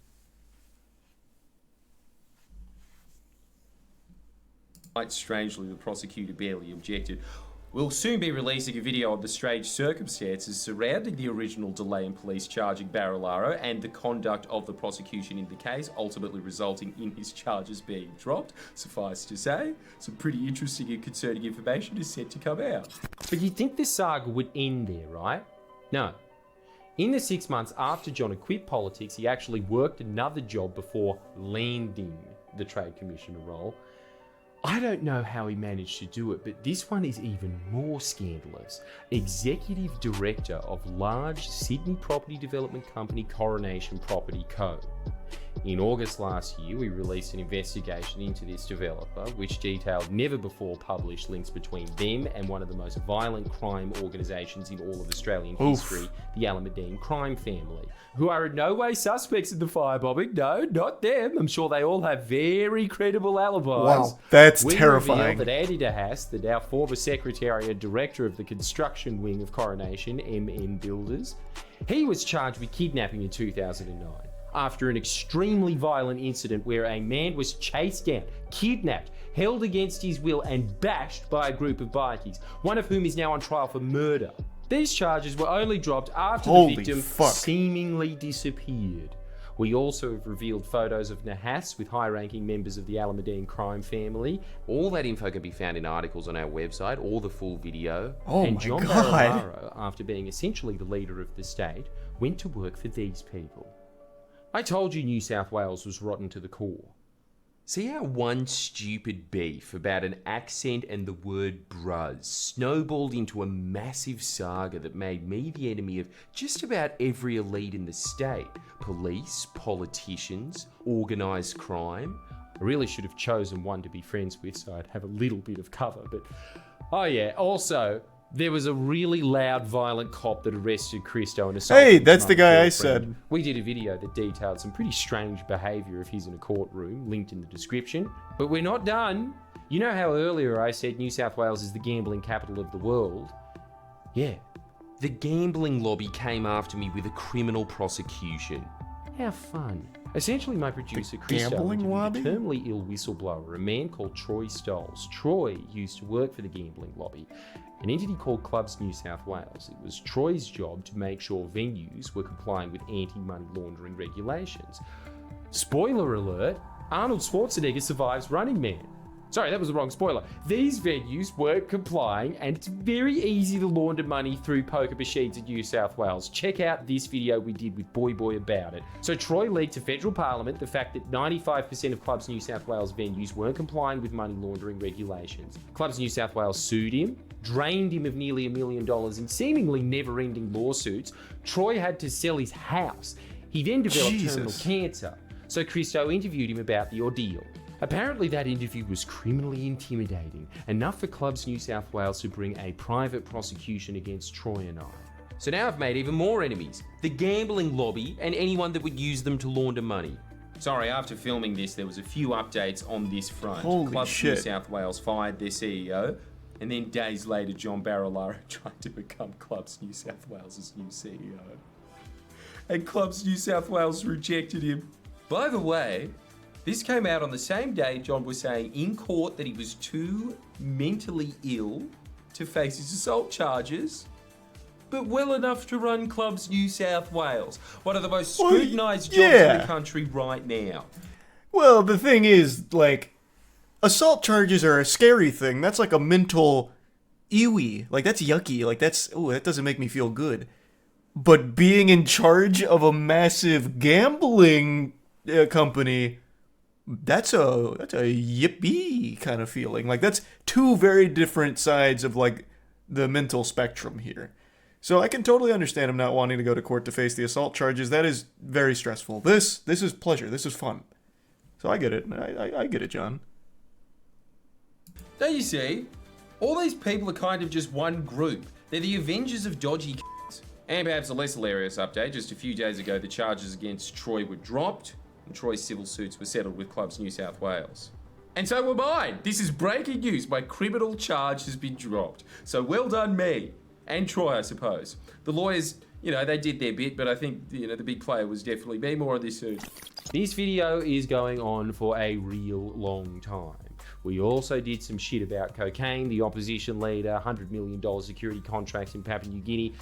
Quite strangely, the prosecutor barely objected. We'll soon be releasing a video of the strange circumstances surrounding the original delay in police charging Barilaro and the conduct of the prosecution in the case, ultimately resulting in his charges being dropped. Suffice to say, some pretty interesting and concerning information is set to come out. But you'd think this saga would end there, right? No. In the 6 months after John had quit politics, he actually worked another job before landing the Trade Commissioner role. I don't know how he managed to do it, but this one is even more scandalous. Executive Director of large Sydney property development company Coronation Property Co. In August last year, we released an investigation into this developer, which detailed never before published links between them and one of the most violent crime organisations in all of Australian history, the Alameddine crime family, who are in no way suspects in the firebombing. No, not them. I'm sure they all have very credible alibis. Wow, that's we terrifying. revealed that Andy DeHaas, the now former secretary and director of the construction wing of Coronation, MN Builders, he was charged with kidnapping in 2009. After an extremely violent incident where a man was chased down, kidnapped, held against his will and bashed by a group of bikies, one of whom is now on trial for murder. These charges were only dropped after the victim seemingly disappeared. We also have revealed photos of Nahas with high-ranking members of the Alameddine crime family. All that info can be found in articles on our website, or the full video. And John Barilaro, after being essentially the leader of the state, went to work for these people. I told you New South Wales was rotten to the core. See how one stupid beef about an accent and the word bruz snowballed into a massive saga that made me the enemy of just about every elite in the state. Police, politicians, organised crime. I really should have chosen one to be friends with so I'd have a little bit of cover, but... Oh yeah, also... There was a really loud, violent cop that arrested Christo and assaulted Hey, his that's the mum guy and I girlfriend. said. We did a video that detailed some pretty strange behaviour of his in a courtroom, linked in the description. But we're not done. You know how earlier I said New South Wales is the gambling capital of the world? Yeah. The gambling lobby came after me with a criminal prosecution. How fun. Essentially, my producer, Christo, gambling lobby? a terminally ill whistleblower, a man called Troy Stoles. Troy used to work for the gambling lobby, an entity called Clubs New South Wales. It was Troy's job to make sure venues were complying with anti-money laundering regulations. Spoiler alert, Arnold Schwarzenegger survives Running Man. Sorry, that was the wrong spoiler. These venues weren't complying, and it's very easy to launder money through poker machines in New South Wales. Check out this video we did with Boy about it. So Troy leaked to federal parliament the fact that 95% of Clubs New South Wales venues weren't complying with money laundering regulations. Clubs New South Wales sued him, drained him of nearly $1 million in seemingly never-ending lawsuits. Troy had to sell his house. He then developed terminal cancer. So Christo interviewed him about the ordeal. Apparently that interview was criminally intimidating, enough for Clubs New South Wales to bring a private prosecution against Troy and I. So now I've made even more enemies. The gambling lobby and anyone that would use them to launder money. Sorry, after filming this, there was a few updates on this front. Holy Clubs shit. New South Wales fired their CEO, and then days later, John Barilaro tried to become Clubs New South Wales' new CEO. And Clubs New South Wales rejected him. By the way, this came out on the same day John was saying in court that he was too mentally ill to face his assault charges, but well enough to run Clubs New South Wales, one of the most scrutinised jobs in the country right now. Well, the thing is, like, assault charges are a scary thing. That's like a mental ewy. Like, that's yucky. Like, that doesn't make me feel good. But being in charge of a massive gambling company, that's a yippee kind of feeling. Like, that's two very different sides of, like, the mental spectrum here. So I can totally understand him not wanting to go to court to face the assault charges. That is very stressful. This is pleasure. This is fun. So I get it. I get it, John. Don't you see? All these people are kind of just one group. They're the Avengers of dodgy c***s. And perhaps a less hilarious update, just a few days ago the charges against Troy were dropped, and Troy's civil suits were settled with Clubs New South Wales. And so were mine! This is breaking news. My criminal charge has been dropped. So well done me. And Troy, I suppose. The lawyers, they did their bit, but I think, the big player was definitely me. More on this soon. This video is going on for a real long time. We also did some shit about cocaine, the opposition leader, $100 million security contracts in Papua New Guinea.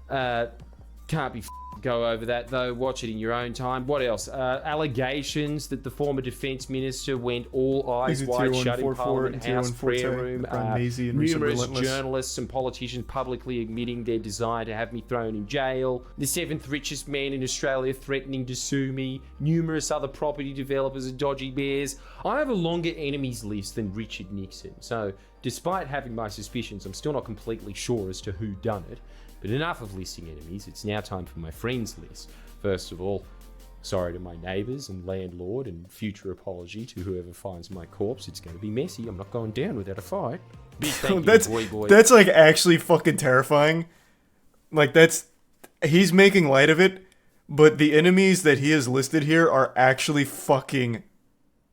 Can't be f***ed go over that, though. Watch it in your own time. What else? Allegations that the former defence minister went all eyes wide shut in Parliament House prayer room. Numerous journalists and politicians publicly admitting their desire to have me thrown in jail. The 7th richest man in Australia threatening to sue me. Numerous other property developers and dodgy bears. I have a longer enemies list than Richard Nixon. So, despite having my suspicions, I'm still not completely sure as to who done it. But enough of listing enemies, it's now time for my friends list. First of all, sorry to my neighbours and landlord, and future apology to whoever finds my corpse. It's going to be messy. I'm not going down without a fight. Big thank you, boy. That's like actually fucking terrifying. Like he's making light of it, but the enemies that he has listed here are actually fucking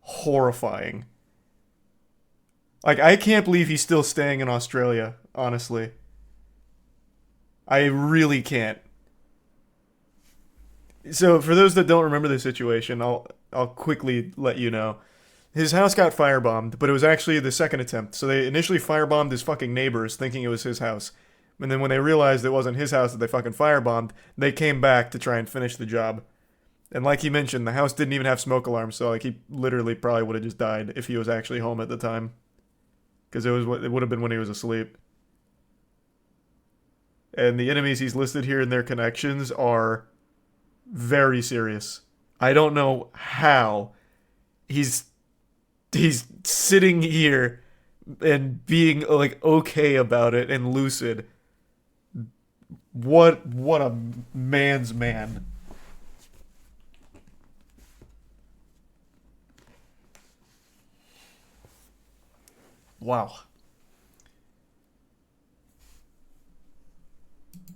horrifying. Like, I can't believe he's still staying in Australia, honestly. I really can't. So, for those that don't remember the situation, I'll quickly let you know. His house got firebombed, but it was actually the second attempt. So they initially firebombed his fucking neighbors, thinking it was his house. And then when they realized it wasn't his house that they fucking firebombed, they came back to try and finish the job. And like he mentioned, the house didn't even have smoke alarms, so like he literally probably would have just died if he was actually home at the time. Because it would have been when he was asleep. And the enemies he's listed here and their connections are very serious. I don't know how he's sitting here and being like okay about it and lucid. What a man's man. Wow.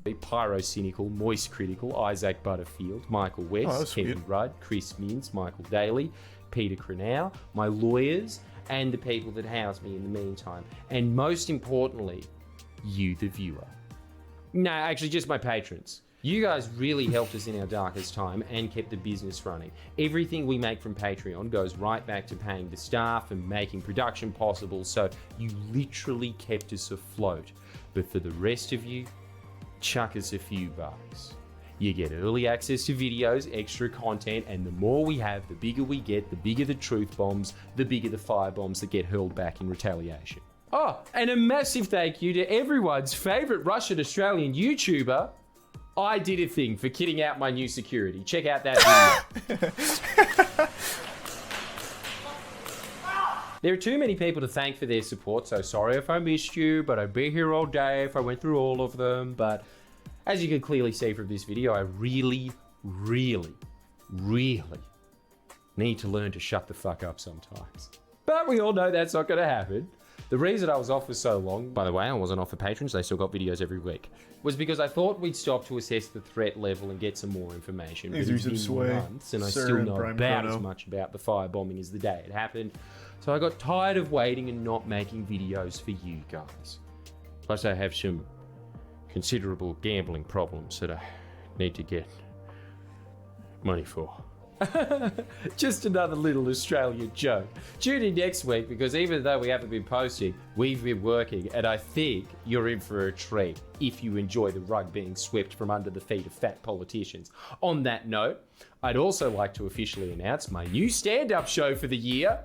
Pyrocynical, Moistcr1tikal, Isaac Butterfield, Michael West, Kevin Rudd, Chris Mins, Michael Daly, Peter Crenau, my lawyers, and the people that house me in the meantime. And most importantly, you, the viewer. No, actually, just my patrons. You guys really helped us in our darkest time and kept the business running. Everything we make from Patreon goes right back to paying the staff and making production possible, so you literally kept us afloat. But for the rest of you, chuck us a few bucks. You get early access to videos, extra content, and the more we have, the bigger we get, the bigger the truth bombs, the bigger the firebombs that get hurled back in retaliation. Oh, and a massive thank you to everyone's favourite Russian-Australian YouTuber, I Did a Thing, for kitting out my new security. Check out that video. There are too many people to thank for their support, so sorry if I missed you, but I'd be here all day if I went through all of them. But as you can clearly see from this video, I really, really, really need to learn to shut the fuck up sometimes. But we all know that's not going to happen. The reason I was off for so long, by the way, I wasn't off for patrons, they still got videos every week, was because I thought we'd stop to assess the threat level and get some more information. But it's been months, and I still know about as much about the firebombing as the day it happened. So I got tired of waiting and not making videos for you guys. Plus I have some considerable gambling problems that I need to get money for. Just another little Australian joke. Tune in next week, because even though we haven't been posting, we've been working, and I think you're in for a treat if you enjoy the rug being swept from under the feet of fat politicians. On that note, I'd also like to officially announce my new stand-up show for the year.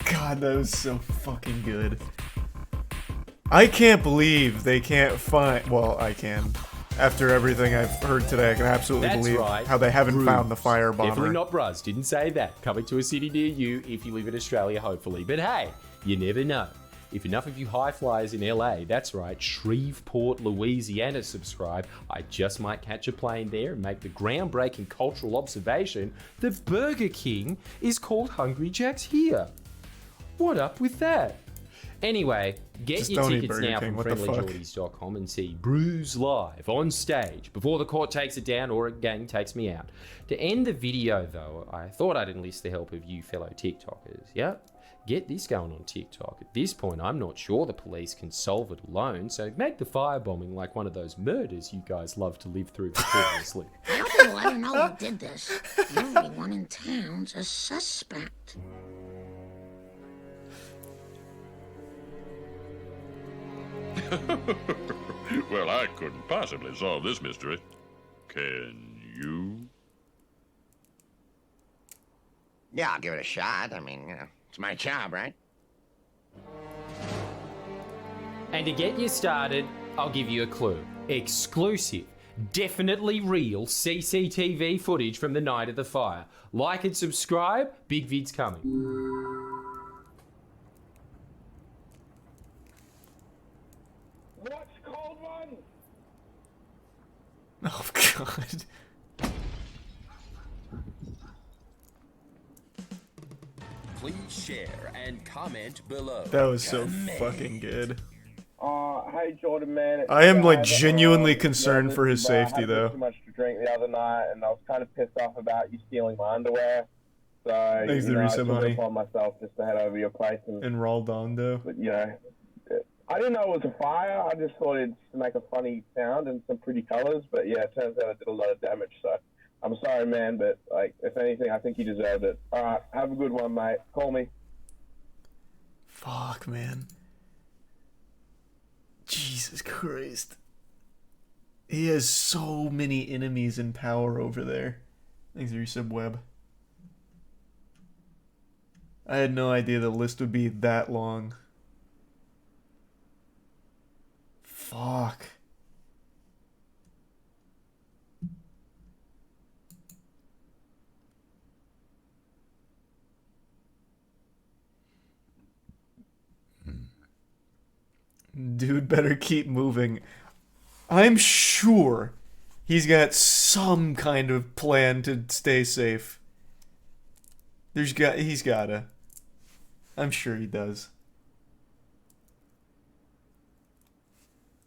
God, that was so fucking good. I can't believe they can't find... Well, I can. After everything I've heard today, I can absolutely believe how they haven't found the firebomber. Definitely not Bruz. Didn't say that. Coming to a city near you if you live in Australia, hopefully. But hey, you never know. If enough of you high flyers in LA, that's right, Shreveport, Louisiana, subscribe, I just might catch a plane there and make the groundbreaking cultural observation that Burger King is called Hungry Jack's here. What up with that? Anyway, get your tickets now from friendlyjordies.com and see Bruise live on stage before the court takes it down or a gang takes me out. To end the video though, I thought I'd enlist the help of you fellow TikTokers. Yep, get this going on TikTok. At this point, I'm not sure the police can solve it alone, so make the firebombing like one of those murders you guys love to live through victoriously. How do you let her know who did this? Everyone in town's a suspect. Well, I couldn't possibly solve this mystery. Can you? Yeah, I'll give it a shot. I mean, you know, it's my job, right? And to get you started, I'll give you a clue. Exclusive, definitely real CCTV footage from the night of the fire. Like and subscribe, big vids coming. What's cold one? Oh, God. Please share and comment below. That was so fucking good. Hey Jordan, man. I am like genuinely concerned for his safety I had though. too much to drink the other night, and I was kind of pissed off about you stealing my underwear. So Thanks, you know, I Larissa, took honey. it upon myself just to head over your place and Roldondo. But you know, I didn't know it was a fire. I just thought it'd make a funny sound and some pretty colors. But yeah, it turns out it did a lot of damage. So I'm sorry, man. But like, if anything, I think you deserved it. All right, have a good one, mate. Call me. Fuck, man. Jesus Christ. He has so many enemies in power over there. Thanks, Resub I had no idea the list would be that long. Fuck. Dude better keep moving. I'm sure he's got some kind of plan to stay safe. He's gotta. I'm sure he does.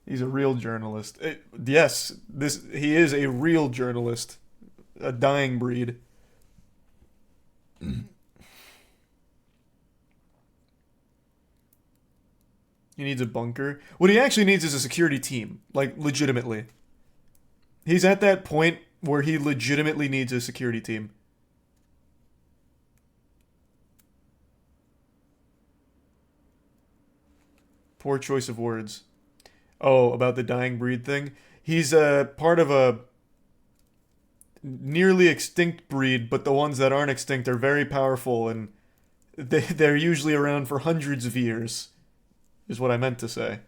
He's a real journalist. Yes, he is a real journalist. A dying breed. He needs a bunker. What he actually needs is a security team. Like, legitimately. He's at that point where he legitimately needs a security team. Poor choice of words. Oh, about the dying breed thing? He's a part of a nearly extinct breed, but the ones that aren't extinct are very powerful, and they're usually around for hundreds of years. Is what I meant to say.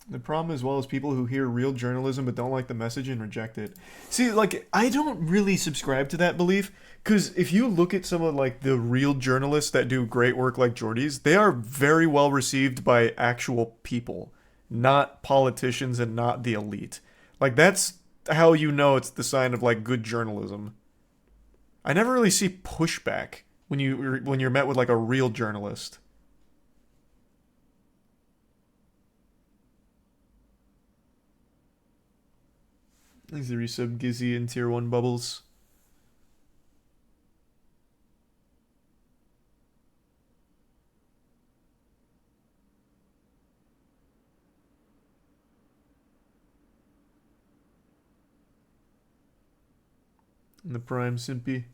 The problem as well is people who hear real journalism but don't like the message and reject it. See, like, I don't really subscribe to that belief, because if you look at some of, like, the real journalists that do great work like Jordies, they are very well received by actual people, not politicians and not the elite. Like, that's how you know it's the sign of, like, good journalism. I never really see pushback when you're met with, like, a real journalist. Thanks the resub, Gizzy, and Tier 1 Bubbles. And the Prime Simpy.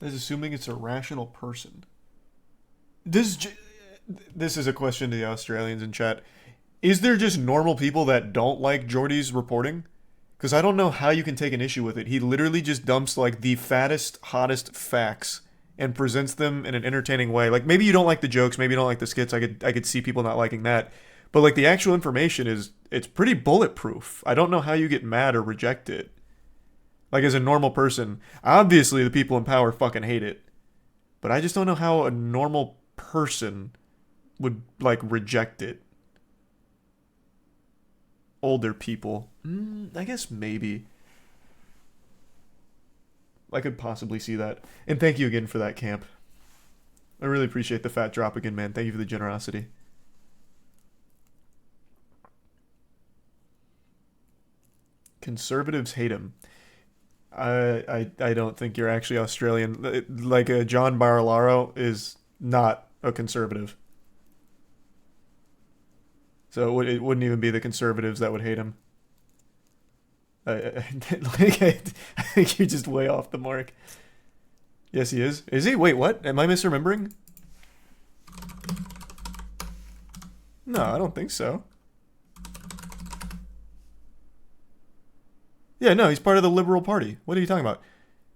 That's assuming it's a rational person. This is a question to the Australians in chat. Is there just normal people that don't like Jordy's reporting? Because I don't know how you can take an issue with it. He literally just dumps like the fattest, hottest facts and presents them in an entertaining way. Like, maybe you don't like the jokes, maybe you don't like the skits. I could see people not liking that. But like, the actual information it's pretty bulletproof. I don't know how you get mad or reject it. Like, as a normal person, obviously the people in power fucking hate it. But I just don't know how a normal person would, like, reject it. older people. I guess maybe. I could possibly see that. And thank you again for that, Camp. I really appreciate the fat drop again, man. Thank you for the generosity. Conservatives hate him. I don't think you're actually Australian. Like John Barilaro is not a conservative. So it wouldn't even be the conservatives that would hate him. I think you're just way off the mark. Yes, he is. Is he? Wait, what? Am I misremembering? No, I don't think so. Yeah, no, he's part of the Liberal Party. What are you talking about?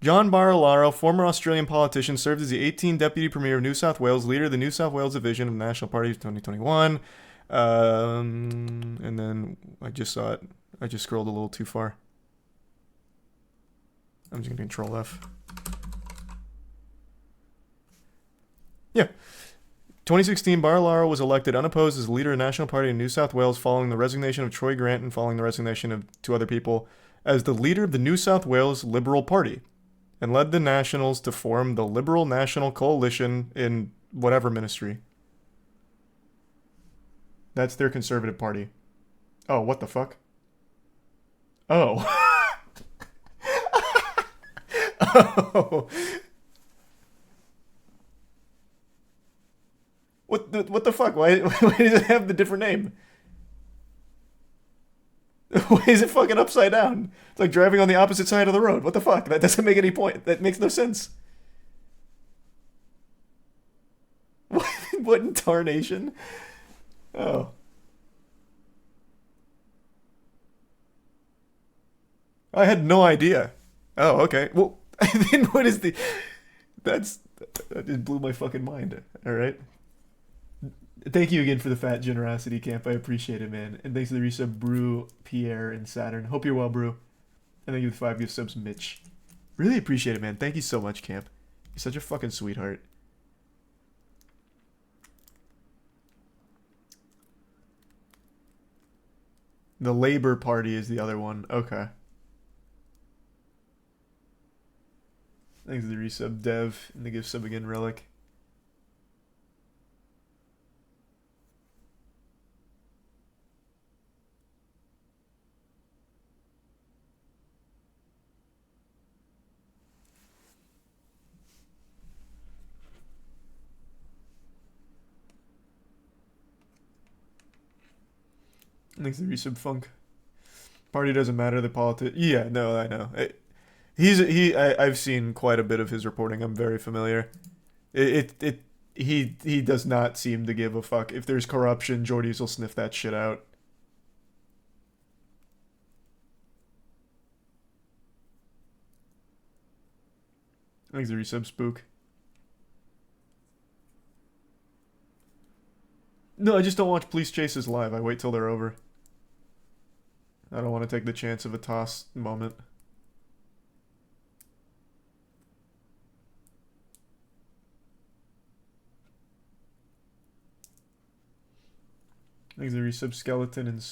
John Barilaro, former Australian politician, served as the 18th Deputy Premier of New South Wales, leader of the New South Wales Division of the National Party of 2021. And then I just saw it. I just scrolled a little too far. I'm just going to Control F. Yeah. 2016, Barilaro was elected unopposed as leader of the National Party in New South Wales following the resignation of Troy Grant and following the resignation of two other people as the leader of the New South Wales Liberal Party, and led the Nationals to form the Liberal National Coalition in whatever ministry. That's their Conservative Party. Oh, what the fuck? Oh. Oh. What the fuck? Why does it have the different name? Why is it fucking upside down? It's like driving on the opposite side of the road. What the fuck? That doesn't make any point. That makes no sense. What in tarnation? Oh. I had no idea. Oh, okay. Well, then what is the... That just blew my fucking mind. Alright. Thank you again for the fat generosity, Camp. I appreciate it, man. And thanks to the resub, Brew, Pierre, and Saturn. Hope you're well, Brew. And thank you for the 5 gift subs, Mitch. Really appreciate it, man. Thank you so much, Camp. You're such a fucking sweetheart. The Labour Party is the other one. Okay. Thanks to the resub, Dev, and the gift sub again, Relic. Thanks to the resub, Funk. Party doesn't matter, the yeah, no, I know. I've seen quite a bit of his reporting. I'm very familiar. He does not seem to give a fuck. If there's corruption, Jordies will sniff that shit out. Thanks to the resub, Spook. No, I just don't watch police chases live. I wait till they're over. I don't want to take the chance of a toss moment. Thanks to the resub, Skeleton and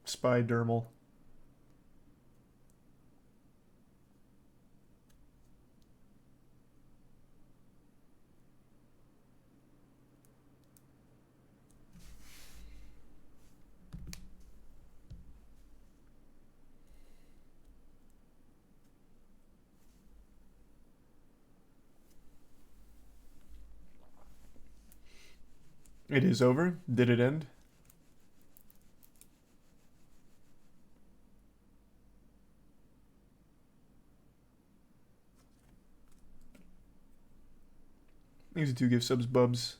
Spy Dermal. It is over. Did it end? Thanks to 2 gift subs, Bubs.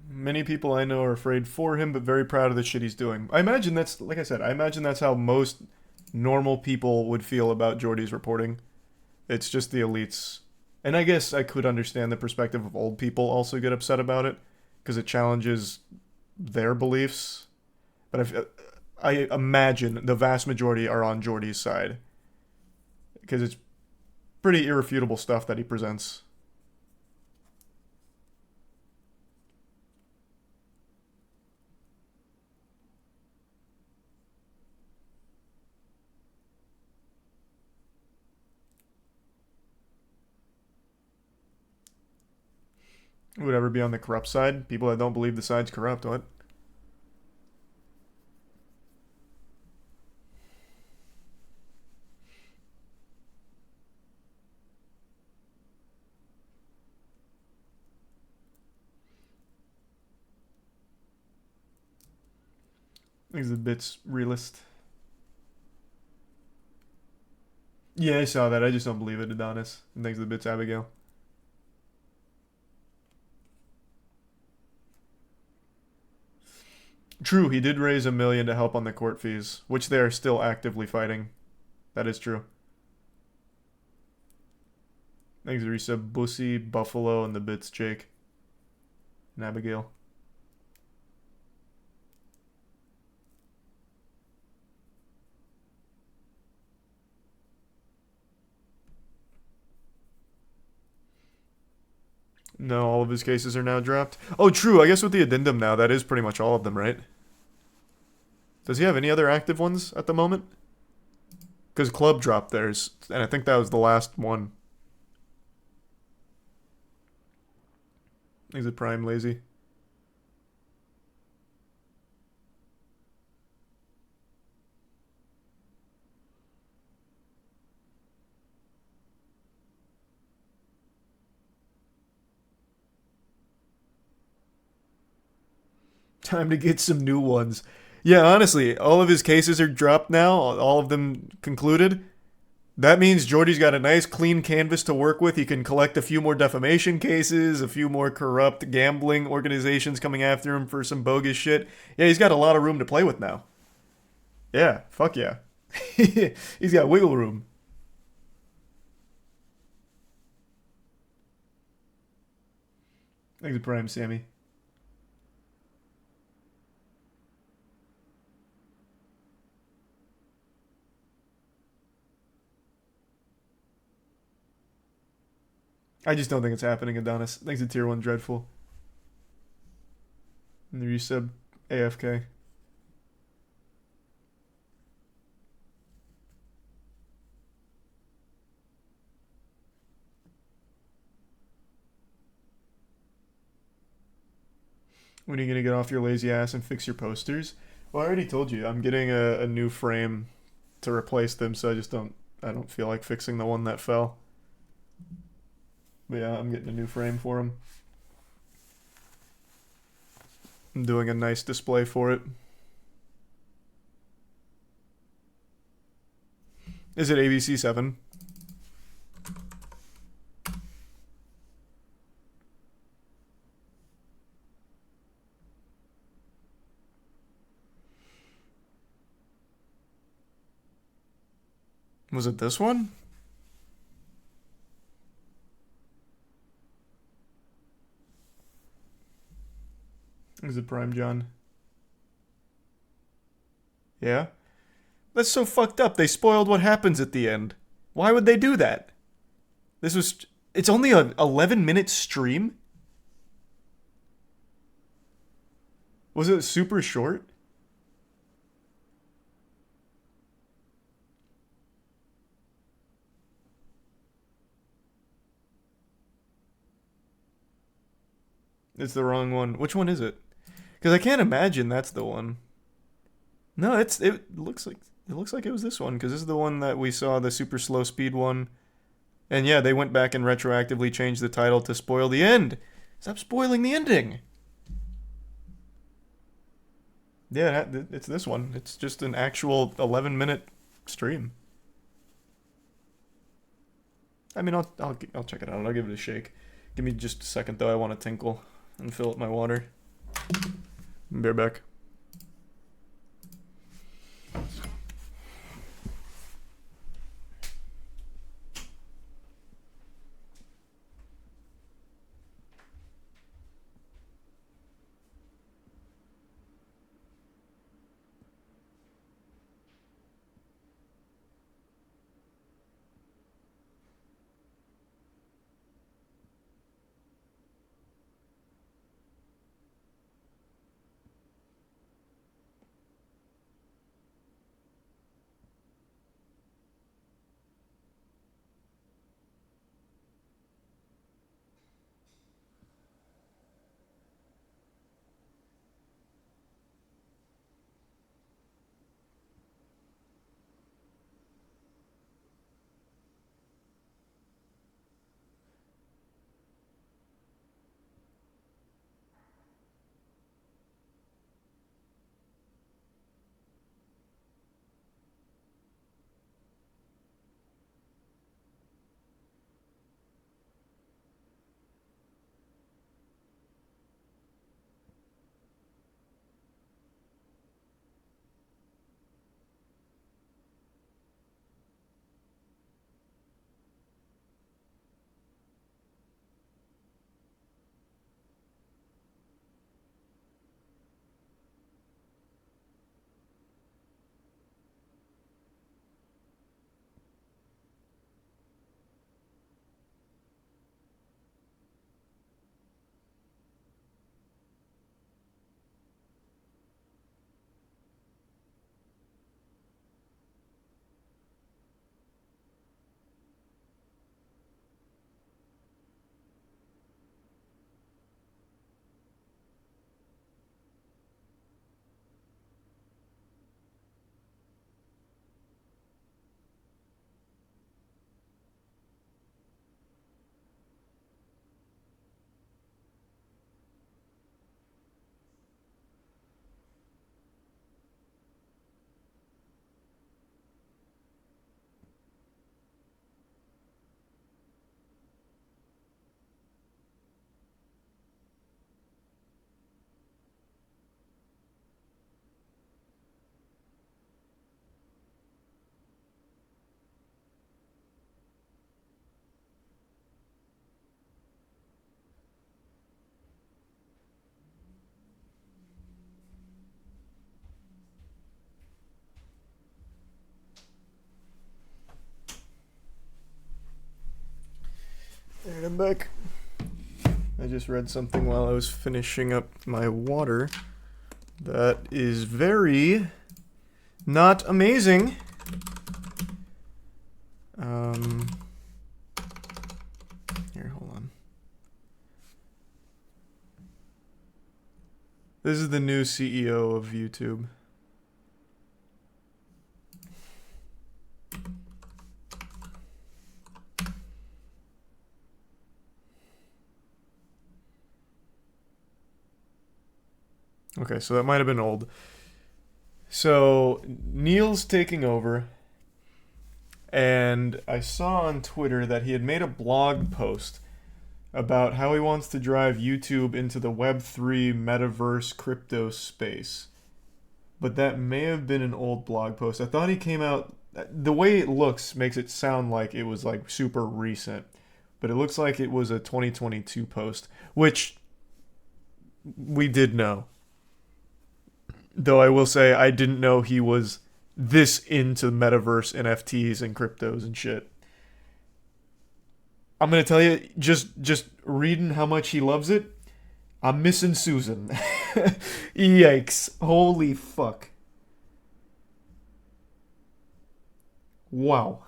Many people I know are afraid for him, but very proud of the shit he's doing. I imagine that's, like I said, I imagine that's how most normal people would feel about Jordies reporting. It's just the elites. And I guess I could understand the perspective of old people also get upset about it, because it challenges their beliefs. But I imagine the vast majority are on Jordy's side. Because it's pretty irrefutable stuff that he presents. Who would ever be on the corrupt side? People that don't believe the side's corrupt, what? Things a bit realist. Yeah, I saw that. I just don't believe it, Adonis. And thanks to the bits, Abigail. True, he did raise $1 million to help on the court fees, which they are still actively fighting. That is true. Thanks, Risa, Bussy, Buffalo, and the bits, Jake. And Abigail. No, all of his cases are now dropped. Oh, true. I guess with the addendum now, that is pretty much all of them, right? Does he have any other active ones at the moment? Because Club dropped theirs, and I think that was the last one. Is it Prime Lazy? Time to get some new ones. Yeah, honestly, all of his cases are dropped now, all of them concluded. That means Jordy's got a nice clean canvas to work with. He can collect a few more defamation cases, a few more corrupt gambling organizations coming after him for some bogus shit. Yeah, he's got a lot of room to play with now. Yeah, fuck yeah. He's got wiggle room. Thanks for Prime, Sammy. I just don't think it's happening, Adonis. Thanks to Tier 1 Dreadful. And the resub AFK. When are you going to get off your lazy ass and fix your posters? Well, I already told you. I'm getting a new frame to replace them, so I don't feel like fixing the one that fell. But yeah, I'm getting a new frame for him. I'm doing a nice display for it. Is it ABC 7? Was it this one? Is it Prime John? Yeah? That's so fucked up. They spoiled what happens at the end. Why would they do that? It's only an 11-minute stream? Was it super short? It's the wrong one. Which one is it? Because I can't imagine that's the one. No, it looks like it was this one, because this is the one that we saw, the super slow speed one. And yeah, they went back and retroactively changed the title to spoil the end. Stop spoiling the ending. Yeah, it's this one. It's just an actual 11-minute stream. I mean, I'll check it out. I'll give it a shake. Give me just a second though. I want to tinkle and fill up my water. Be right back. I'm back. I just read something while I was finishing up my water that is very not amazing. Here, hold on. This is the new CEO of YouTube. Okay, so that might have been old. So, Neil's taking over, and I saw on Twitter that he had made a blog post about how he wants to drive YouTube into the Web3 metaverse crypto space. But that may have been an old blog post. I thought he came out... The way it looks makes it sound like it was like super recent. But it looks like it was a 2022 post, which we did know. Though I will say I didn't know he was this into metaverse NFTs and cryptos and shit. I'm gonna tell you, just reading how much he loves it, I'm missing Susan. Yikes. Holy fuck. Wow.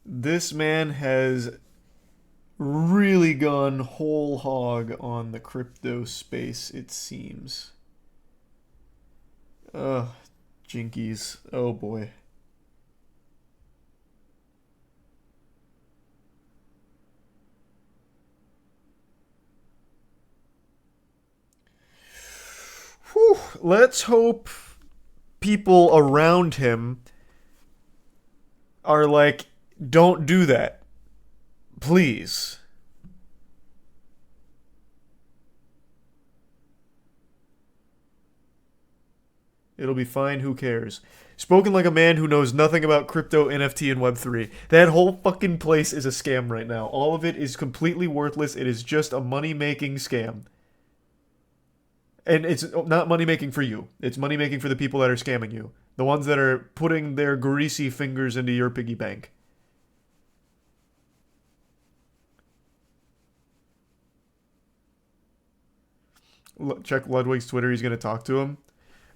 This man has really gone whole hog on the crypto space, it seems. Ugh, jinkies. Oh boy. Whew. Let's hope people around him are like, don't do that. Please. It'll be fine, who cares? Spoken like a man who knows nothing about crypto, NFT, and Web3. That whole fucking place is a scam right now. All of it is completely worthless. It is just a money-making scam. And it's not money-making for you. It's money-making for the people that are scamming you. The ones that are putting their greasy fingers into your piggy bank. Check Ludwig's Twitter. He's going to talk to him.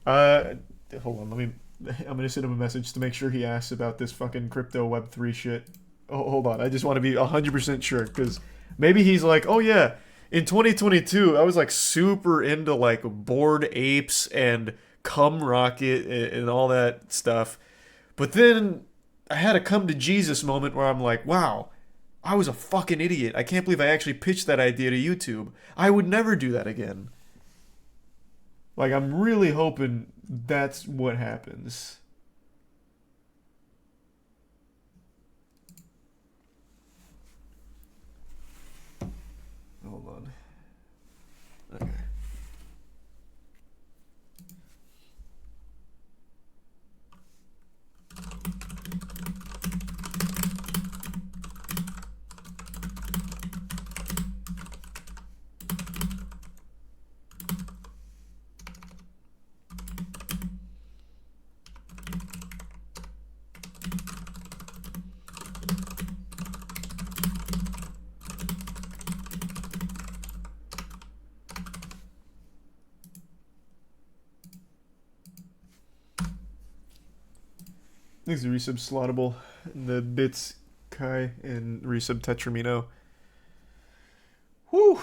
Hold on. I'm going to send him a message to make sure he asks about this fucking crypto Web3 shit. Oh, hold on. I just want to be 100% sure, because maybe he's like, oh yeah, in 2022, I was like super into like Bored Apes and Cum Rocket and all that stuff. But then I had a come to Jesus moment where I'm like, wow, I was a fucking idiot. I can't believe I actually pitched that idea to YouTube. I would never do that again. Like, I'm really hoping that's what happens. Hold on. Okay. Thanks to Resub Slottable, the Bits Kai, and Resub Tetramino. Whew!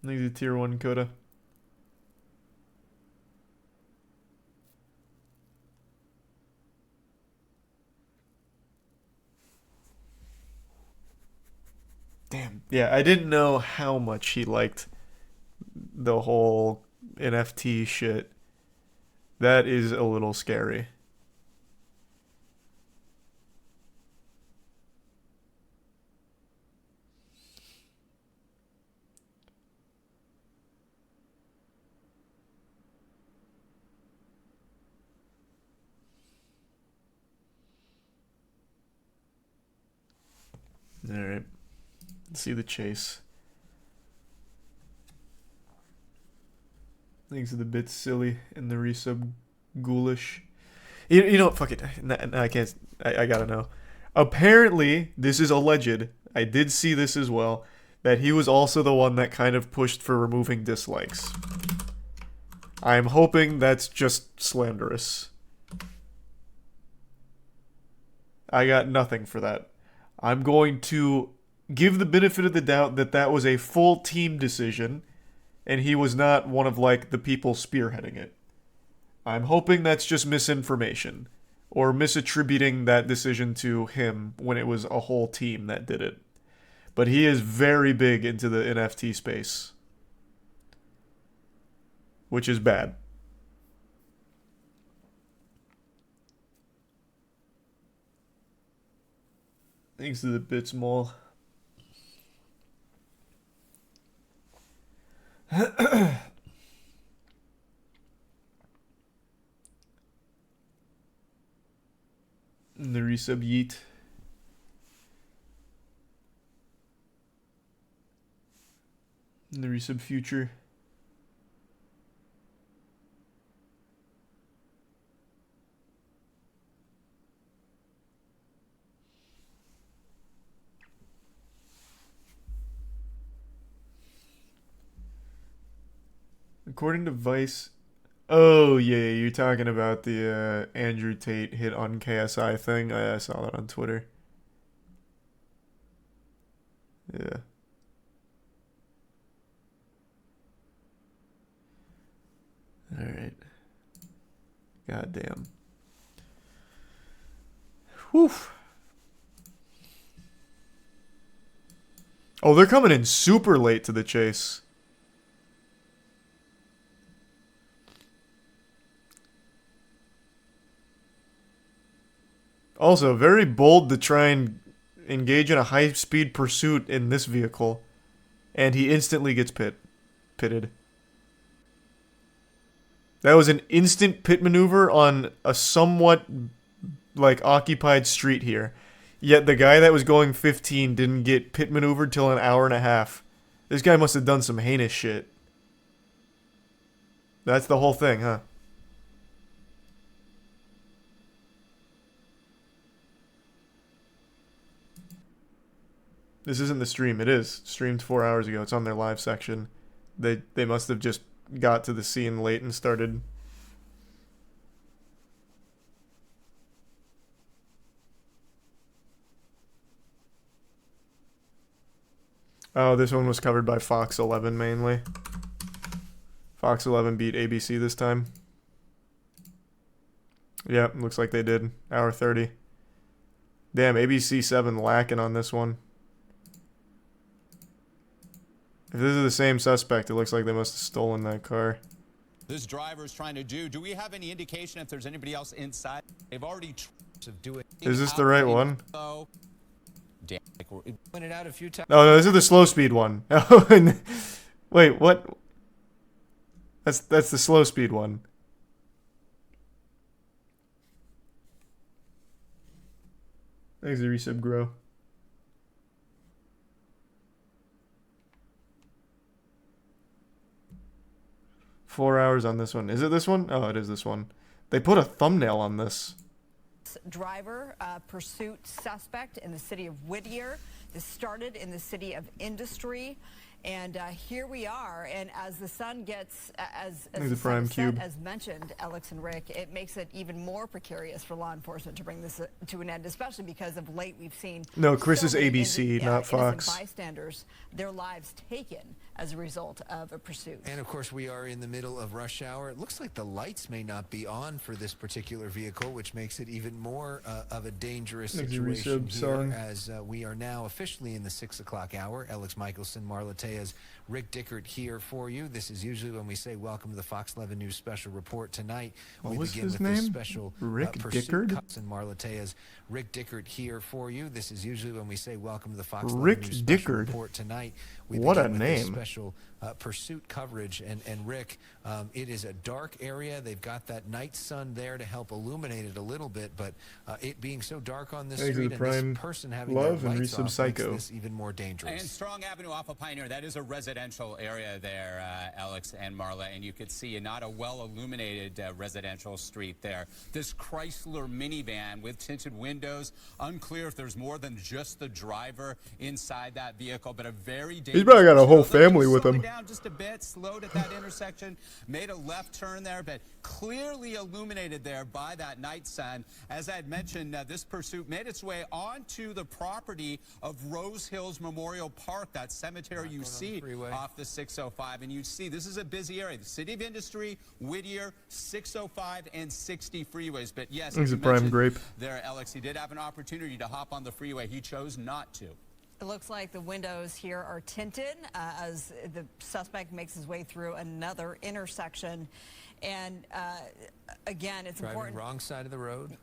Thanks to Tier 1 Coda. Damn. Yeah, I didn't know how much he liked the whole NFT shit. That is a little scary. Alright. Let's see the chase. Things are a bit silly and the resub ghoulish. You know what? Fuck it. I can't. I gotta know. Apparently, this is alleged. I did see this as well. That he was also the one that kind of pushed for removing dislikes. I'm hoping that's just slanderous. I got nothing for that. I'm going to give the benefit of the doubt that that was a full team decision, and he was not one of, like, the people spearheading it. I'm hoping that's just misinformation, or misattributing that decision to him when it was a whole team that did it. But he is very big into the NFT space, which is bad. Thanks to the bits mall. And the resub yeet. And the resub future. According to Vice, oh yeah, you're talking about the Andrew Tate hit on KSI thing. I saw that on Twitter. Yeah. All right. Goddamn. Whew. Oh, they're coming in super late to the chase. Also, very bold to try and engage in a high-speed pursuit in this vehicle. And he instantly gets pitted. That was an instant pit maneuver on a somewhat, like, occupied street here. Yet the guy that was going 15 didn't get pit maneuvered till an hour and a half. This guy must have done some heinous shit. That's the whole thing, huh? This isn't the stream. It is. Streamed 4 hours ago. It's on their live section. They must have just got to the scene late and started. Oh, this one was covered by Fox 11 mainly. Fox 11 beat ABC this time. Yep, looks like they did. Hour 30. Damn, ABC 7 lacking on this one. If this is the same suspect, it looks like they must have stolen that car. This driver is trying to do we have any indication if there's anybody else inside? They've already tried to do it. Is this the right one? Damn, we went it out a few times. Oh no, this is the slow speed one. Oh, and wait, what? That's the slow speed one. Thanks, the resub grow. $4 hours on this one. Is it this one? Oh, it is this one. They put a thumbnail on this. Driver pursuit suspect in the city of Whittier. This started in the city of Industry. And here we are, and as the sun gets, as the sun set, as mentioned, Alex and Rick, it makes it even more precarious for law enforcement to bring this to an end, especially because of late we've seen no, Chris is ABC, not Fox. Bystanders, their lives taken as a result of a pursuit. And of course, we are in the middle of rush hour. It looks like the lights may not be on for this particular vehicle, which makes it even more of a dangerous situation here, as we are now officially in the 6 o'clock hour. Alex Michelson, Marla Tate. Marlatea's Rick Dickert here for you. This is usually when we say welcome to the Fox 11 News special report tonight. What We was begin his with name? this special Rick pursuit Dickert? cups and Marlatea's Rick Dickert here for you. This is usually when we say welcome to the Fox Rick 11 News special Dickert? report tonight. We What a begin with this name. special pursuit coverage. And Rick, it is a dark area. They've got that night sun there to help illuminate it a little bit, but it being so dark on this Thanks for street the and this Prime person having Love their and lights Resub off Psycho. makes this even more dangerous. And Strong Avenue off of Pioneer, that is a residential area there, Alex and Marla, and you could see not a well-illuminated residential street there. This Chrysler minivan with tinted windows, unclear if there's more than just the driver inside that vehicle, but a very dangerous. He's probably got a whole family with him. Down just a bit, slowed at that intersection, made a left turn there, but clearly illuminated there by that night sun. As I had mentioned, this pursuit made its way onto the property of Rose Hills Memorial Park, that cemetery you see off the 605. And you see this is a busy area. The City of Industry, Whittier, 605 and 60 freeways. But yes, He's as a you prime mentioned grape. there, Alex, he did have an opportunity to hop on the freeway. He chose not to. It looks like the windows here are tinted as the suspect makes his way through another intersection. And again, it's Driving important. wrong side of the road.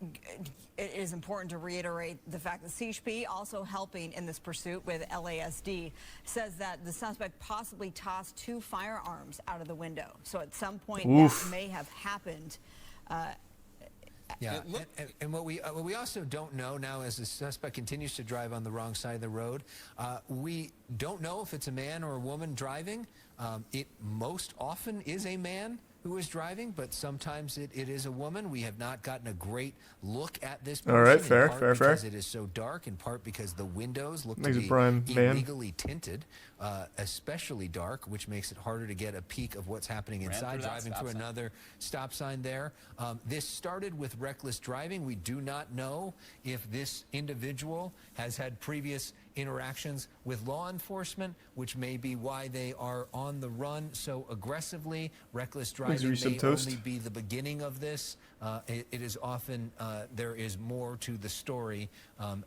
It is important to reiterate the fact that CHP, also helping in this pursuit with LASD, says that the suspect possibly tossed 2 firearms out of the window. So at some point that may have happened. Yeah, and what we also don't know now, as the suspect continues to drive on the wrong side of the road, we don't know if it's a man or a woman driving. It most often is a man who is driving, but sometimes it is a woman. We have not gotten a great look at this person. All right, in fair, part fair, fair. because it is so dark, in part because the windows look Makes to a be prime man. illegally tinted, especially dark, which makes it harder to get a peek of what's happening inside. Driving through another stop sign there. This started with reckless driving. We do not know if this individual has had previous interactions with law enforcement, which may be why they are on the run so aggressively. Reckless driving may only be the beginning of this. It is often, there is more to the story.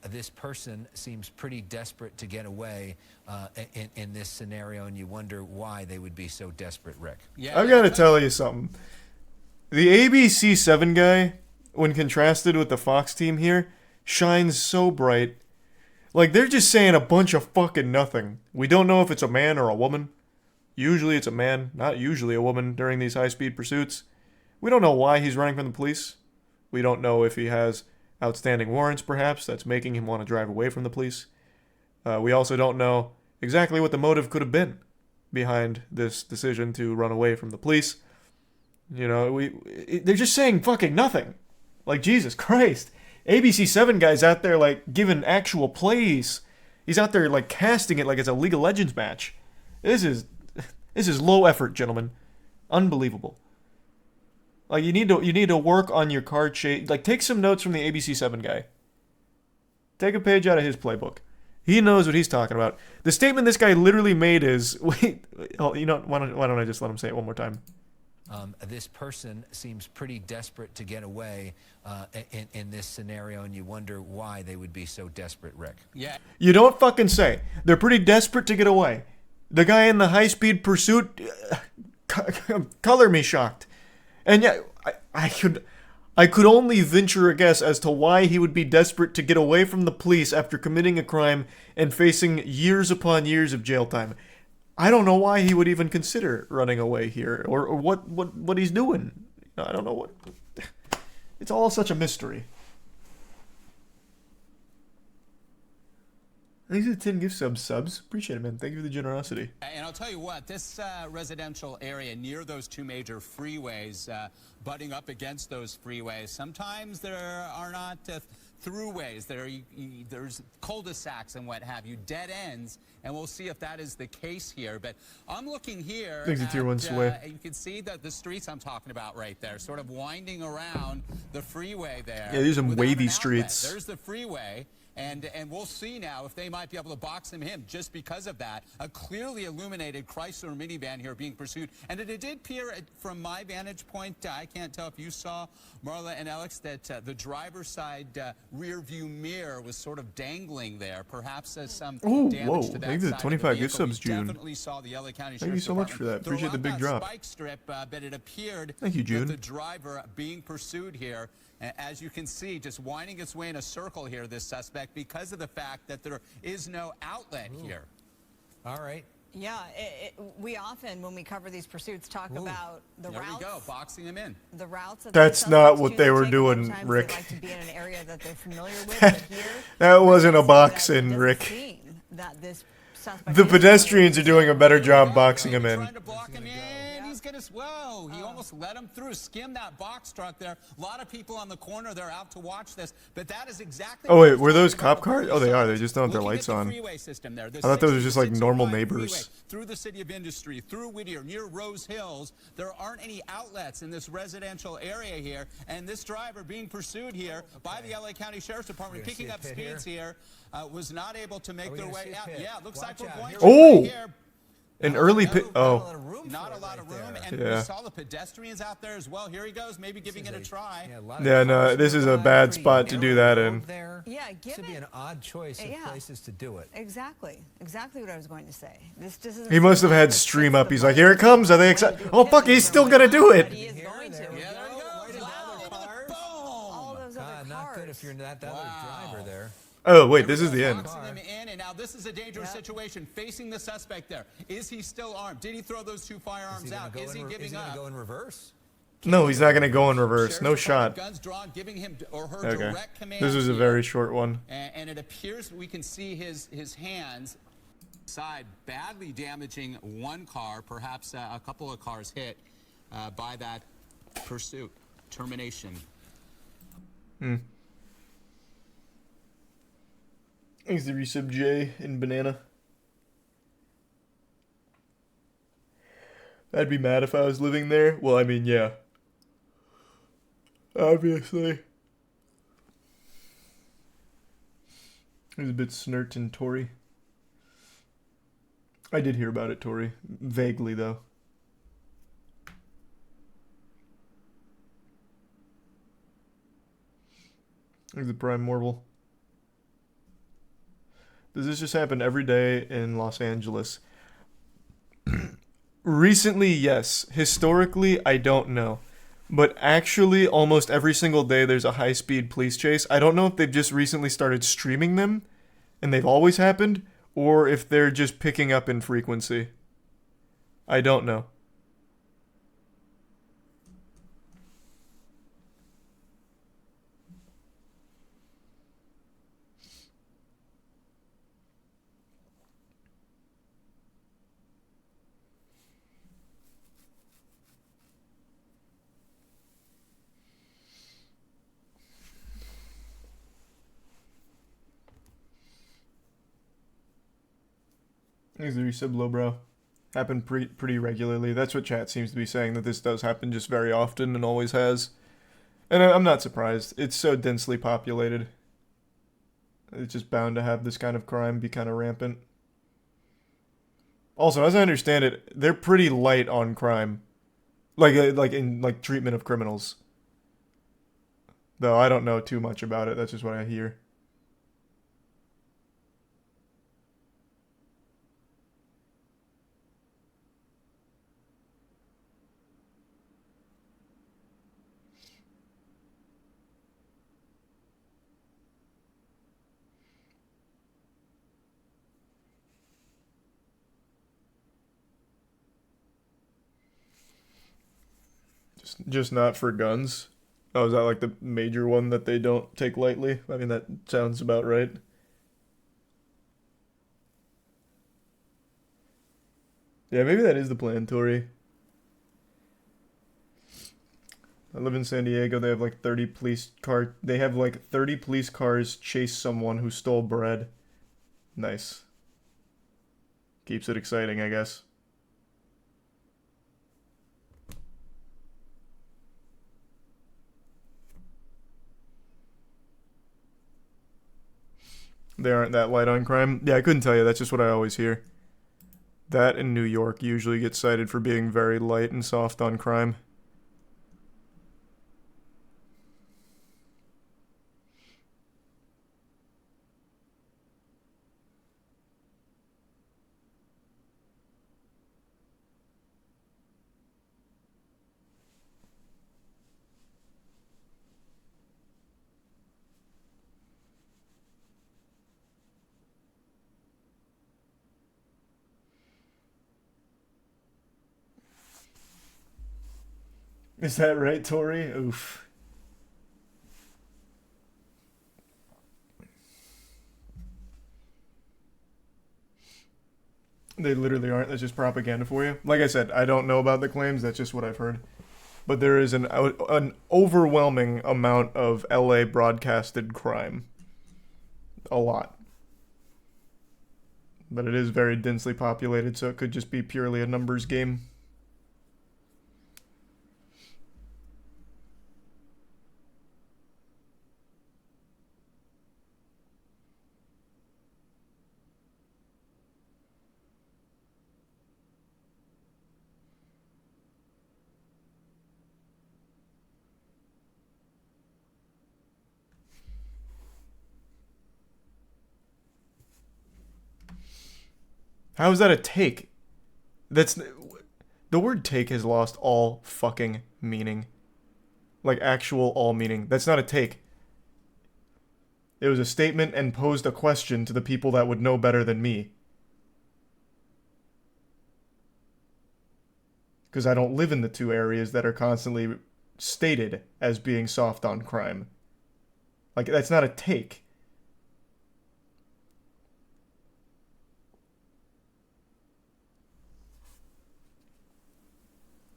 This person seems pretty desperate to get away in this scenario, and you wonder why they would be so desperate, Rick. I gotta tell you something. The ABC7 guy, when contrasted with the Fox team here, shines so bright. Like, they're just saying a bunch of fucking nothing. We don't know if it's a man or a woman. Usually it's a man, not usually a woman during these high-speed pursuits. We don't know why he's running from the police. We don't know if he has outstanding warrants, perhaps, that's making him want to drive away from the police. We also don't know exactly what the motive could have been behind this decision to run away from the police. You know, they're just saying fucking nothing. Like, Jesus Christ. ABC7 guy's out there, like, giving actual plays. He's out there, like, casting it like it's a League of Legends match. This is low effort, gentlemen. Unbelievable. Like, you need to work on your card shape. Like, take some notes from the ABC7 guy. Take a page out of his playbook. He knows what he's talking about. The statement this guy literally made is, wait, you know, why don't I just let him say it one more time? This person seems pretty desperate to get away in this scenario, and you wonder why they would be so desperate, Rick. Yeah. You don't fucking say. They're pretty desperate to get away. The guy in the high-speed pursuit, color me shocked. And yeah, I could only venture a guess as to why he would be desperate to get away from the police after committing a crime and facing years upon years of jail time. I don't know why he would even consider running away here, or what he's doing. I don't know what. It's all such a mystery. Thanks for the 10 gift subs. Appreciate it, man. Thank you for the generosity. And I'll tell you what, this residential area near those 2 major freeways, butting up against those freeways, sometimes there are not throughways. There's cul-de-sacs and what have you, dead ends, and we'll see if that is the case here. But I'm looking here Thanks to Tier 1 Sway. you can see the streets I'm talking about right there, sort of winding around the freeway there. Yeah, these are some without wavy an outlet. streets. There's the freeway. And we'll see now if they might be able to box him just because of that. A clearly illuminated Chrysler minivan here being pursued. And it did appear, from my vantage point, I can't tell if you saw, Marla and Alex, that the driver's side rear view mirror was sort of dangling there. Perhaps as some damage to that thank you for the side 25 of the gift vehicle. subs, June. Definitely saw the LA County Thank you Sheriff's so much for Department that. Appreciate the big drop. spike strip, but it appeared Thank you, June. that the driver being pursued here, as you can see, just winding its way in a circle here, this suspect, because of the fact that there is no outlet here. All right. Yeah, we often, when we cover these pursuits, talk about the There routes. we go, boxing him in. The routes that That's the not suspects what choose they to were take. A lot of doing, times Rick. They like to be in an area that they're familiar with, but here, That wasn't a boxing, it Rick. doesn't seem that this suspect The is pedestrians are doing a better job boxing him in. And he's gonna, whoa, he almost let him through, skimmed that box truck there. A lot of people on the corner, they're out to watch this, but that is exactly. Oh wait, were those cop cars? Oh, they are. They just don't have their lights on. Freeway system there. I thought those were just like normal neighbors. Through the city of Industry, through Whittier, near Rose Hills, there aren't any outlets in this residential area here, and this driver being pursued here by the LA County Sheriff's Department, picking up speeds here, was not able to make their way out. Yeah, looks like we're going to Oh! here. An early pit. Oh. Not a lot of room, and Yeah. we saw the pedestrians out there as well. Here he goes, maybe giving it a try. Yeah, no, this is a bad spot to do that in. Yeah, This would be an odd choice of places to do it. Exactly what I was going to say. This isn't. He must have had stream up. He's like, here it comes. Are they excited? Oh, fuck, he's still gonna do it. Not good if you're not that other driver there. Oh, wait, this is the end. Boxing him in, and now this is a dangerous situation. Facing the suspect there. Is he still armed? Did he throw those two firearms out? Is he giving up? Go in reverse? No, he's not gonna go in reverse. No shot. Guns drawn, giving him or her Okay. direct command. This was a very short one. And it appears we can see his hands side badly damaging one car, perhaps a couple of cars hit by that pursuit. Termination. Thanks to resub J in banana. I'd be mad if I was living there. Well, I mean, yeah. Obviously. There's a bit snert in Tori. I did hear about it, Tori. Vaguely, though. There's the Prime Mortal. Does this just happen every day in Los Angeles? Recently, yes. Historically, I don't know. But actually, almost every single day there's a high-speed police chase. I don't know if they've just recently started streaming them, and they've always happened, or if they're just picking up in frequency. I don't know. Thanks to resub lowbrow. Happen pretty regularly. That's what chat seems to be saying, that this does happen just very often and always has. And I'm not surprised. It's so densely populated. It's just bound to have this kind of crime be kind of rampant. Also, as I understand it, they're pretty light on crime. Like in treatment of criminals. Though I don't know too much about it. That's just what I hear. Just not for guns. Oh, is that like the major one that they don't take lightly? I mean, that sounds about right. Yeah, maybe that is the plan, Tori. I live in San Diego. They have like 30 police car. They have like 30 police cars chase someone who stole bread. Nice. Keeps it exciting, I guess. They aren't that light on crime. Yeah, I couldn't tell you. That's just what I always hear. That in New York usually gets cited for being very light and soft on crime. Is that right, Tori? Oof. They literally aren't. That's just propaganda for you. Like I said, I don't know about the claims. That's just what I've heard. But there is an overwhelming amount of LA broadcasted crime. A lot. But it is very densely populated, so it could just be purely a numbers game. How is that a take? That's... The word take has lost all fucking meaning. Like, actual all meaning. That's not a take. It was a statement and posed a question to the people that would know better than me. Because I don't live in the two areas that are constantly stated as being soft on crime. Like, that's not a take.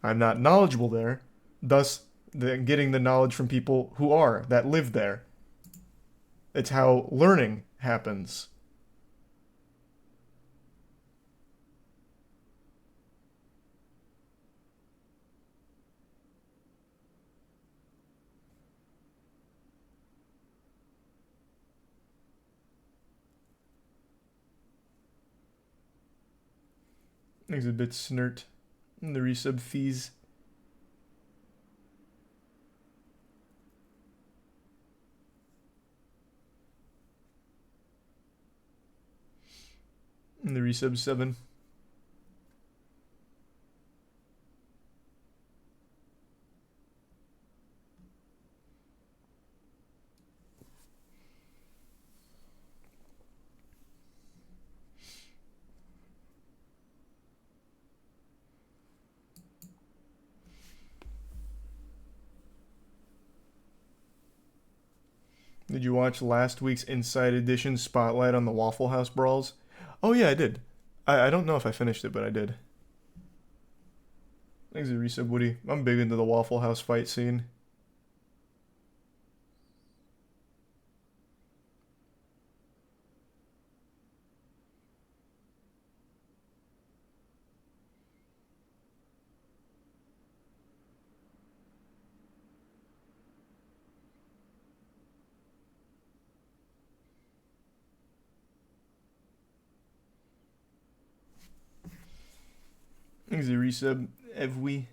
I'm not knowledgeable there, thus getting the knowledge from people who are, that live there. It's how learning happens. Things a bit snert. The resub fees. And the resub 7. Did you watch last week's Inside Edition spotlight on the Waffle House brawls? Oh yeah, I did. I don't know if I finished it, but I did. Thanks for the resub, Woody. I'm big into the Waffle House fight scene. Thanks for the resub, Evwe.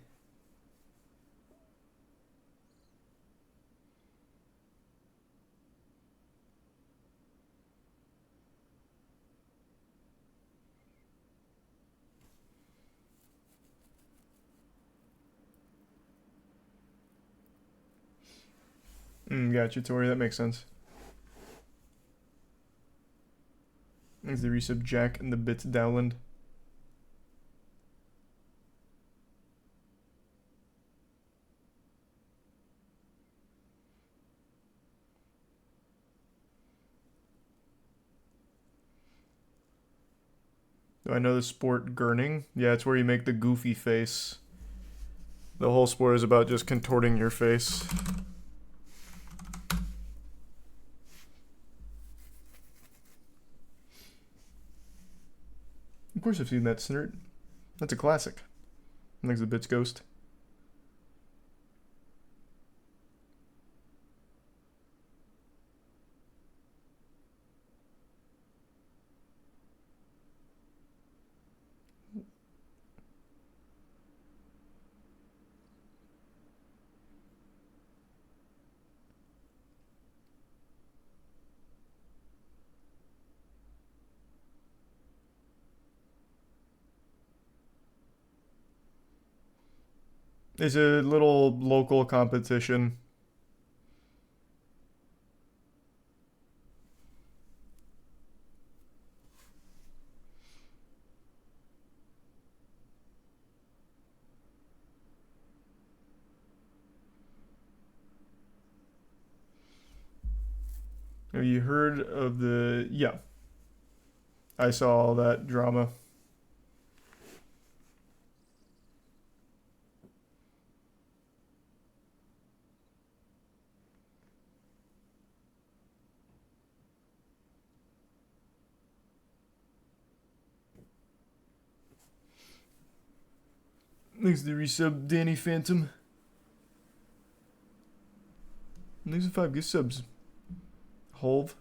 Gotcha, Tori. That makes sense. Thanks for the resub, Jack and the Bits Dowland. Do I know the sport gurning? Yeah, it's where you make the goofy face. The whole sport is about just contorting your face. Of course I've seen that, Snert. That's a classic. Thanks to the Bits Ghost. It's a little local competition. Have you heard of the... Yeah. I saw all that drama. Thanks to the resub, Danny Phantom. Thanks to 5 gift subs. Holv.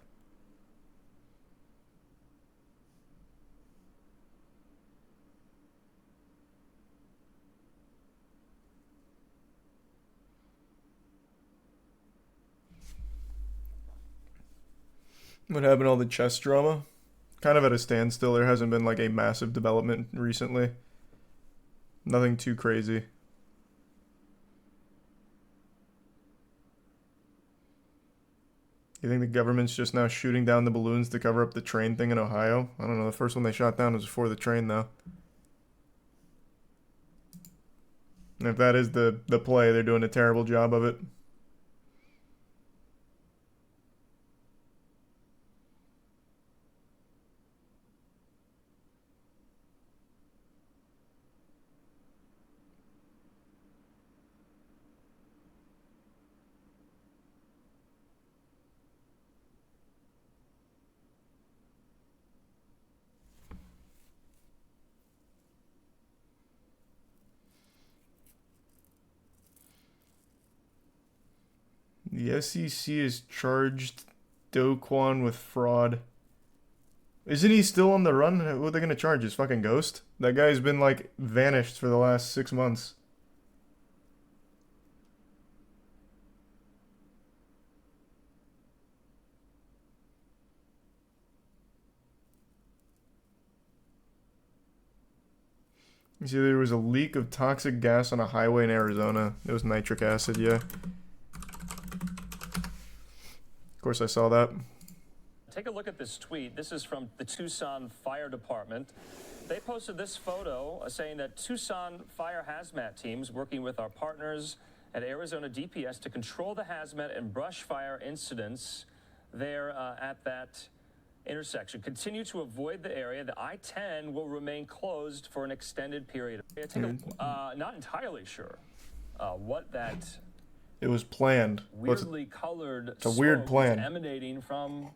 What happened to all the chess drama? Kind of at a standstill. There hasn't been like a massive development recently. Nothing too crazy. You think the government's just now shooting down the balloons to cover up the train thing in Ohio? I don't know. The first one they shot down was before the train, though. And if that is the play, they're doing a terrible job of it. The SEC has charged Do Kwon with fraud. Isn't he still on the run? What are they going to charge? His fucking ghost? That guy's been, like, vanished for the last 6 months. You see, there was a leak of toxic gas on a highway in Arizona. It was nitric acid, yeah. Of course I saw that. Take a look at this tweet. This is from the Tucson Fire Department. They posted this photo saying that Tucson fire hazmat teams working with our partners at Arizona DPS to control the hazmat and brush fire incidents there at that intersection. Continue to avoid the area. The I-10 will remain closed for an extended period. Not entirely sure what that... It was planned. Weirdly colored. It's a weird plan. Emanating from.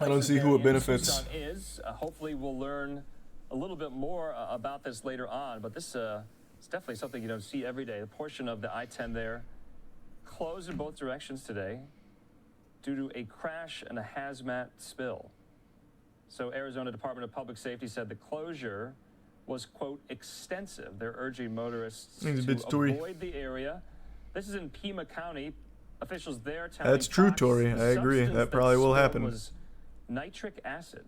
I don't see who it benefits. Is hopefully we'll learn a little bit more about this later on. But this is definitely something you don't see every day. The portion of the I-10 there closed in both directions today due to a crash and a hazmat spill. So Arizona Department of Public Safety said the closure was, quote, extensive. They're urging motorists to avoid the area. This is in Pima County. Officials there telling That's true, Tori. I agree. That probably will happen. Was nitric acid.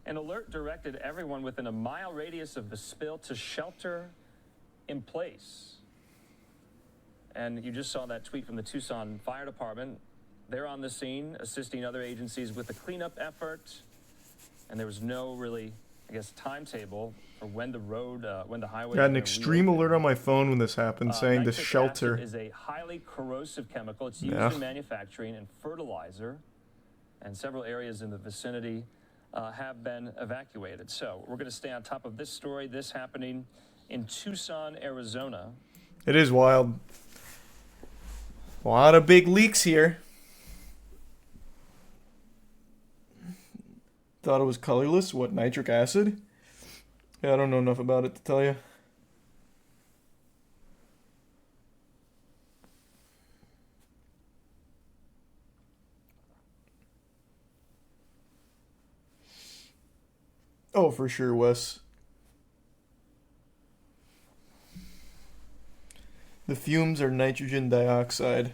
An alert directed everyone within a mile radius of the spill to shelter in place. And you just saw that tweet from the Tucson Fire Department. They're on the scene, assisting other agencies with the cleanup effort. And there was no really, I guess, timetable for when the road, when the highway. Got an extreme alert on my phone when this happened, saying to shelter. Nitric acid is a highly corrosive chemical. It's used in manufacturing and fertilizer, and several areas in the vicinity have been evacuated. So we're going to stay on top of this story. This happening in Tucson, Arizona. It is wild. A lot of big leaks here. Thought it was colorless. What, nitric acid? Yeah, I don't know enough about it to tell you. Oh, for sure, Wes. The fumes are nitrogen dioxide.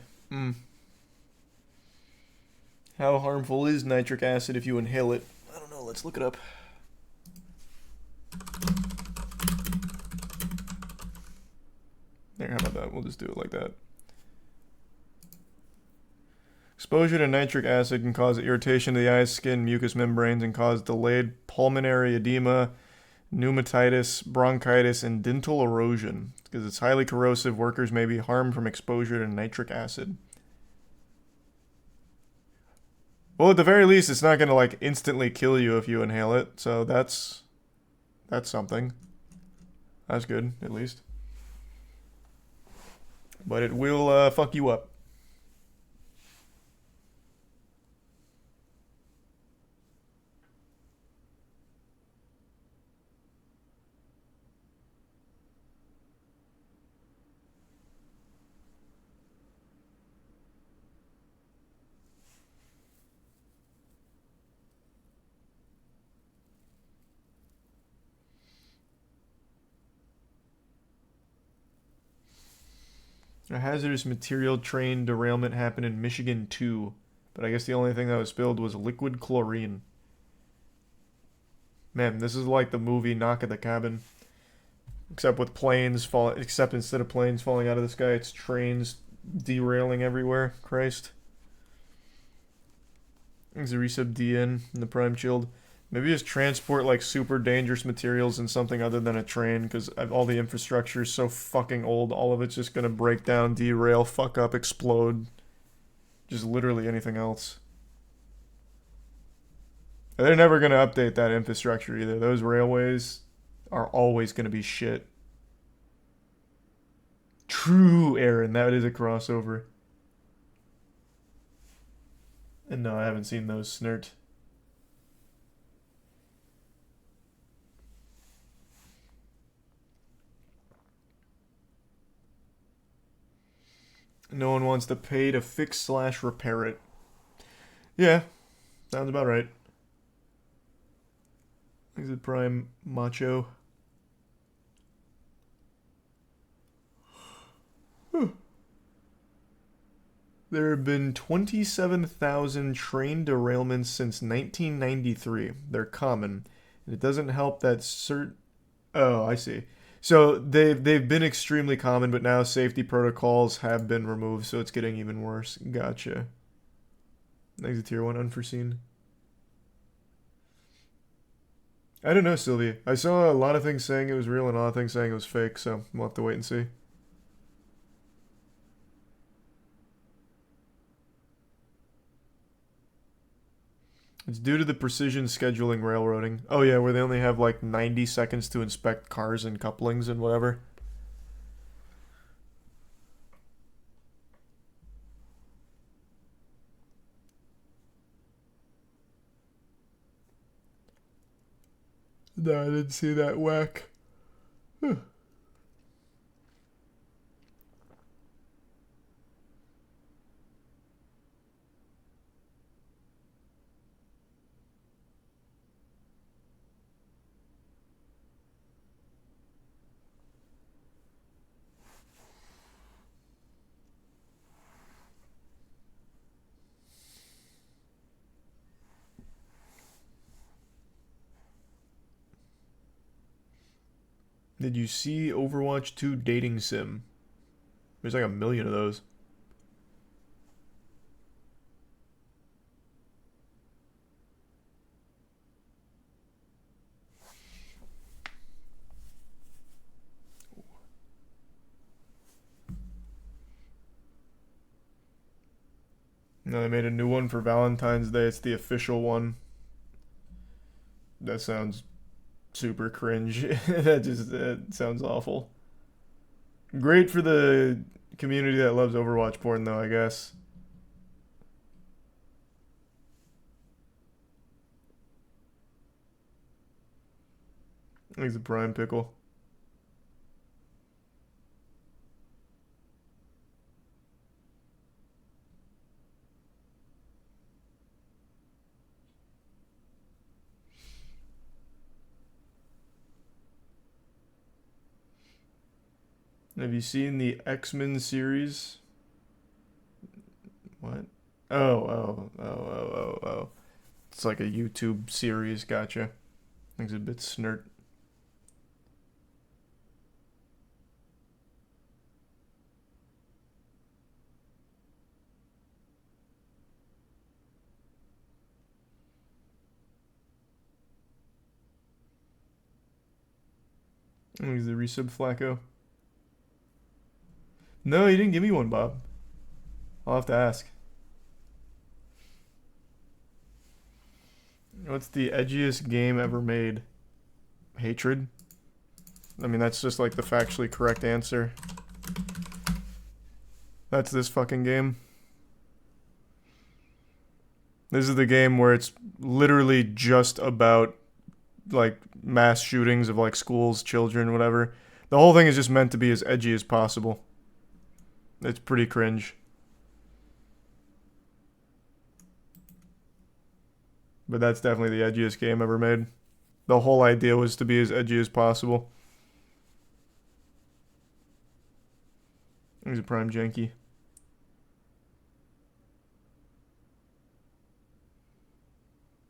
How harmful is nitric acid if you inhale it? I don't know, let's look it up. There, how about that? We'll just do it like that. Exposure to nitric acid can cause irritation to the eyes, skin, mucous membranes, and cause delayed pulmonary edema, pneumatitis, bronchitis, and dental erosion. Because it's highly corrosive, workers may be harmed from exposure to nitric acid. Well, at the very least, it's not going to, like, instantly kill you if you inhale it. So that's something. That's good, at least. But it will fuck you up. A hazardous material train derailment happened in Michigan too, but I guess the only thing that was spilled was liquid chlorine. Man, this is like the movie Knock at the Cabin. Except with planes falling, except instead of planes falling out of the sky, it's trains derailing everywhere. Christ. There's a resub DN in the Prime Chilled. Maybe just transport like super dangerous materials in something other than a train, because all the infrastructure is so fucking old. All of it's just gonna break down, derail, fuck up, explode. Just literally anything else. And they're never gonna update that infrastructure either. Those railways are always gonna be shit. True, Aaron. That is a crossover. And no, I haven't seen those, Snert. No one wants to pay to fix / repair it. Yeah, sounds about right. Exit Prime Macho. Whew. There have been 27,000 train derailments since 1993. They're common. And it doesn't help that Oh, I see. So they've been extremely common, but now safety protocols have been removed, so it's getting even worse. Gotcha. Exit Tier 1 unforeseen. I don't know, Sylvia. I saw a lot of things saying it was real and a lot of things saying it was fake, so we'll have to wait and see. It's due to the precision scheduling railroading. Oh yeah, where they only have like 90 seconds to inspect cars and couplings and whatever. No, I didn't see that whack. Did you see Overwatch 2 dating sim? There's like 1 million of those. No, they made a new one for Valentine's Day. It's the official one. That sounds super cringe. That sounds awful. Great for the community that loves Overwatch porn, though, I guess. He's a prime pickle. Have you seen the X-Men series? What? Oh. It's like a YouTube series, gotcha. Things a bit snert. He's the resub Flacco. No, you didn't give me one, Bob. I'll have to ask. What's the edgiest game ever made? Hatred? I mean, that's just like the factually correct answer. That's this fucking game. This is the game where it's literally just about like mass shootings of like schools, children, whatever. The whole thing is just meant to be as edgy as possible. It's pretty cringe. But that's definitely the edgiest game ever made. The whole idea was to be as edgy as possible. He's a prime janky.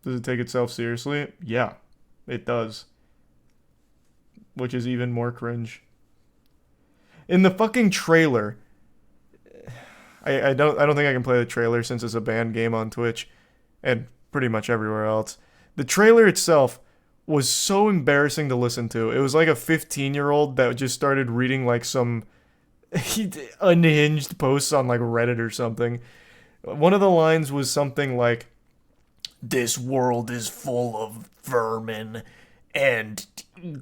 Does it take itself seriously? Yeah, it does. Which is even more cringe. In the fucking trailer, I don't think I can play the trailer since it's a banned game on Twitch and pretty much everywhere else. The trailer itself was so embarrassing to listen to. It was like a 15-year-old that just started reading like some unhinged posts on like Reddit or something. One of the lines was something like, "This world is full of vermin and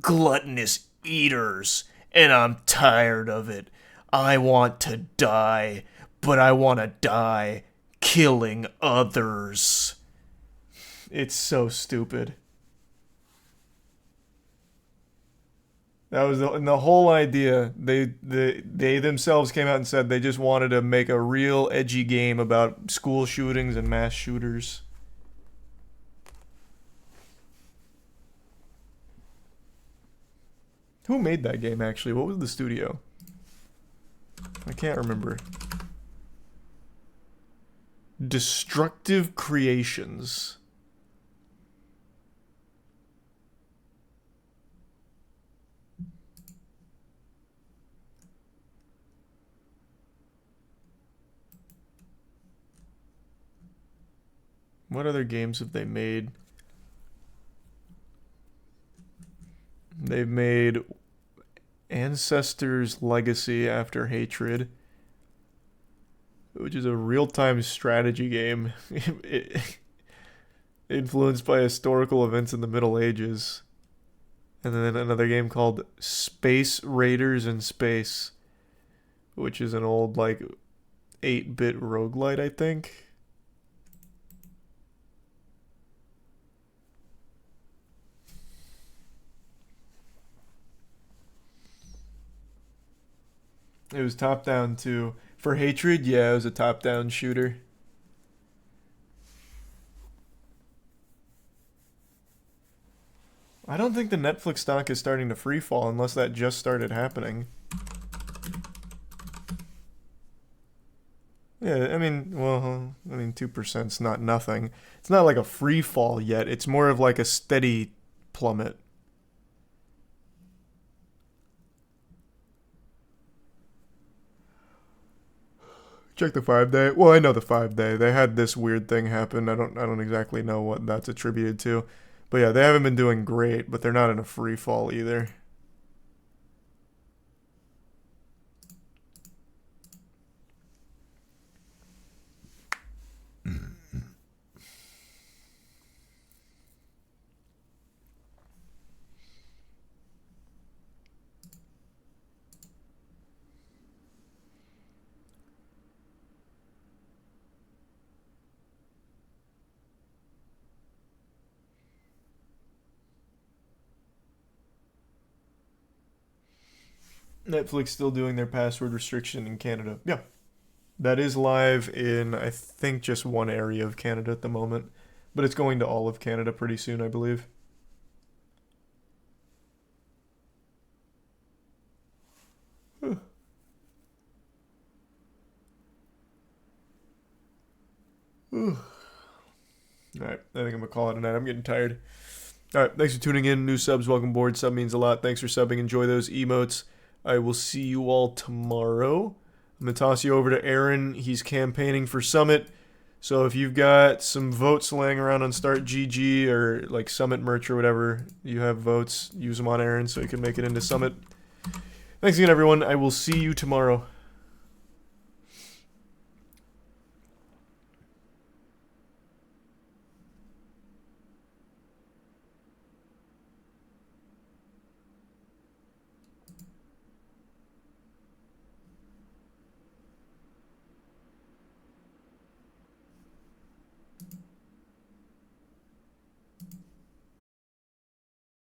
gluttonous eaters, and I'm tired of it. I want to die, but I want to die killing others." It's so stupid. That was the whole idea. They themselves came out and said they just wanted to make a real edgy game about school shootings and mass shooters. Who made that game, actually? What was the studio? I can't remember. Destructive Creations. What other games have they made? They've made Ancestors Legacy After Hatred, which is a real-time strategy game influenced by historical events in the Middle Ages. And then another game called Space Raiders in Space, which is an old, like, 8-bit roguelite, I think. It was top-down, too. For Hatred, yeah, it was a top-down shooter. I don't think the Netflix stock is starting to freefall unless that just started happening. Yeah, I mean, well, 2%'s not nothing. It's not like a free fall yet. It's more of like a steady plummet. Check the 5-day. Well, I know the 5-day. They had this weird thing happen. I don't exactly know what that's attributed to. But yeah, they haven't been doing great, but they're not in a free fall either. Netflix still doing their password restriction in Canada. Yeah. That is live in, I think, just one area of Canada at the moment. But it's going to all of Canada pretty soon, I believe. Alright, I think I'm going to call it a night. I'm getting tired. Alright, thanks for tuning in. New subs, welcome aboard. Sub means a lot. Thanks for subbing. Enjoy those emotes. I will see you all tomorrow. I'm going to toss you over to Aaron. He's campaigning for Summit. So if you've got some votes laying around on Start GG or like Summit merch or whatever, you have votes, use them on Aaron so you can make it into Summit. Thanks again, everyone. I will see you tomorrow.